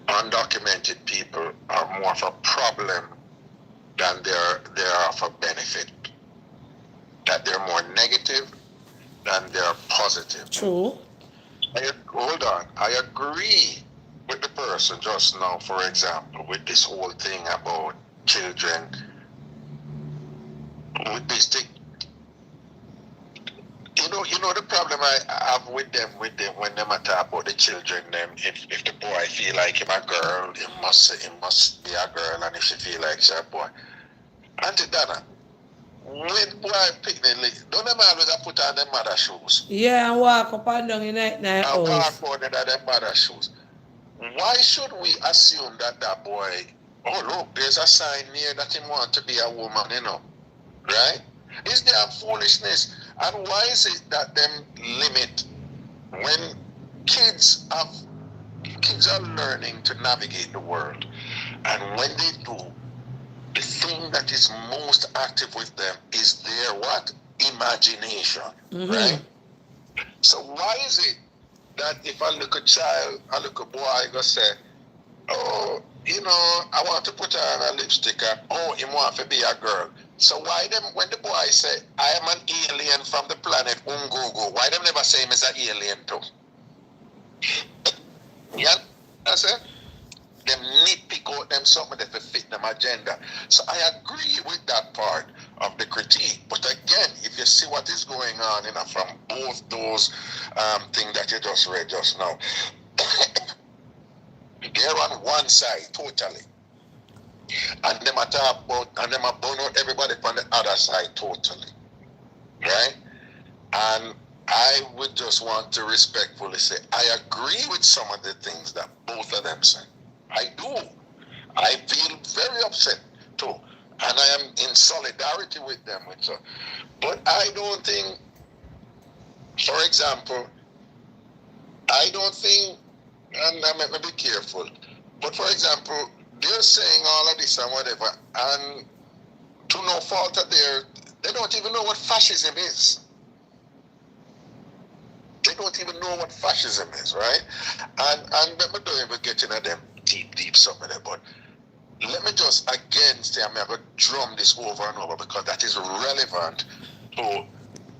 undocumented people are more of a problem than they're of a benefit. That they're more negative than they're positive. True. Hold on. I agree with the person just now, for example, with this whole thing about children. With this thing, you know the problem I have with them when they talk about the children. Them, if the boy feel like him a girl, it must be a girl, and if she feel like she's a boy. Auntie Donna, when boy picnic, don't them always put on them mother shoes? Yeah, and walk up and down in night And house. walk on them mother shoes. Why should we assume that boy? Oh look, there's a sign here that he want to be a woman, right? It's damn foolishness. And why is it that them limit when kids are learning to navigate the world, and when they do, the thing that is most active with them is their what? Imagination, right? So why is it that if I look a child, I look a boy, I go say, oh, I want to put on a lipstick, and oh, he want to be a girl. So why them, when the boy say, I am an alien from the planet Ungogo, why them never say him is an alien too? Yeah, that's it. Them nitpick out them something that fit them agenda. So I agree with that part of the critique. But again, if you see what is going on, from both those things that you just read just now, they're on one side totally. And them talk about, and them burn out everybody from the other side totally. Right? And I would just want to respectfully say, I agree with some of the things that both of them say. I do. I feel very upset too. And I am in solidarity with them. But I don't think, for example, I don't think, and I'm going to be careful, but for example, they're saying all of this and whatever, and to no fault of theirs, they don't even know what fascism is. They don't even know what fascism is, right? And let me don't even get into them deep something there, but let me just again say, I'm going to drum this over and over because that is relevant to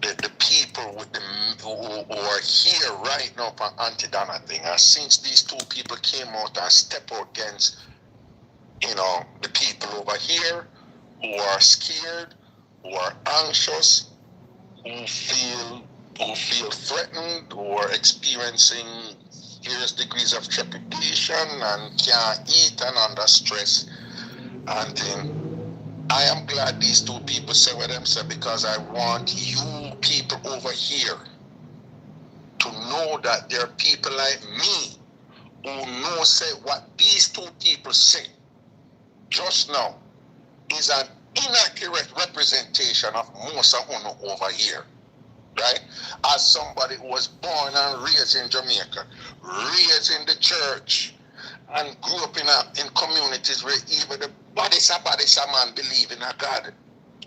the people with who are here right now for Auntie Donna thing. And since these two people came out and stepped out against, the people over here who are scared, who are anxious, who feel threatened, who are experiencing serious degrees of trepidation and can't eat and under stress and thing. I am glad these two people say what them say, because I want you people over here to know that there are people like me who know say what these two people say just now is an inaccurate representation of most of Uno over here. Right? As somebody who was born and raised in Jamaica, raised in the church, and grew up in communities where even the baddest man believe in a God.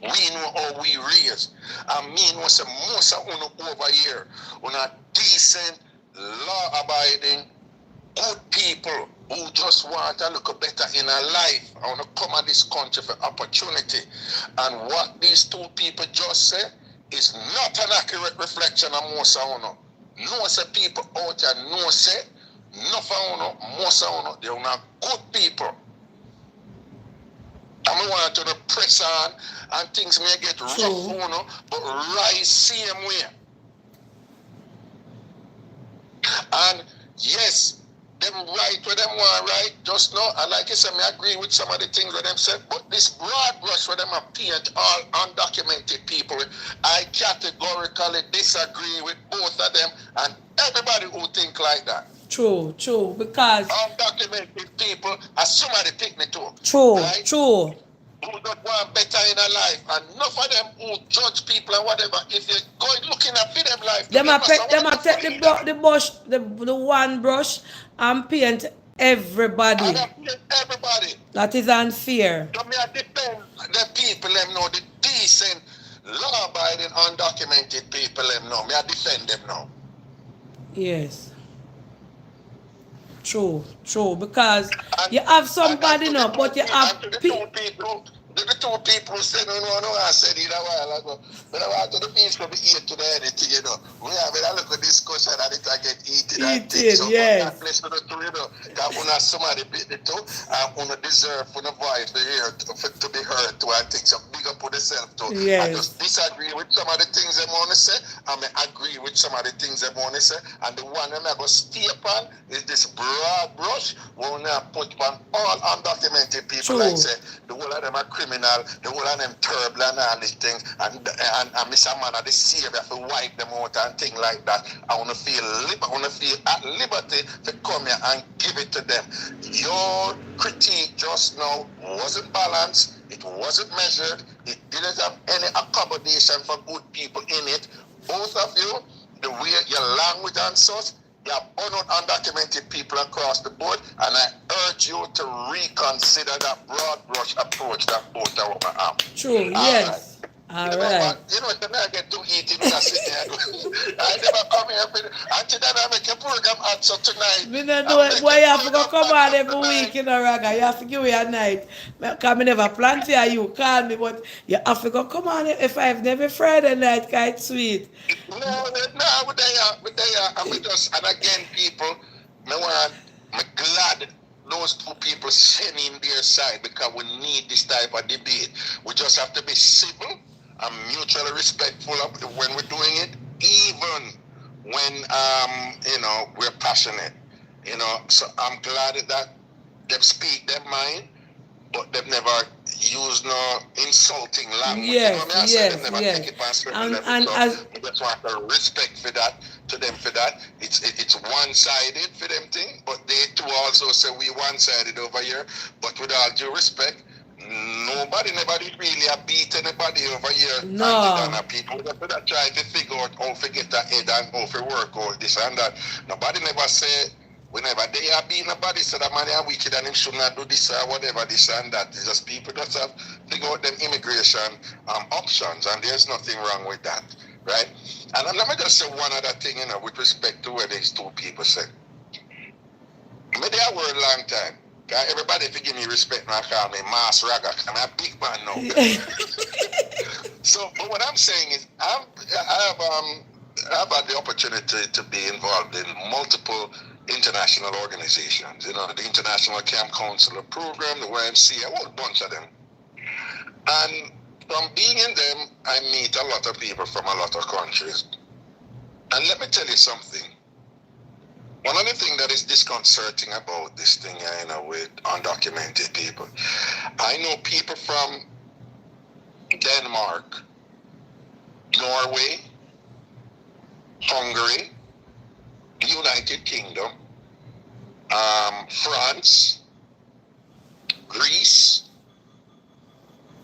We know how we raised. And me know say most of Uno over here, Uno decent, law-abiding, good people who just want a little better in a life. I want to come at this country for opportunity. And what these two people just say is not an accurate reflection of most of Uno. No say people out there, no say, no for Uno, most of Uno, they're not good people. And I want to press on, and things may get rough, Uno, but rise same way. And yes, them right where them want right, just know, and like I said, I agree with some of the things that them said, but this broad brush where them are paint all undocumented people, I categorically disagree with both of them and everybody who think like that. True, because undocumented people are somebody pick me too. True, right? true. Who don't want better in a life, and enough of them who judge people and whatever. If you're going looking at them life, them a take the brush, the one brush, and paint everybody. And paint everybody. That is unfair. So me I defend the people them know, the decent, law-abiding, undocumented people them know. Me I defend them now. Yes. True, because and, you have somebody now, but you have people. The two people said, no, I said it a while ago. But I want to the people be eat to the anything, you know. We have a little discussion and it get eaten. So yes. God bless you, you know. That when somebody beat the two, and deserve for the voice to hear, to be heard to, and things. So big up for yourself too. Yes. I just disagree with some of the things they want to say, and I agree with some of the things they want to say. And the one I'm going to stay upon is this broad brush, we're going to put on all undocumented people. True. Like say, the whole of them are criminal, the whole of them terrible and all these things, and Mr. Man are the savior for wipe them out and things like that. I want to feel at liberty to come here and give it to them. Your critique just now wasn't balanced, it wasn't measured, it didn't have any accommodation for good people in it. Both of you, the way your language and such, you have undocumented people across the board, and I urge you to reconsider that broad brush approach that both of them have. True, yes. All right. You know, when I get to eating, I sit there. I never come here. Until then, I make a program answer tonight. Me don't know it. Boy, you have to go come on every week in a Raga. You have to give me a night. Because I never plan to hear you call me, but you have to go come on if I've never Friday night, quite sweet. No, we're there. And we just, and again, people, I'm glad those two people send in their side, because we need this type of debate. We just have to be civil and mutually respectful of when we're doing it, even when we're passionate. So I'm glad that they speak their mind, but they've never used no insulting language. Yes, They've never take it past certain level. So we just want to respect for that, to them for that. It's one-sided for them thing, but they too also say we one-sided over here. But with all due respect, nobody really have beat anybody over here. No. And people that try to figure out how to get that head and how to work all this and that. Nobody never say, whenever they are being nobody say that man are wicked and him should not do this or whatever, this and that. It's just people that have figure out them immigration options, and there's nothing wrong with that, right? And let me just say one other thing, with respect to what these two people said. Me there were a long time. Everybody forgive me respect now, call me Mass Raga. I'm a big man now. So, but what I'm saying is, I've had the opportunity to be involved in multiple international organizations. The International Camp Counselor Program, the YMCA, a whole bunch of them. And from being in them, I meet a lot of people from a lot of countries. And let me tell you something. One of the things that is disconcerting about this thing, with undocumented people, I know people from Denmark, Norway, Hungary, United Kingdom, France, Greece,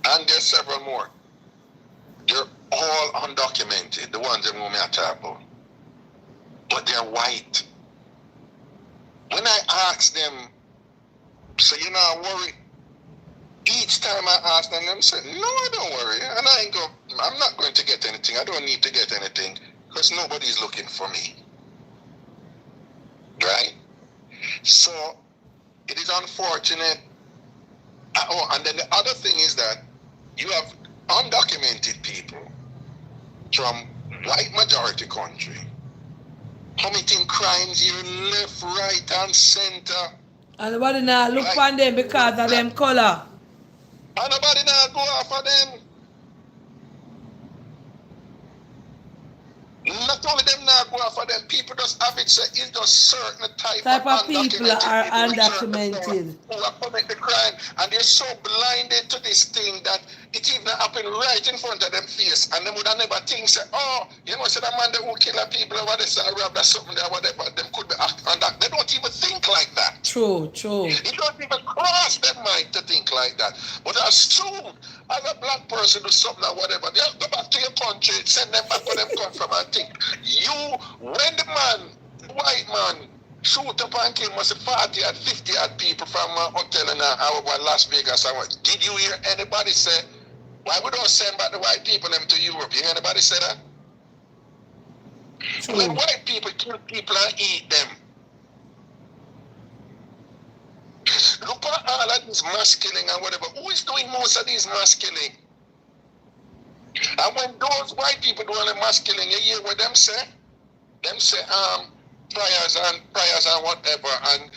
and there's several more. They're all undocumented, the ones that we are talking about. But they're white. When I ask them, so you're not worried? Each time I ask them, they say, no, I don't worry. And I'm not going to get anything. I don't need to get anything because nobody's looking for me. Right? So it is unfortunate. Oh, and then the other thing is that you have undocumented people from white majority country committing crimes here left, right, and center. And nobody now look on them because of them color. And nobody now go after them. Not only them now go after them, people just have it, so it's just certain type of people are undocumented who are committing the crime, and they're so blinded to this thing that it even happened right in front of them face, and they would have never think, say, oh, you know, say the man who kill people or whatever, rob or something there, whatever, them could be acting on that. They don't even think like that. True. It don't even cross their mind to think like that. But as soon as a black person do something or whatever, they have to go back to your country, send them back where them come from and think. When the white man, shoot up and kill must 40 or 50 odd people from a hotel in Las Vegas. Did you hear anybody say, why we don't send back the white people them to Europe? You hear anybody say that? True. When white people kill people and eat them. Look at all of these mass killing and whatever. Who is doing most of these mass killing? And when those white people doing the mass killing, you hear what them say? Them say, prayers and whatever, and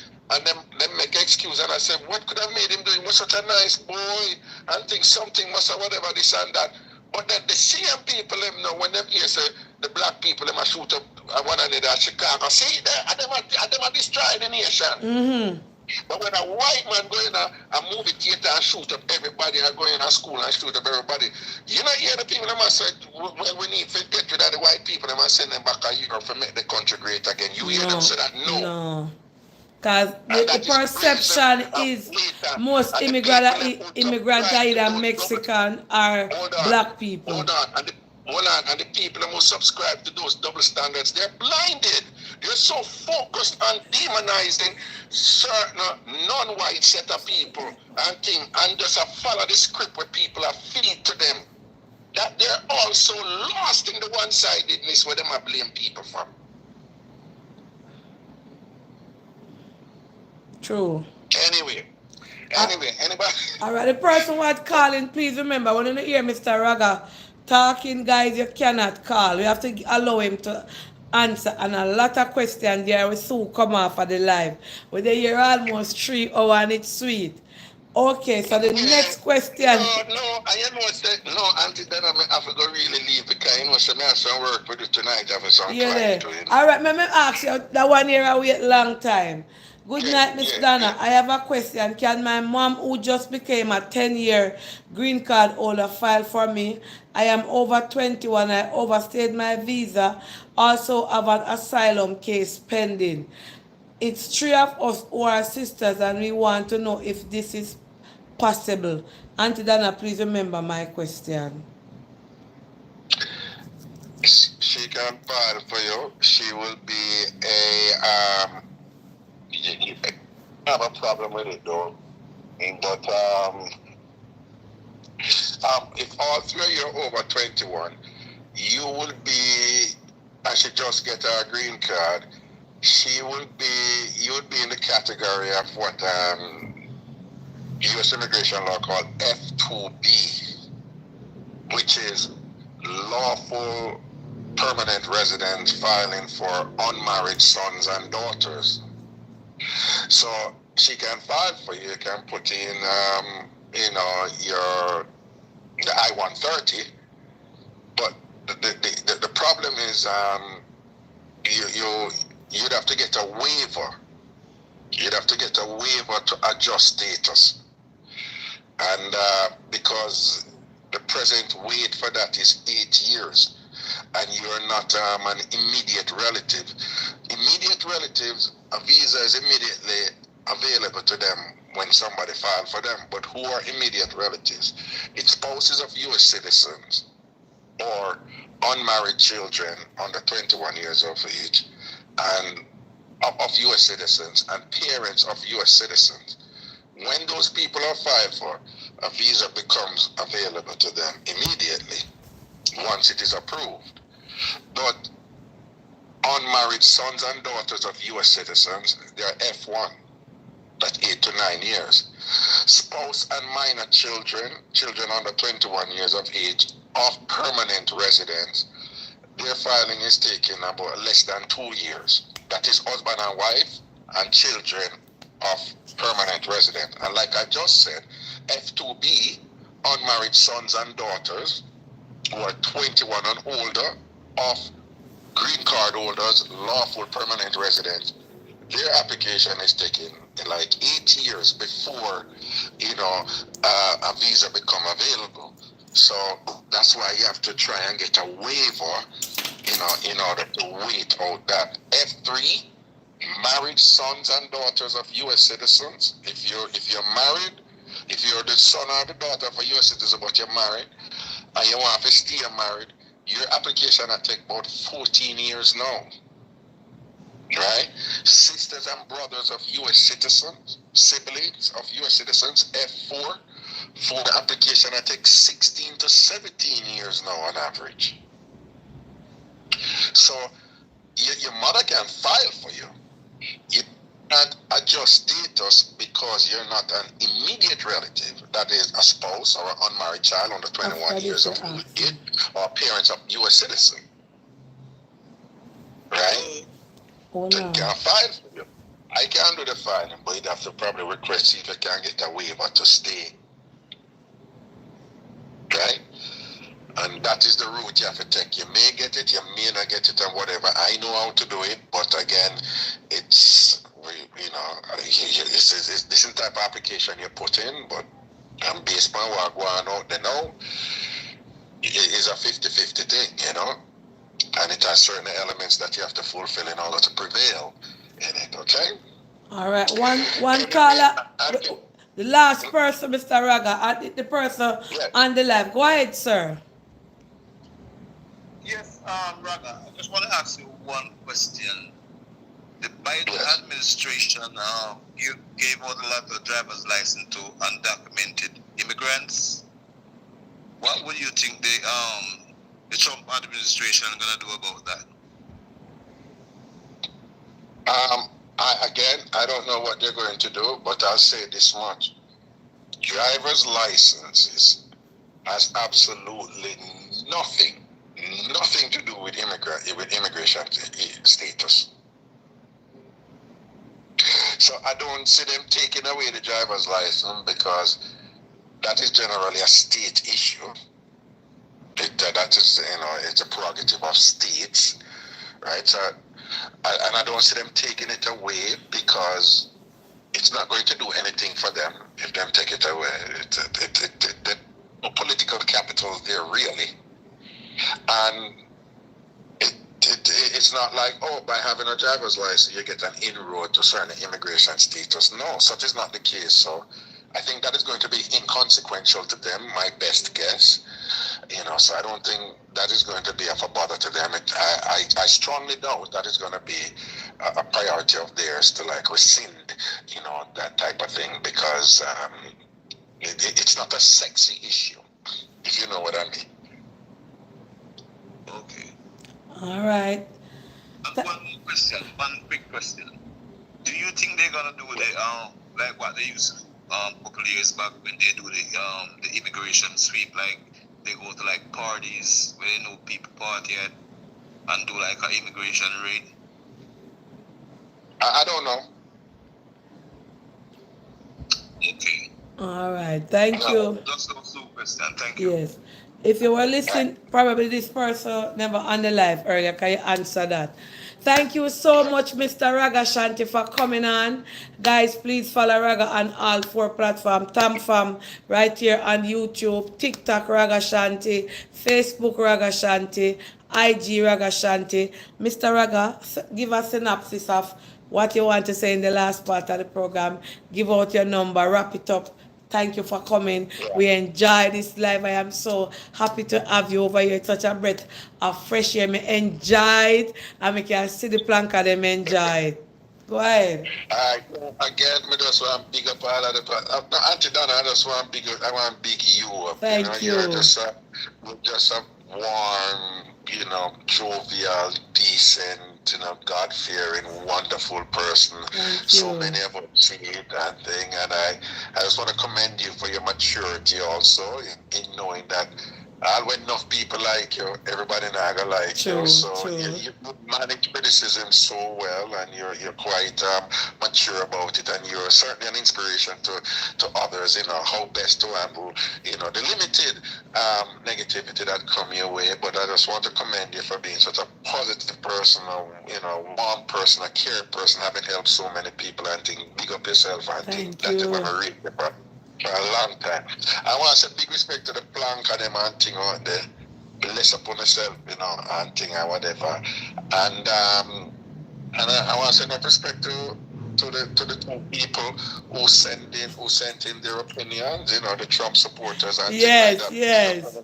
them make excuse, and I say, what could have made him do? He was such a nice boy, and think something must have whatever, this and that. But then the same people, them know, when them hear say, the black people, them a shoot up one another at Chicago, see, them a destroy the nation. Mm-hmm. But when a white man go in a movie theater and shoot up everybody, and go in a school and shoot up everybody, you know, hear the people that must say, well, we need to get rid of the white people, they must send them back to Europe to make the country great again. You hear them say that? No. Because the perception is most immigrant either Mexican or black people. Hold on. And the people who subscribe to those double standards, they're blinded. They're so focused on demonizing certain non-white set of people and just follow the script where people are feed to them, that they're also lost in the one-sidedness where they might blame people from. True. Anyway, anybody? All right, the person who was calling, please remember, when you hear Mr. Raga talking, guys, you cannot call. We have to allow him to answer, and a lot of questions there will soon come off of the live. But they hear almost 3 hours and it's sweet. Okay, so the next question. No, I know Auntie Donna, I have to go really leave because I have some work for you tonight. I have some client to, you know. All right, let me ask you, that one here I wait long time. Good night, Miss Donna. I have a question. Can my mom, who just became a 10-year green card holder, file for me? I am over 21. I overstayed my visa. Also have an asylum case pending. It's 3 of us who are sisters, and we want to know if this is possible. Auntie Donna, please remember my question. She can file for you. She will be a you have a problem with it though. But if all 3 of you are over 21, you will be, and she just get her green card, you would be in the category of what U.S. immigration law called F2B, which is lawful permanent residents filing for unmarried sons and daughters. So she can file for you. You can put in, your the I-130, but the problem is you'd have to get a waiver. You'd have to get a waiver to adjust status, and because The present wait for that is 8 years, and you are not an immediate relative. Immediate relatives, a visa is immediately available to them when somebody filed for them. But who are immediate relatives? It's spouses of U.S. citizens or unmarried children under 21 years of age and of U.S. citizens and parents of U.S. citizens. When those people are filed for, a visa becomes available to them immediately once it is approved. But unmarried sons and daughters of U.S. citizens, they are F1, that's 8 to 9 years. Spouse and minor children, children under 21 years of age, of permanent residents, their filing is taking about less than 2 years. That is husband and wife and children of permanent resident. And like I just said, F2B, unmarried sons and daughters who are 21 and older of green card holders, lawful permanent residents, their application is taking like 8 years before, a visa become available. So that's why you have to try and get a waiver, in order to wait out that. F3, married sons and daughters of U.S. citizens. If you're married, if you're the son or the daughter of a U.S. citizen but you're married and you want to stay married, your application will take about 14 years now. Right? Sisters and brothers of U.S. citizens, siblings of U.S. citizens, F4, for the application will take 16 to 17 years now on average. So your mother can file for you. You can't adjust status because you're not an immediate relative, that is a spouse or an unmarried child under 21 years of age, or parents of U.S. citizen. Right? Oh, So no. you can't file for you. I can do the filing, but you'd have to probably request see if you can get a waiver to stay. Right? And that is the route you have to take. You may get it, you may not get it, and whatever. I know how to do it, but again, it's this type of application you put in, but based on what going out there now, it is a 50-50 thing, and it has certain elements that you have to fulfill in order to prevail in it. Okay. All right. One caller. The last person, Mr. Raga, the person on the left. Go ahead, sir. Yes, Raga, I just want to ask you one question. The Biden administration gave out a lot of driver's license to undocumented immigrants. What would you think the Trump administration is going to do about that? I don't know what they're going to do, but I'll say this much. Driver's licenses has absolutely nothing to do with immigration status. So I don't see them taking away the driver's license because that is generally a state issue. That is, it's a prerogative of states, right? So, and I don't see them taking it away because it's not going to do anything for them if them take it away. The political capital there really, and it's not like, by having a driver's license you get an inroad to certain immigration status. No, such is not the case. So I think that is going to be inconsequential to them, my best guess. So I don't think that is going to be of a bother to them. I strongly doubt that is going to be a priority of theirs to rescind, that type of thing, because it's not a sexy issue, if you know what I mean. Okay. All right. And one more question, one quick question. Do you think they're gonna do the like what they used to do a couple of years back when they do the immigration sweep, like they go to parties where they know people party at and do an immigration raid? I don't know. Okay. All right. Thank you. Just those two questions. Thank you. Yes. If you were listening, probably this person never on the live earlier. Can you answer that? Thank you so much, Mr. Ragashanti, for coming on. Guys, please follow Raga on all four platforms. Tamfam right here on YouTube, TikTok Ragashanti, Facebook Ragashanti, IG Ragashanti. Mr. Raga, give a synopsis of what you want to say in the last part of the program. Give out your number, wrap it up. Thank you for coming. Yeah. We enjoy this live. I am so happy to have you over here. It's such a breath of fresh air. Me enjoy it. And we can see the plank of them enjoy it. Go ahead. Again, me just want big up all of the Auntie Donna, I just want big I want big you up. Thank You're you. just a warm, jovial, decent, God fearing, wonderful person. Thank So you. many of us see that thing, and I just want to commend you for your maturity also in knowing that when enough people like you, everybody not gonna like you. True, So true. you manage criticism so well, and you're quite mature about it, and you're certainly an inspiration to others. How best to handle the limited negativity that come your way. But I just want to commend you for being such a positive person, warm person, a care person, having helped so many people. And think big up yourself. I think Thank that you're you. gonna reach it for a long time. I want to say big respect to the plank of them and thing out there. Bless upon yourself, and thing and whatever. And I want to say enough respect to the two people who sent in their opinions, the Trump supporters and things like Yes, that. yes.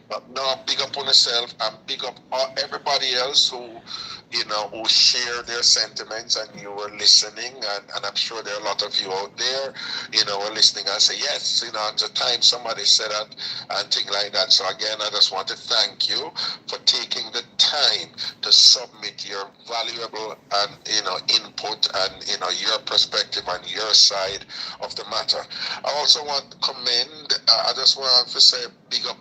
But no, big up on yourself and big up everybody else who share their sentiments and you were listening, and I'm sure there are a lot of you out there, were listening and say yes, at the time somebody said that and things like that. So again, I just want to thank you for taking the time to submit your valuable and input and your perspective and your side of the matter. I also want to commend. I just want to say big up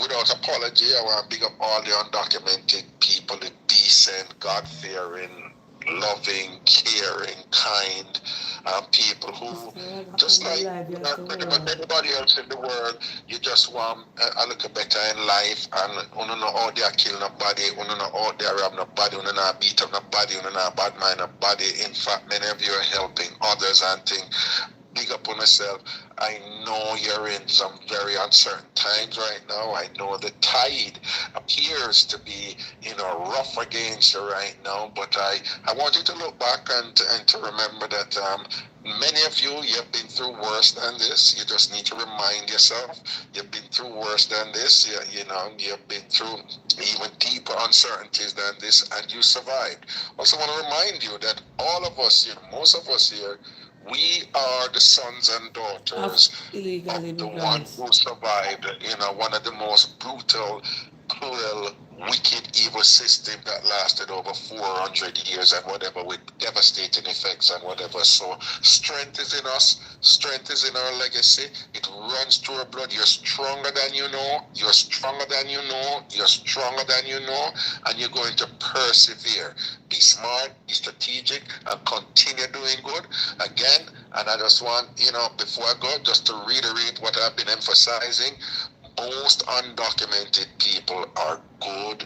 without apology. I want to big up all the undocumented people, the decent, God-fearing, loving, caring, kind people who, just like pretty much anybody else in the world, you just want a little better in life, and you know out there kill nobody, you know out there rob nobody, you know not beat up nobody, you know not bad mind nobody. In fact, many of you are helping others and things. Big up on yourself. I know you're in some very uncertain times right now. I know the tide appears to be, rough against you right now. But I want you to look back and to remember that many of you've been through worse than this. You just need to remind yourself you've been through worse than this. You've been through even deeper uncertainties than this, and you survived. Also want to remind you that all of us here, most of us here, we are the sons and daughters Illegal of the one immigrants. who survived, one of the most brutal, cruel, wicked, evil system that lasted over 400 years and whatever, with devastating effects and whatever. So strength is in us, strength is in our legacy. It runs through our blood. You're stronger than you know, you're stronger than you know, you're stronger than you know, and you're going to persevere. Be smart, be strategic, and continue doing good. Again, and I just want, before I go, just to reiterate what I've been emphasizing, most undocumented people are good,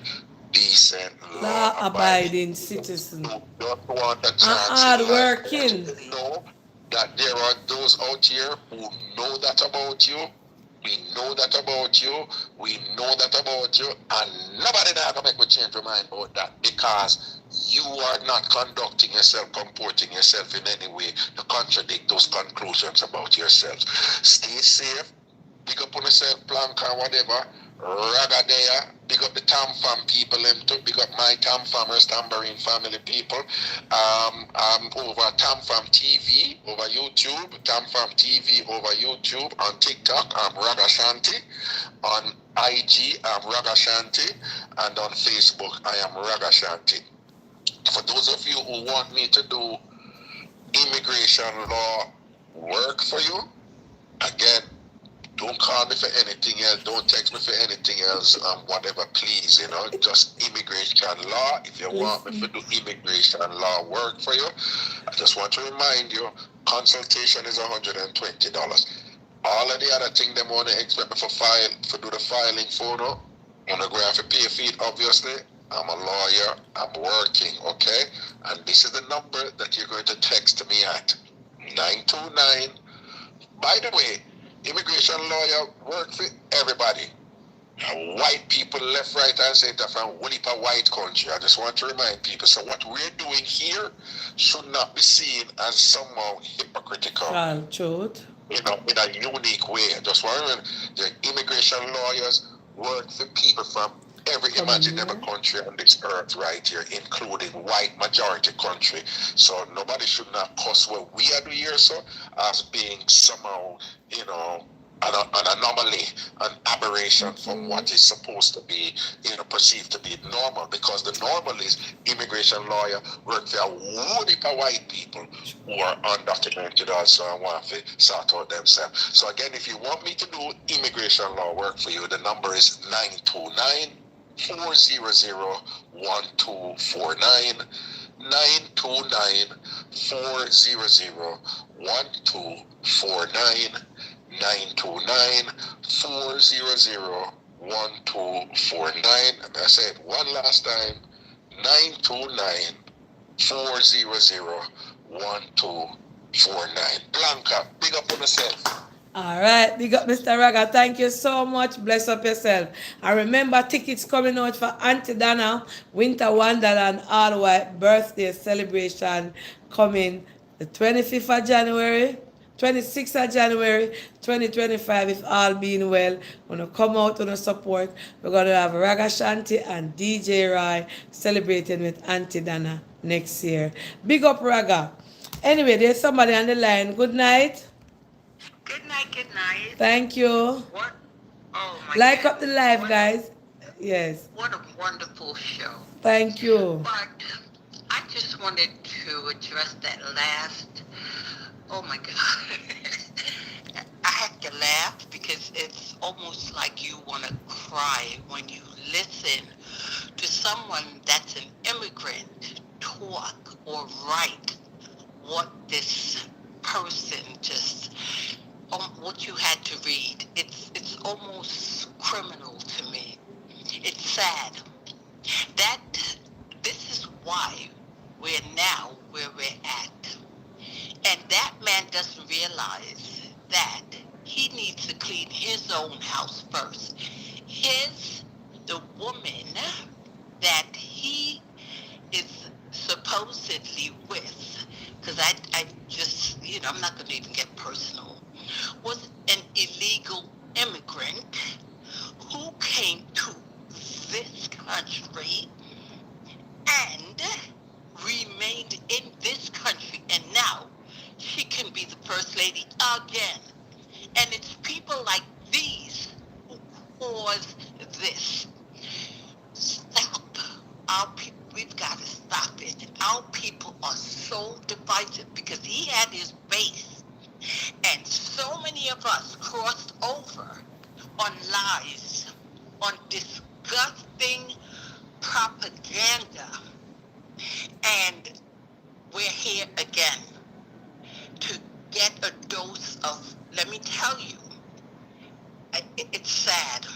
decent, Law-abiding law-abiding citizen. who don't want a And chance hard in life. I want you working. to know that there are those out here who know that about you. We know that about you. We know that about you. And nobody that can make me change your mind about that, because you are not conducting yourself, comporting yourself in any way to contradict those conclusions about yourselves. Stay safe. Big up on yourself, plank and whatever. Ragadea. Big up the Tam Fam people, them too. Big up my Tam Famers, Tambourine family people. Over Tam Fam TV, over YouTube. Tam Fam TV over YouTube. On TikTok, I'm Ragashanti. On IG, I'm Ragashanti. And on Facebook, I am Ragashanti. For those of you who want me to do immigration law work for you, again, don't call me for anything else. Don't text me for anything else. Whatever, please. Just immigration law. If you want me to do immigration law work for you, I just want to remind you, consultation is $120. All of the other thing them want to expect me for do the filing for no. I'm going to have to pay a fee, obviously. I'm a lawyer. I'm working, okay? And this is the number that you're going to text me at. 929. By the way, immigration lawyer work for everybody. White people left, right, and center from Winnipeg white country. I just want to remind people. So what we're doing here should not be seen as somehow hypocritical. Truth. In a unique way. I just want to remember the immigration lawyers work for people from every imaginable country on this earth right here, including white majority country. So nobody should not cuss what we are doing here, so as being somehow, an anomaly, an aberration from what is supposed to be, perceived to be normal. Because the normal is immigration lawyer work for a whole heap of white people who are undocumented also and want to sort out themselves. So again, if you want me to do immigration law work for you, the number is 929 400-1249, 929-400-1249, 929-400-1249. And I said one last time, 929-400-1249. Blanca, big up on yourself. All right, big up Mr. Raga. Thank you so much. Bless up yourself. And remember, tickets coming out for Auntie Donna Winter Wonderland All White Birthday Celebration coming the 25th of January, 26th of January, 2025, if all being well. We're going to come out on support. We're going to have Ragashanti and DJ Roy celebrating with Auntie Donna next year. Big up Raga. Anyway, there's somebody on the line. Good night. Good night, good night. Thank you. What? Oh my Like God. up the live, guys. Yes. What a wonderful show. Thank you. But I just wanted to address that last. Oh my God. I had to laugh because it's almost like you want to cry when you listen to someone that's an immigrant talk or write what this person just what you had to read. It's almost criminal to me. It's sad that this is why we're now where we're at, and that man doesn't realize that he needs to clean his own house first. The woman that he is supposedly with, because I just, I'm not going to even get personal, was an illegal immigrant who came to this country and remained in this country, and now she can be the first lady again. And it's people like these who cause this. Stop. Our people, we've got to stop it. Our people are so divisive because he had his base. And so many of us crossed over on lies, on disgusting propaganda. And we're here again to get a dose of, let me tell you, it's sad.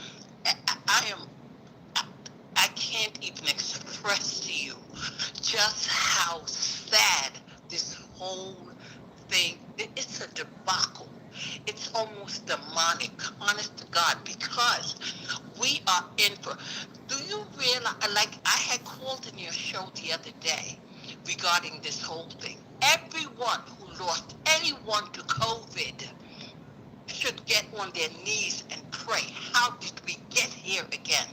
I can't even express to you just how sad this whole thing, it's a debacle. It's almost demonic, honest to God, because we are in for, do you realize, like I had called in your show the other day regarding this whole thing. Everyone who lost anyone to COVID should get on their knees and pray. How did we get here again?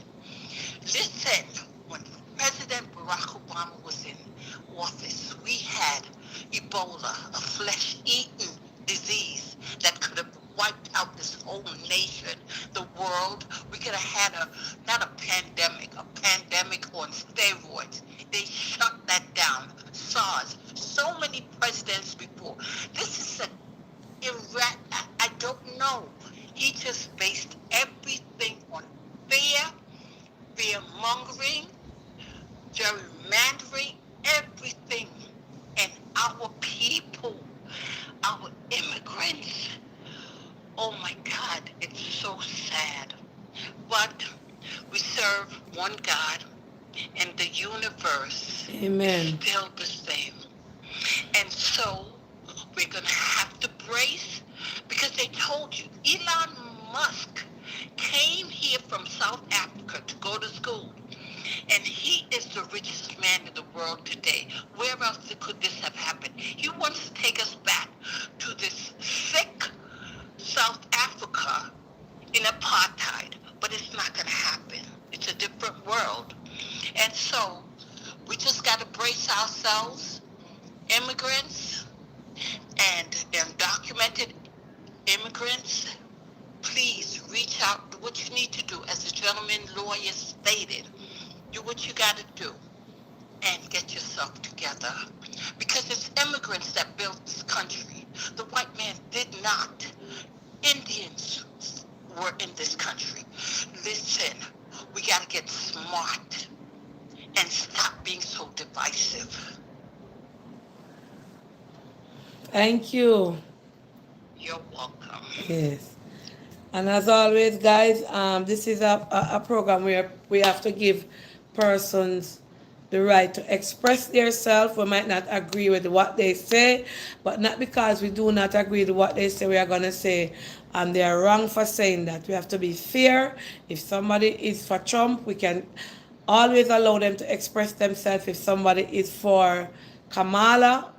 Listen, when President Barack Obama was in office, we had Ebola, a flesh-eating disease that could have wiped out this whole nation, the world. We could have had not a pandemic on steroids. They shut that down. SARS, so many presidents before. This is I don't know. He just based everything on fear-mongering, gerrymandering, everything. And our people, our immigrants, oh my serve one God, and the universe is Amen. still the same. And so we're going to have to brace, because they told you Elon Musk came here from South Africa to go to school. And he is the richest man in the world today. Where else could this have happened? He wants to take us back to this sick South Africa in apartheid, but it's not going to happen. It's a different world. And so we just got to brace ourselves, immigrants and undocumented immigrants. Please reach out, do what you need to do, as the gentleman lawyer stated. Do what you got to do and get yourself together, because it's immigrants that built this country. The white man did not. Indians were in this country. Listen, we got to get smart and stop being so divisive. Thank you. You're welcome. Yes. And as always, guys, this is a program where we have to give persons the right to express themselves. We might not agree with what they say, but not because we do not agree with what they say, we are going to say, they are wrong for saying that. We have to be fair. If somebody is for Trump, we can always allow them to express themselves. If somebody is for Kamala,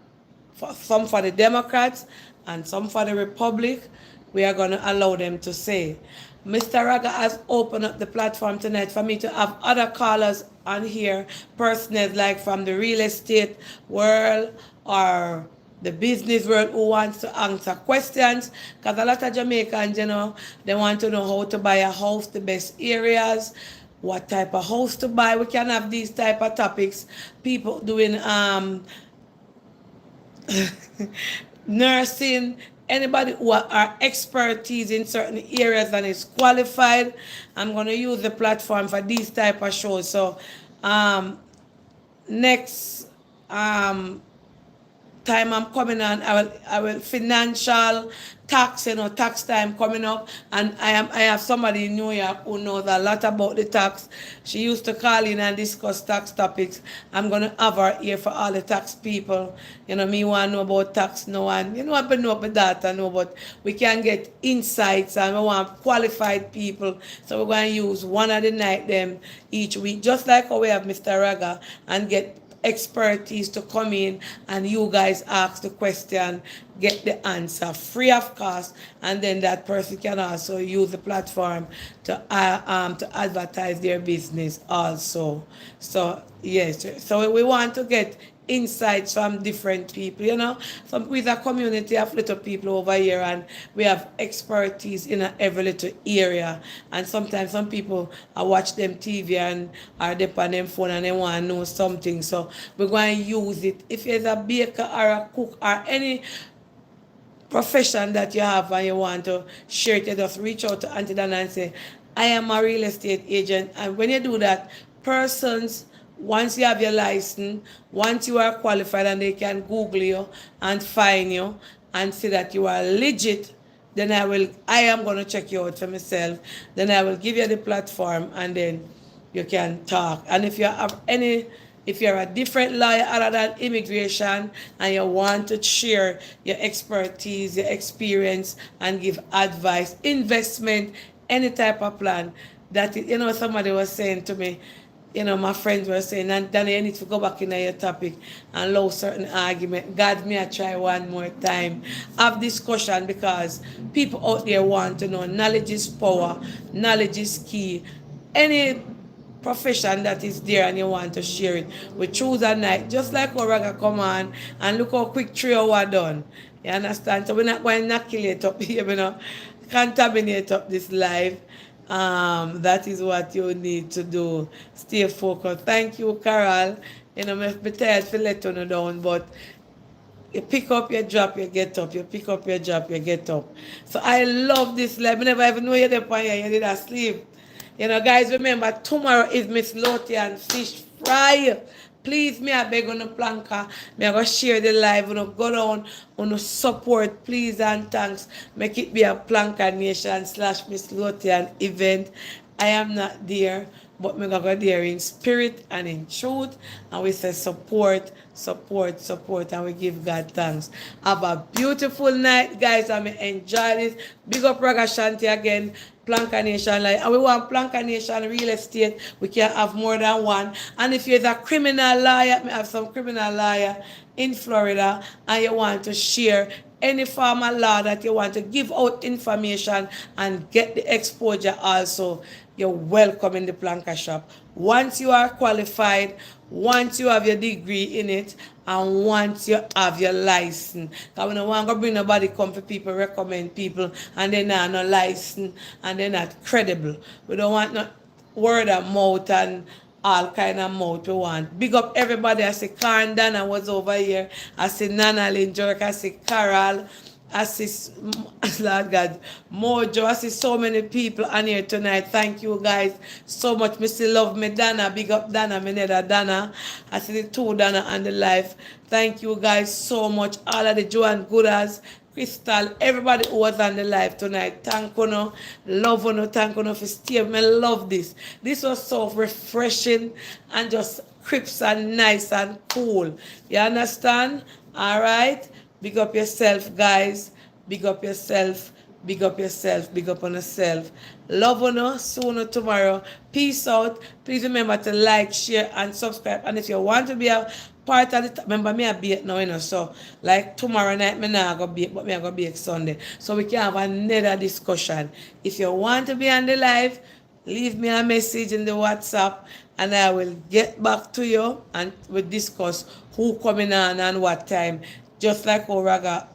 some for the Democrats and some for the Republic, we are going to allow them to say. Mr. Raga has opened up the platform tonight for me to have other callers on here, persons like from the real estate world or the business world who wants to answer questions, because a lot of Jamaicans, they want to know how to buy a house, the best areas, what type of house to buy. We can have these type of topics. People doing nursing, anybody who are expertise in certain areas and is qualified. I'm going to use the platform for these type of shows. So next time I'm coming on, I will financial tax, tax time coming up, and I have somebody in New York who knows a lot about the tax. She used to call in and discuss tax topics. I'm gonna have her here for all the tax people. Me want to know about tax, no one. I've been know about that, I know, but we can get insights, and we want qualified people. So we're going to use one of the night them each week, just like how we have Mr. Raga, and get expertise to come in and you guys ask the question, get the answer free of cost, and then that person can also use the platform to advertise their business also. So yes, so we want to get insights from different people. Some with a community of little people over here, and we have expertise in every little area. And sometimes some people watch them TV and are they on them phone and they want to know something. So we're going to use it. If there's a baker or a cook or any profession that you have and you want to share it, just reach out to Auntie Donna and say, I am a real estate agent. And when you do that, persons, once you have your license, once you are qualified and they can Google you and find you and see that you are legit, then I am going to check you out for myself. Then I will give you the platform and then you can talk. And if you're a different lawyer other than immigration and you want to share your expertise, your experience, and give advice, investment, any type of plan, somebody was saying to me, my friends were saying, and Donna, you need to go back in your topic and allow certain argument. God, may I try one more time. Have discussion, because people out there want to know. Knowledge is power. Knowledge is key. Any profession that is there and you want to share it, we choose a night. Just like how Raga come on and look how quick 3 hours done. You understand? So we're not going to inoculate up here, contaminate up this life. That is what you need to do. Stay focused. Thank you, Carol. I'm tired for letting you down, but you pick up, you drop, you get up. You pick up, you drop, you get up. So I love this life. I never even know you're there, you did not sleep. Guys, remember, tomorrow is Miss Lothian Fish Fry. Please, me, I beg on the planka. Me, I go share the live. Go down, support, please and thanks. Make it be a Planka Nation / Miss Lothian event. I am not there, but me go there in spirit and in truth, and we say support, support, support, and we give God thanks. Have a beautiful night, guys, and me enjoy this. Big up Ragashanti again, Planka Nation, like, and we want Planka Nation real estate. We can have more than one. And if you're a criminal lawyer, me have some criminal lawyer in Florida, and you want to share any form of law that you want to give out information and get the exposure also, you're welcome in the Planka shop. Once you are qualified, once you have your degree in it, and once you have your license. Because we don't want to bring nobody come for people, recommend people, and they're not no license, and they're not credible. We don't want no word of mouth and all kind of mouth we want. Big up everybody. I see Karen Donna was over here. I see Nana Lynn Jerk. I see Carol. I see, Lord God, Mojo. I see so many people on here tonight. Thank you guys so much. Me still love me Donna. Big up Donna, me nether Donna. I see the two Donna and the life. Thank you guys so much. All of the Joan Goodas, Crystal, everybody who was on the live tonight. Thank you, no. Love you, no. Thank you no, for staying. I love this. This was so refreshing and just crisp and nice and cool. You understand? All right? Big up yourself, guys. Big up yourself. Big up yourself. Big up on yourself. Love you, no. Soon or tomorrow. Peace out. Please remember to like, share, and subscribe. And if you want to be a part of it, remember me a bake now, you know. So, like tomorrow night, me not go bake, but me I go bake Sunday. So we can have another discussion. If you want to be on the live, leave me a message in the WhatsApp, and I will get back to you, and we'll discuss who coming on and what time. Just like how Raga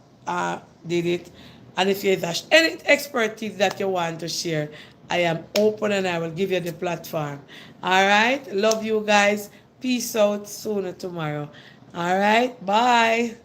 did it. And if you have any expertise that you want to share, I am open and I will give you the platform. All right? Love you guys. Peace out sooner tomorrow. All right? Bye.